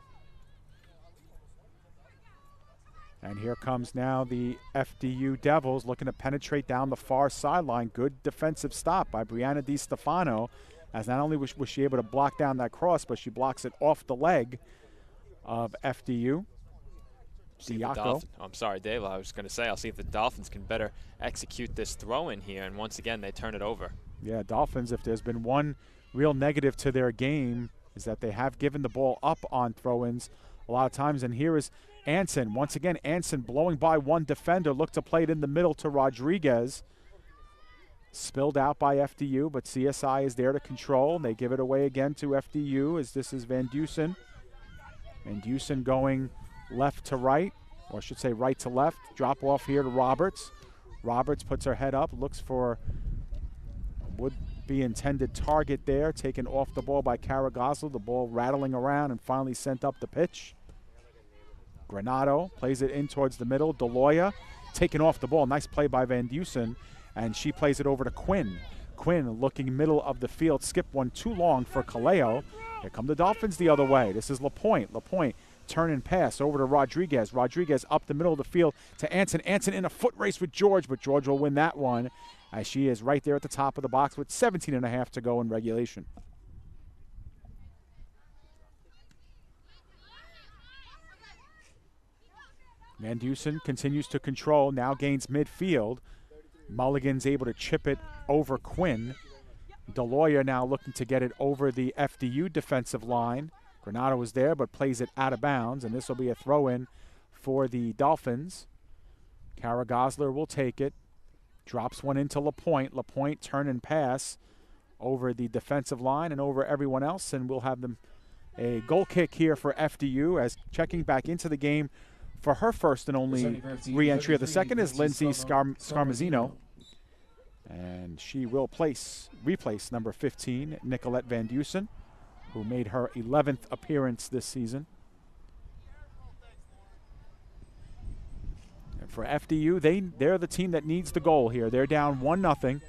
And here comes now the FDU Devils looking to penetrate down the far sideline. Good defensive stop by Brianna DiStefano, as not only was she able to block down that cross, but she blocks it off the leg of FDU. I'm sorry, Dave. I was going to say, I'll see if the Dolphins can better execute this throw-in here, and once again, they turn it over. Yeah, Dolphins, if there's been one real negative to their game, is that they have given the ball up on throw-ins a lot of times. And here is Anson. Once again, Anson blowing by one defender, looked to play it in the middle to Rodriguez. Spilled out by FDU, but CSI is there to control. They give it away again to FDU as this is Van Dusen. Van Dusen going left to right, or I should say right to left. Drop off here to Roberts. Roberts puts her head up, looks for a would-be intended target there, taken off the ball by Kara Gosler, the ball rattling around and finally sent up the pitch. Granado plays it in towards the middle. Deloya taken off the ball. Nice play by Van Dusen, and she plays it over to Quinn. Quinn looking middle of the field, skipped one too long for Kaleo. Here come the Dolphins the other way. This is LaPointe. LaPointe turn and pass over to Rodriguez. Rodriguez up the middle of the field to Anson. Anson in a foot race with George, but George will win that one as she is right there at the top of the box with 17.5 to go in regulation. Van Dusen continues to control, now gains midfield. Mulligan's able to chip it over Quinn. Deloya now looking to get it over the FDU defensive line. Granado was there but plays it out of bounds, and this will be a throw-in for the Dolphins. Kara Gosler will take it. Drops one into LaPointe. LaPointe turn and pass over the defensive line and over everyone else, and we'll have them a goal kick here for FDU as checking back into the game for her first and only re-entry of the second is Lindsay Scarmazzino. And she will replace number 15, Nicolette Van Dusen, who made her 11th appearance this season. And for FDU, they're the team that needs the goal here. They're down 1-0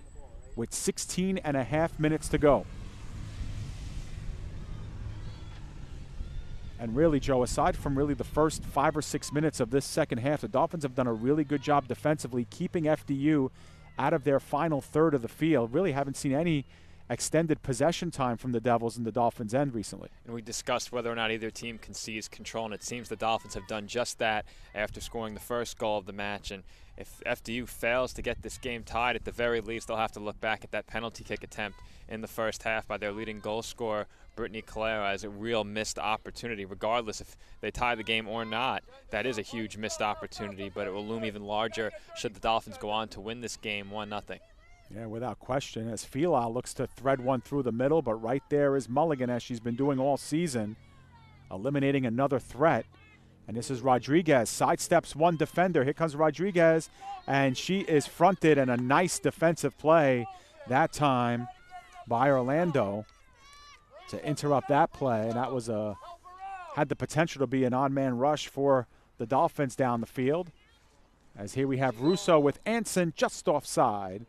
with 16.5 minutes to go. And really, Joe, aside from really the first 5 or 6 minutes of this second half, the Dolphins have done a really good job defensively keeping FDU out of their final third of the field. Really haven't seen any extended possession time from the Devils in the Dolphins' end recently. And we discussed whether or not either team can seize control, and it seems the Dolphins have done just that after scoring the first goal of the match. And if FDU fails to get this game tied, at the very least, they'll have to look back at that penalty kick attempt in the first half by their leading goal scorer, Brittany Calero, as a real missed opportunity. Regardless if they tie the game or not, that is a huge missed opportunity, but it will loom even larger should the Dolphins go on to win this game 1-0. Yeah, without question, as Fila looks to thread one through the middle, but right there is Mulligan, as she's been doing all season, eliminating another threat. And this is Rodriguez, sidesteps one defender. Here comes Rodriguez, and she is fronted, and a nice defensive play that time by Orlando to interrupt that play. And that was had the potential to be an on-man rush for the Dolphins down the field. As here we have Russo with Anson just offside,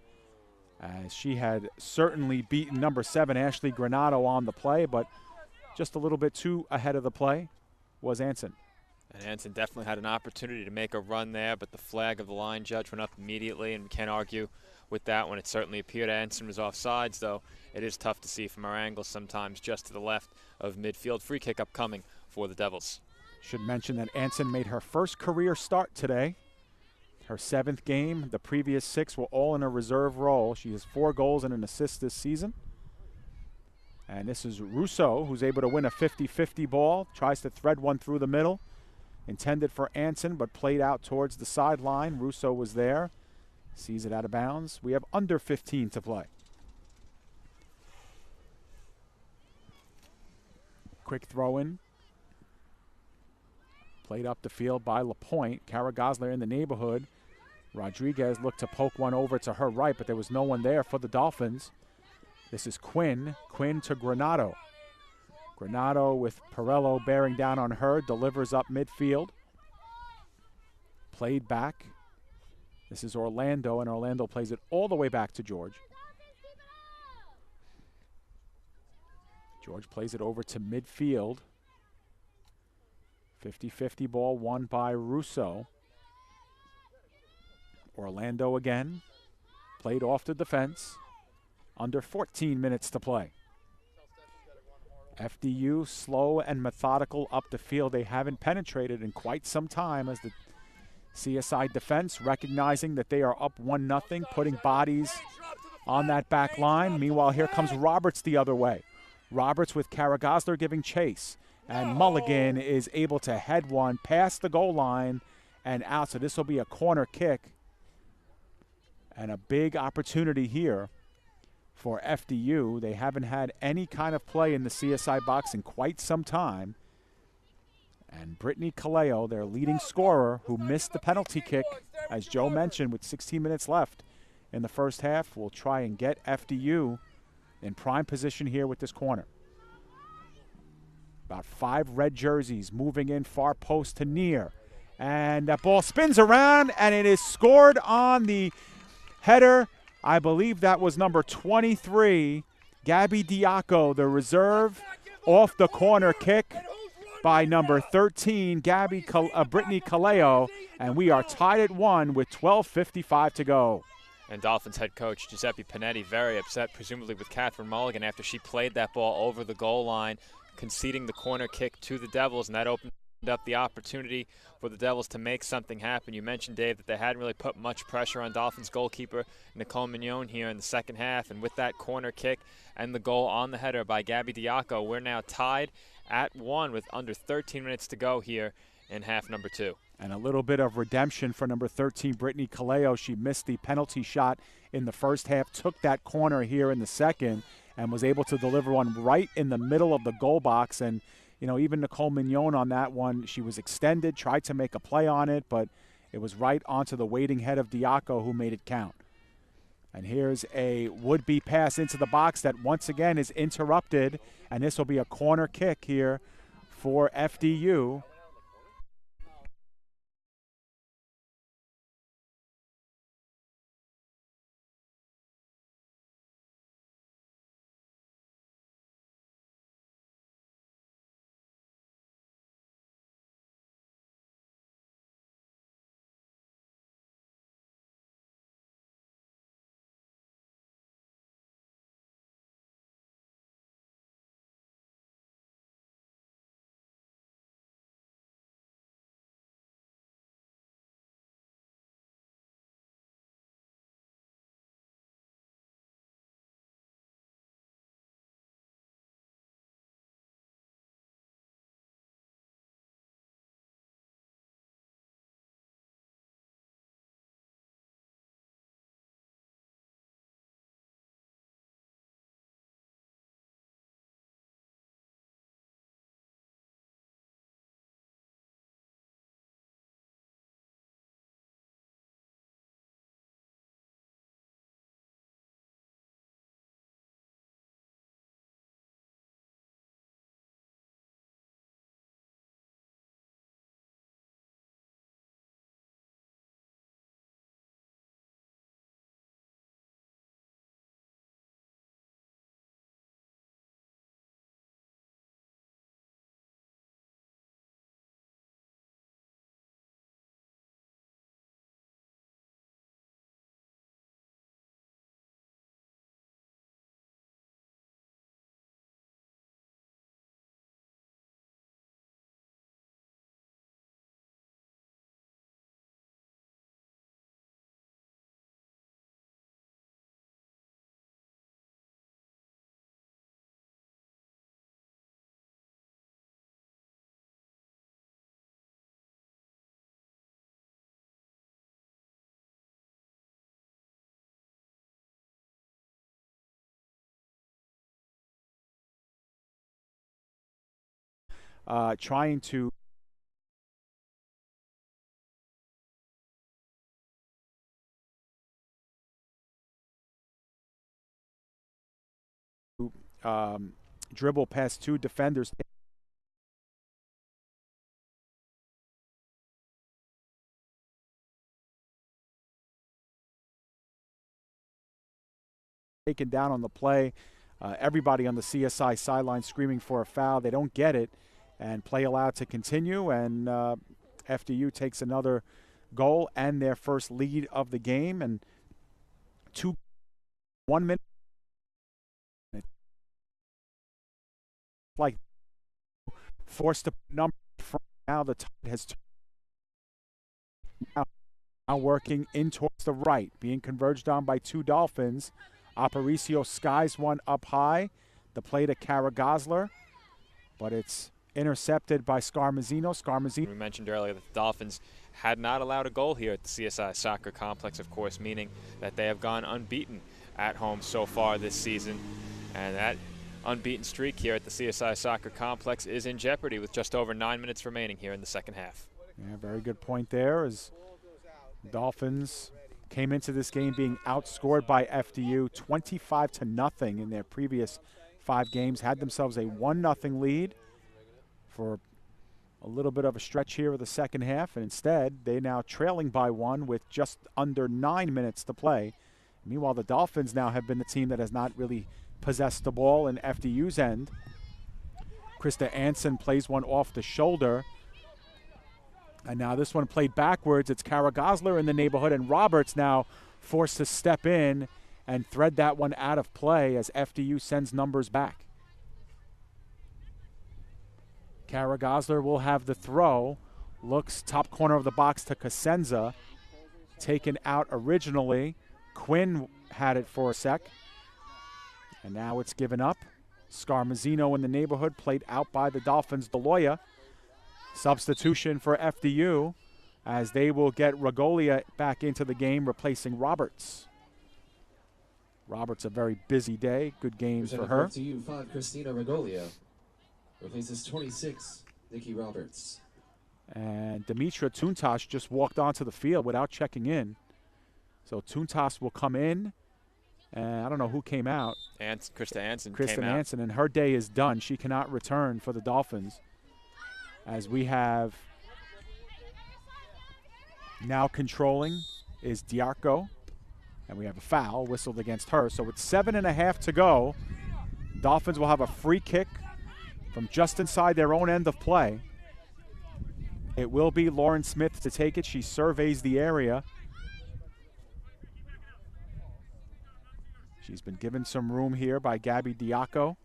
as she had certainly beaten number 7, Ashley Granado, on the play, but just a little bit too ahead of the play was Anson. And Anson definitely had an opportunity to make a run there, but the flag of the line judge went up immediately, and we can't argue with that one. It certainly appeared Anson was offsides, though it is tough to see from our angle sometimes just to the left of midfield. Free kick upcoming for the Devils. Should mention that Anson made her first career start today. Her 7th game. The previous 6 were all in a reserve role. She has 4 goals and an assist this season. And this is Russo, who's able to win a 50-50 ball. Tries to thread one through the middle. Intended for Anson, but played out towards the sideline. Russo was there. Sees it out of bounds. We have under 15 to play. Quick throw-in. Played up the field by LaPointe. Kara Gosler in the neighborhood. Rodriguez looked to poke one over to her right, but there was no one there for the Dolphins. This is Quinn. Quinn to Granado. Granado with Perello bearing down on her. Delivers up midfield. Played back. This is Orlando, and Orlando plays it all the way back to George. George plays it over to midfield. 50-50 ball won by Russo. Orlando again. Played off the defense. Under 14 minutes to play. FDU slow and methodical up the field. They haven't penetrated in quite some time as the CSI defense recognizing that they are up 1-0, putting bodies on that back line. Meanwhile, here comes Roberts the other way. Roberts with Kara Gosler giving chase. And Mulligan is able to head one past the goal line and out. So this will be a corner kick. And a big opportunity here for FDU. They haven't had any kind of play in the CSI box in quite some time. And Brittany Caleo, their leading scorer, who missed the penalty kick as Joe mentioned, with 16 minutes left in the first half, we'll try and get FDU in prime position here with this corner. About 5 red jerseys moving in far post to near. And that ball spins around, and it is scored on the header. I believe that was number 23, Gabby Diaco, the reserve, off the corner kick by number 13, Brittany Caleo. And we are tied at 1 with 12:55 to go. And Dolphins head coach Giuseppe Panetti very upset, presumably with Catherine Mulligan, after she played that ball over the goal line, conceding the corner kick to the Devils, and that opened up the opportunity for the Devils to make something happen. You mentioned, Dave, that they hadn't really put much pressure on Dolphins goalkeeper Nicole Mignon here in the second half, and with that corner kick and the goal on the header by Gabby Diaco, we're now tied at 1 with under 13 minutes to go here in half number 2. And a little bit of redemption for number 13, Brittany Caleo. She missed the penalty shot in the first half, took that corner here in the second, and was able to deliver one right in the middle of the goal box. And, you know, even Nicole Mignon on that one, she was extended, tried to make a play on it, but it was right onto the waiting head of Diaco, who made it count. And here's a would-be pass into the box that once again is interrupted, and this will be a corner kick here for FDU. Trying to dribble past 2 defenders. Taken down on the play. Everybody on the CSI sideline screaming for a foul. They don't get it, and play allowed to continue, and FDU takes another goal and their first lead of the game, and 1 minute. Like forced to put number front. Now the tide has now working in towards the right, being converged on by 2 Dolphins. Aparicio skies one up high. The play to Kara Gosler, but it's intercepted by Scarmazzino. We mentioned earlier that the Dolphins had not allowed a goal here at the CSI Soccer Complex, of course, meaning that they have gone unbeaten at home so far this season. And that unbeaten streak here at the CSI Soccer Complex is in jeopardy with just over 9 minutes remaining here in the second half. Yeah, very good point there, as Dolphins came into this game being outscored by FDU 25-0 in their previous 5 games, had themselves a 1-0 lead for a little bit of a stretch here of the second half, and instead they now trailing by 1 with just under 9 minutes to play. Meanwhile, the Dolphins now have been the team that has not really possessed the ball in FDU's end. Krista Anson plays one off the shoulder. And now this one played backwards. It's Kara Gosler in the neighborhood, and Roberts now forced to step in and thread that one out of play as FDU sends numbers back. Kara Gosler will have the throw. Looks top corner of the box to Cosenza. Taken out originally. Quinn had it for a sec. And now it's given up. Scarmazzino in the neighborhood, played out by the Dolphins. DeLoya, substitution for FDU, as they will get Regolia back into the game, replacing Roberts. Roberts, a very busy day. Good games for her. FDU-5, Christina Regolia replaces 26, Nikki Roberts. And Dimitra Tuntas just walked onto the field without checking in. So Tuntas will come in. And I don't know who came out. Krista Anson Kristen came out. Anson, and her day is done. She cannot return for the Dolphins. As we have now controlling is Diarco. And we have a foul whistled against her. So with 7.5 to go, Dolphins will have a free kick from just inside their own end of play. It will be Lauren Smith to take it. She surveys the area. She's been given some room here by Gabby Diaco.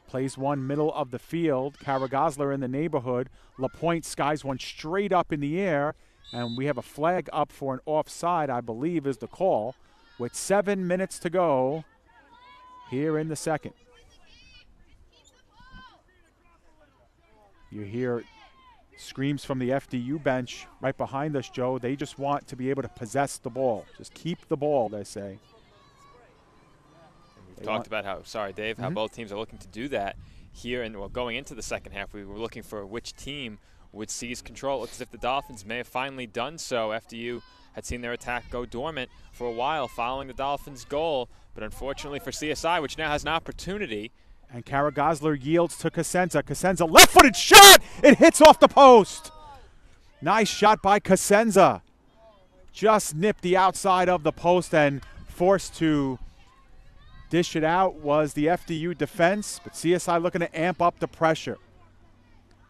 Plays one middle of the field. Kara Gosler in the neighborhood. LaPointe skies one straight up in the air. And we have a flag up for an offside, I believe is the call. With 7 minutes to go here in the second. You hear screams from the FDU bench right behind us, Joe. They just want to be able to possess the ball. Just keep the ball, they say. We talked about how, sorry, Dave, how both teams are looking to do that here. And well, going into the second half, we were looking for which team would seize control. It looks as if the Dolphins may have finally done so. FDU had seen their attack go dormant for a while following the Dolphins' goal. But unfortunately for CSI, which now has an opportunity. And Kara Gosler yields to Cosenza. Cosenza, left-footed shot! It hits off the post. Nice shot by Cosenza. Just nipped the outside of the post, and forced to dish it out was the FDU defense. But CSI looking to amp up the pressure.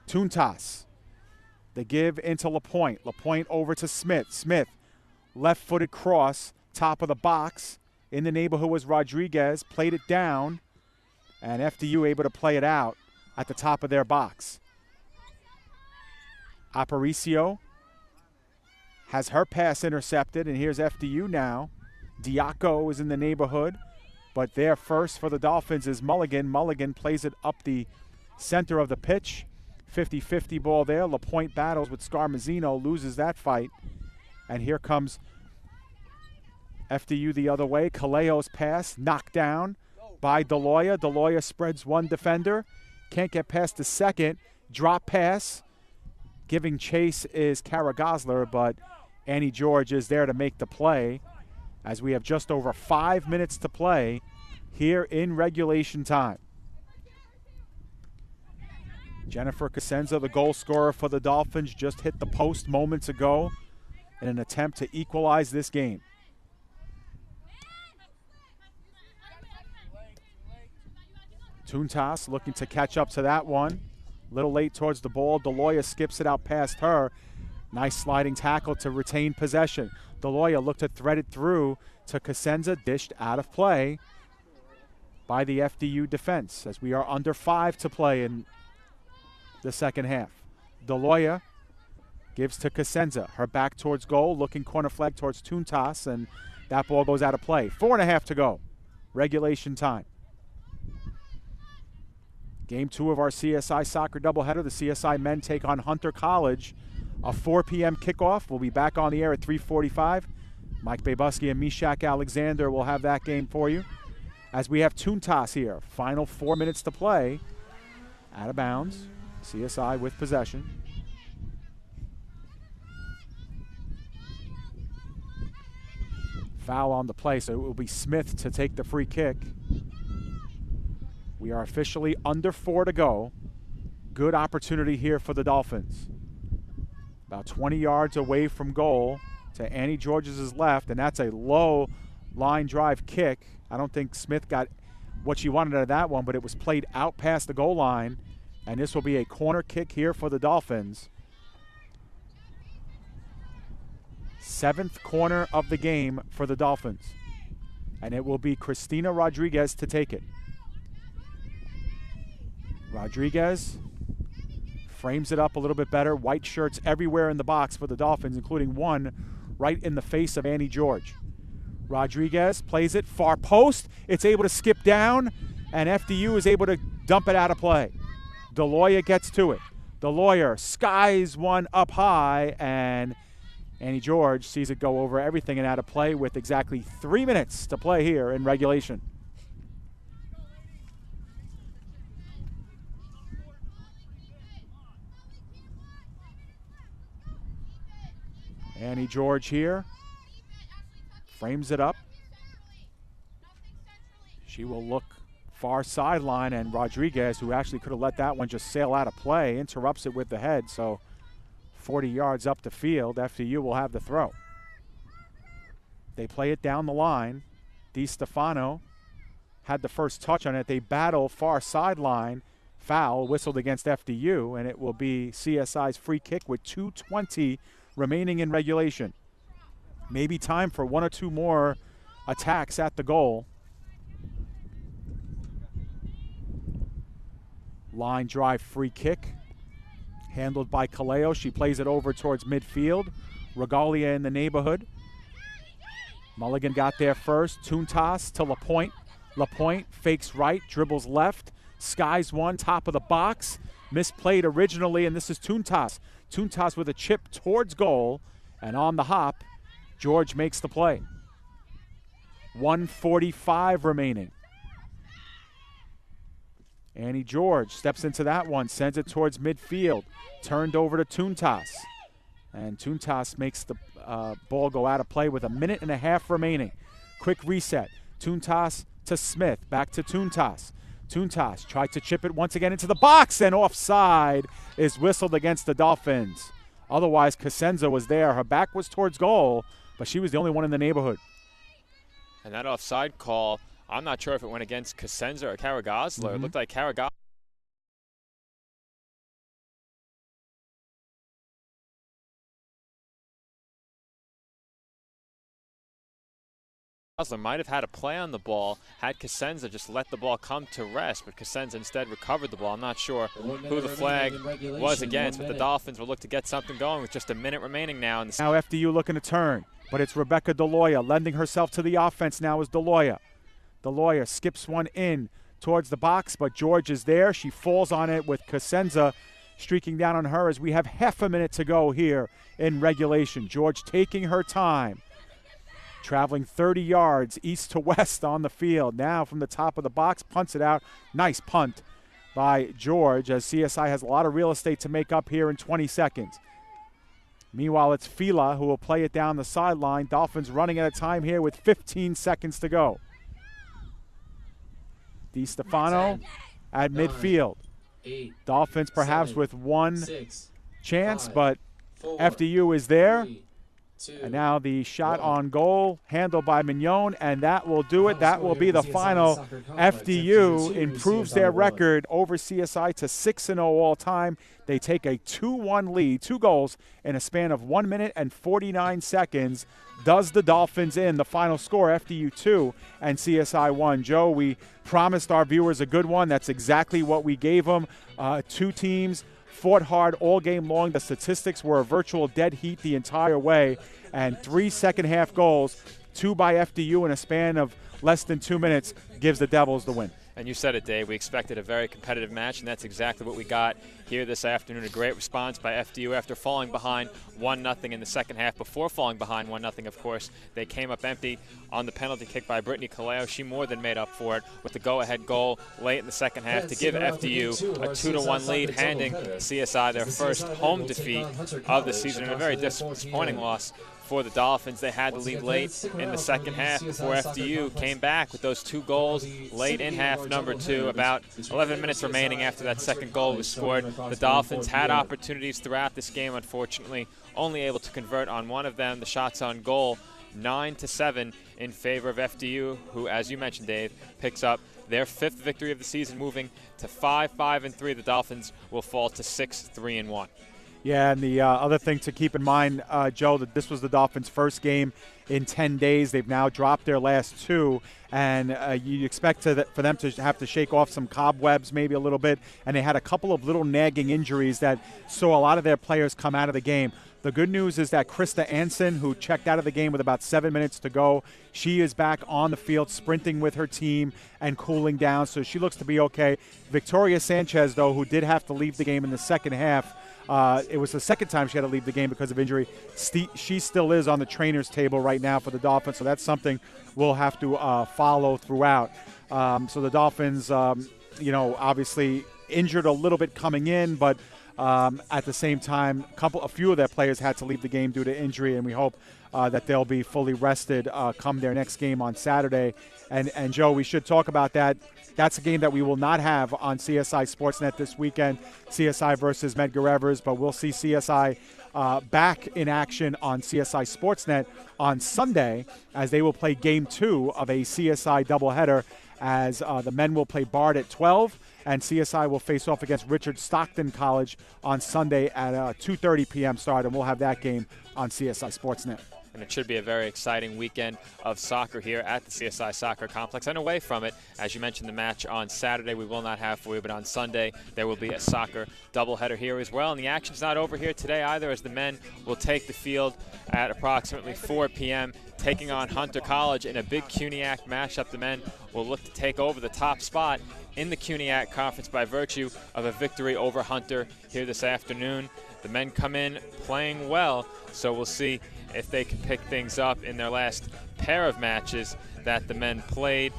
Tuntas. They give into LaPointe. LaPointe over to Smith. Smith, left-footed cross, top of the box. In the neighborhood was Rodriguez. Played it down. And FDU able to play it out at the top of their box. Aparicio has her pass intercepted, and here's FDU now. Diaco is in the neighborhood, but there first for the Dolphins is Mulligan. Mulligan plays it up the center of the pitch. 50-50 ball there. LaPointe battles with Scarmazzino, loses that fight. And here comes FDU the other way. Calejo's pass knocked down by DeLoya. DeLoya spreads one defender. Can't get past the second. Drop pass. Giving chase is Kara Gosler, but Annie George is there to make the play as we have just over 5 minutes to play here in regulation time. Jennifer Cosenza, the goal scorer for the Dolphins, just hit the post moments ago in an attempt to equalize this game. Tuntas looking to catch up to that one. Little late towards the ball. DeLoya skips it out past her. Nice sliding tackle to retain possession. DeLoya looked to thread it through to Cosenza, dished out of play by the FDU defense as we are under 5 to play in the second half. DeLoya gives to Cosenza. Her back towards goal, looking corner flag towards Tuntas, and that ball goes out of play. 4.5 to go. Regulation time. Game 2 of our CSI soccer doubleheader. The CSI men take on Hunter College. A 4 p.m. kickoff. We'll be back on the air at 3:45. Mike Babuski and Mishak Alexander will have that game for you. As we have Tuntas here. Final 4 minutes to play. Out of bounds. CSI with possession. Foul on the play, so it will be Smith to take the free kick. We are officially under 4 to go. Good opportunity here for the Dolphins. About 20 yards away from goal to Annie George's left, and that's a low line drive kick. I don't think Smith got what she wanted out of that one, but it was played out past the goal line, and this will be a corner kick here for the Dolphins. 7th corner of the game for the Dolphins, and it will be Christina Rodriguez to take it. Rodriguez frames it up a little bit better. White shirts everywhere in the box for the Dolphins, including one right in the face of Annie George. Rodriguez plays it far post. It's able to skip down, and FDU is able to dump it out of play. DeLoya gets to it. DeLoya skies one up high, and Annie George sees it go over everything and out of play with exactly 3 minutes to play here in regulation. Annie George here, frames it up. She will look far sideline, and Rodriguez, who actually could have let that one just sail out of play, interrupts it with the head, so 40 yards up the field, FDU will have the throw. They play it down the line. DiStefano had the first touch on it. They battle far sideline. Foul whistled against FDU, and it will be CSI's free kick with 2:20 remaining in regulation. Maybe time for one or two more attacks at the goal. Line drive free kick handled by Kaleo. She plays it over towards midfield. Regalia in the neighborhood. Mulligan got there first. Tuntas to LaPointe. LaPointe fakes right, dribbles left, skies one, top of the box. Misplayed originally, and this is Tuntas. Tuntas with a chip towards goal, and on the hop, George makes the play. 1:45 remaining. Annie George steps into that one, sends it towards midfield, turned over to Tuntas. And Tuntas makes the ball go out of play with 1.5 minutes remaining. Quick reset. Tuntas to Smith, back to Tuntas. Tuntas tried to chip it once again into the box, and offside is whistled against the Dolphins. Otherwise, Cosenza was there. Her back was towards goal, but she was the only one in the neighborhood. And that offside call, I'm not sure if it went against Cosenza or Caragosler. It looked like Caragosler might have had a play on the ball had Cosenza just let the ball come to rest, but Cosenza instead recovered the ball. I'm not sure who the flag was against, but the Dolphins will look to get something going with just 1 minute remaining now. Now FDU looking to turn, but it's Rebecca DeLoya lending herself to the offense now is DeLoya. DeLoya skips one in towards the box, but George is there. She falls on it with Cosenza streaking down on her as we have 1/2 minute to go here in regulation. George taking her time. Traveling 30 yards east to west on the field. Now from the top of the box, punts it out. Nice punt by George as CSI has a lot of real estate to make up here in 20 seconds. Meanwhile, it's Fila who will play it down the sideline. Dolphins running out of time here with 15 seconds to go. DiStefano at midfield. Dolphins perhaps with one chance, but FDU is there. And now the shot on goal handled by Mignon, and that will do it. That will be the final. FDU improves their record over CSI to 6-0 all time. They take a 2-1 lead, 2 goals in a span of 1 minute and 49 seconds. Does the Dolphins in. The final score, FDU 2 and CSI 1. Joe, we promised our viewers a good one. That's exactly what we gave them. 2 teams fought hard all game long. The statistics were a virtual dead heat the entire way, and 3 second-half goals, 2 by FDU in a span of less than 2 minutes, gives the Devils the win. And you said it, Dave. We expected a very competitive match, and that's exactly what we got here this afternoon. A great response by FDU after falling behind 1-0 in the second half. Before falling behind 1-0, of course, they came up empty on the penalty kick by Brittany Kaleo. She more than made up for it with the go-ahead goal late in the second half to give FDU a 2-1 lead, handing CSI their first home defeat of the season, and a very disappointing loss for the Dolphins. They had to lead late in the second half before FDU came back with those 2 goals late in half number 2. About 11 minutes remaining after that second goal was scored. The Dolphins had opportunities throughout this game, unfortunately, only able to convert on one of them. The shots on goal, 9-7 in favor of FDU, who, as you mentioned, Dave, picks up their 5th victory of the season, moving to 5-5-3. The Dolphins will fall to 6-3-1. Yeah, and the other thing to keep in mind, Joe, that this was the Dolphins' first game in 10 days. They've now dropped their last 2, and you expect for them to have to shake off some cobwebs maybe a little bit, and they had a couple of little nagging injuries that saw a lot of their players come out of the game. The good news is that Krista Anson, who checked out of the game with about 7 minutes to go, she is back on the field sprinting with her team and cooling down, so she looks to be okay. Victoria Sanchez, though, who did have to leave the game in the second half, it was the second time she had to leave the game because of injury. She still is on the trainer's table right now for the Dolphins, so that's something we'll have to follow throughout. So the Dolphins, obviously injured a little bit coming in, but at the same time, a few of their players had to leave the game due to injury, and we hope that they'll be fully rested come their next game on Saturday. And Joe, we should talk about that. That's a game that we will not have on CSI Sportsnet this weekend, CSI versus Medgar Evers, but we'll see CSI back in action on CSI Sportsnet on Sunday as they will play Game 2 of a CSI doubleheader as the men will play Bard at 12, and CSI will face off against Richard Stockton College on Sunday at a 2:30 p.m. start, and we'll have that game on CSI Sportsnet. And it should be a very exciting weekend of soccer here at the CSI Soccer Complex and away from it. As you mentioned, the match on Saturday we will not have for you, but on Sunday there will be a soccer doubleheader here as well. And the action's not over here today either, as the men will take the field at approximately 4 p.m., taking on Hunter College in a big CUNYAC matchup. The men will look to take over the top spot in the CUNYAC Conference by virtue of a victory over Hunter here this afternoon. The men come in playing well, so we'll see if they can pick things up in their last pair of matches that the men played.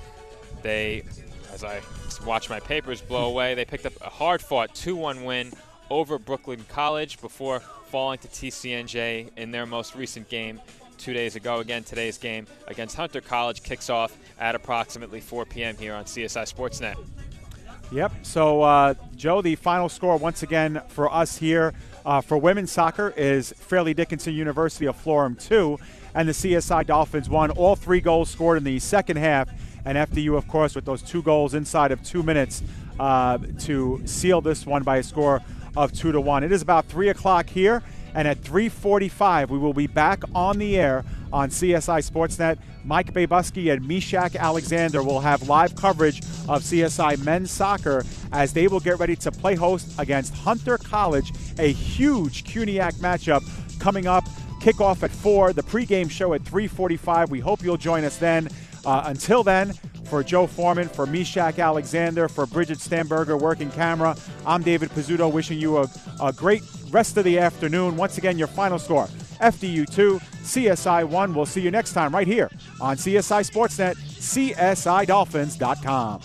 They, as I watch my papers blow away, they picked up a hard-fought 2-1 win over Brooklyn College before falling to TCNJ in their most recent game 2 days ago. Again, today's game against Hunter College kicks off at approximately 4 p.m. here on CSI Sportsnet. Yep. So, Joe, the final score once again for us here for women's soccer is Fairleigh Dickinson University of Florham 2, and the CSI Dolphins won. All 3 goals scored in the second half, and FDU, of course, with those 2 goals inside of 2 minutes to seal this one by a score of 2-1. It is about 3 o'clock here, and at 3:45 we will be back on the air on CSI Sportsnet. Mike Babuski and Mishak Alexander will have live coverage of CSI men's soccer as they will get ready to play host against Hunter College, a huge CUNYAC matchup coming up. Kickoff at 4, the pregame show at 3:45. We hope you'll join us then. Until then, for Joe Foreman, for Mishak Alexander, for Bridget Stamberger working camera, I'm David Pizzuto wishing you a great rest of the afternoon. Once again, your final score, FDU 2, CSI 1. We'll see you next time right here on CSI Sportsnet, CSIDolphins.com.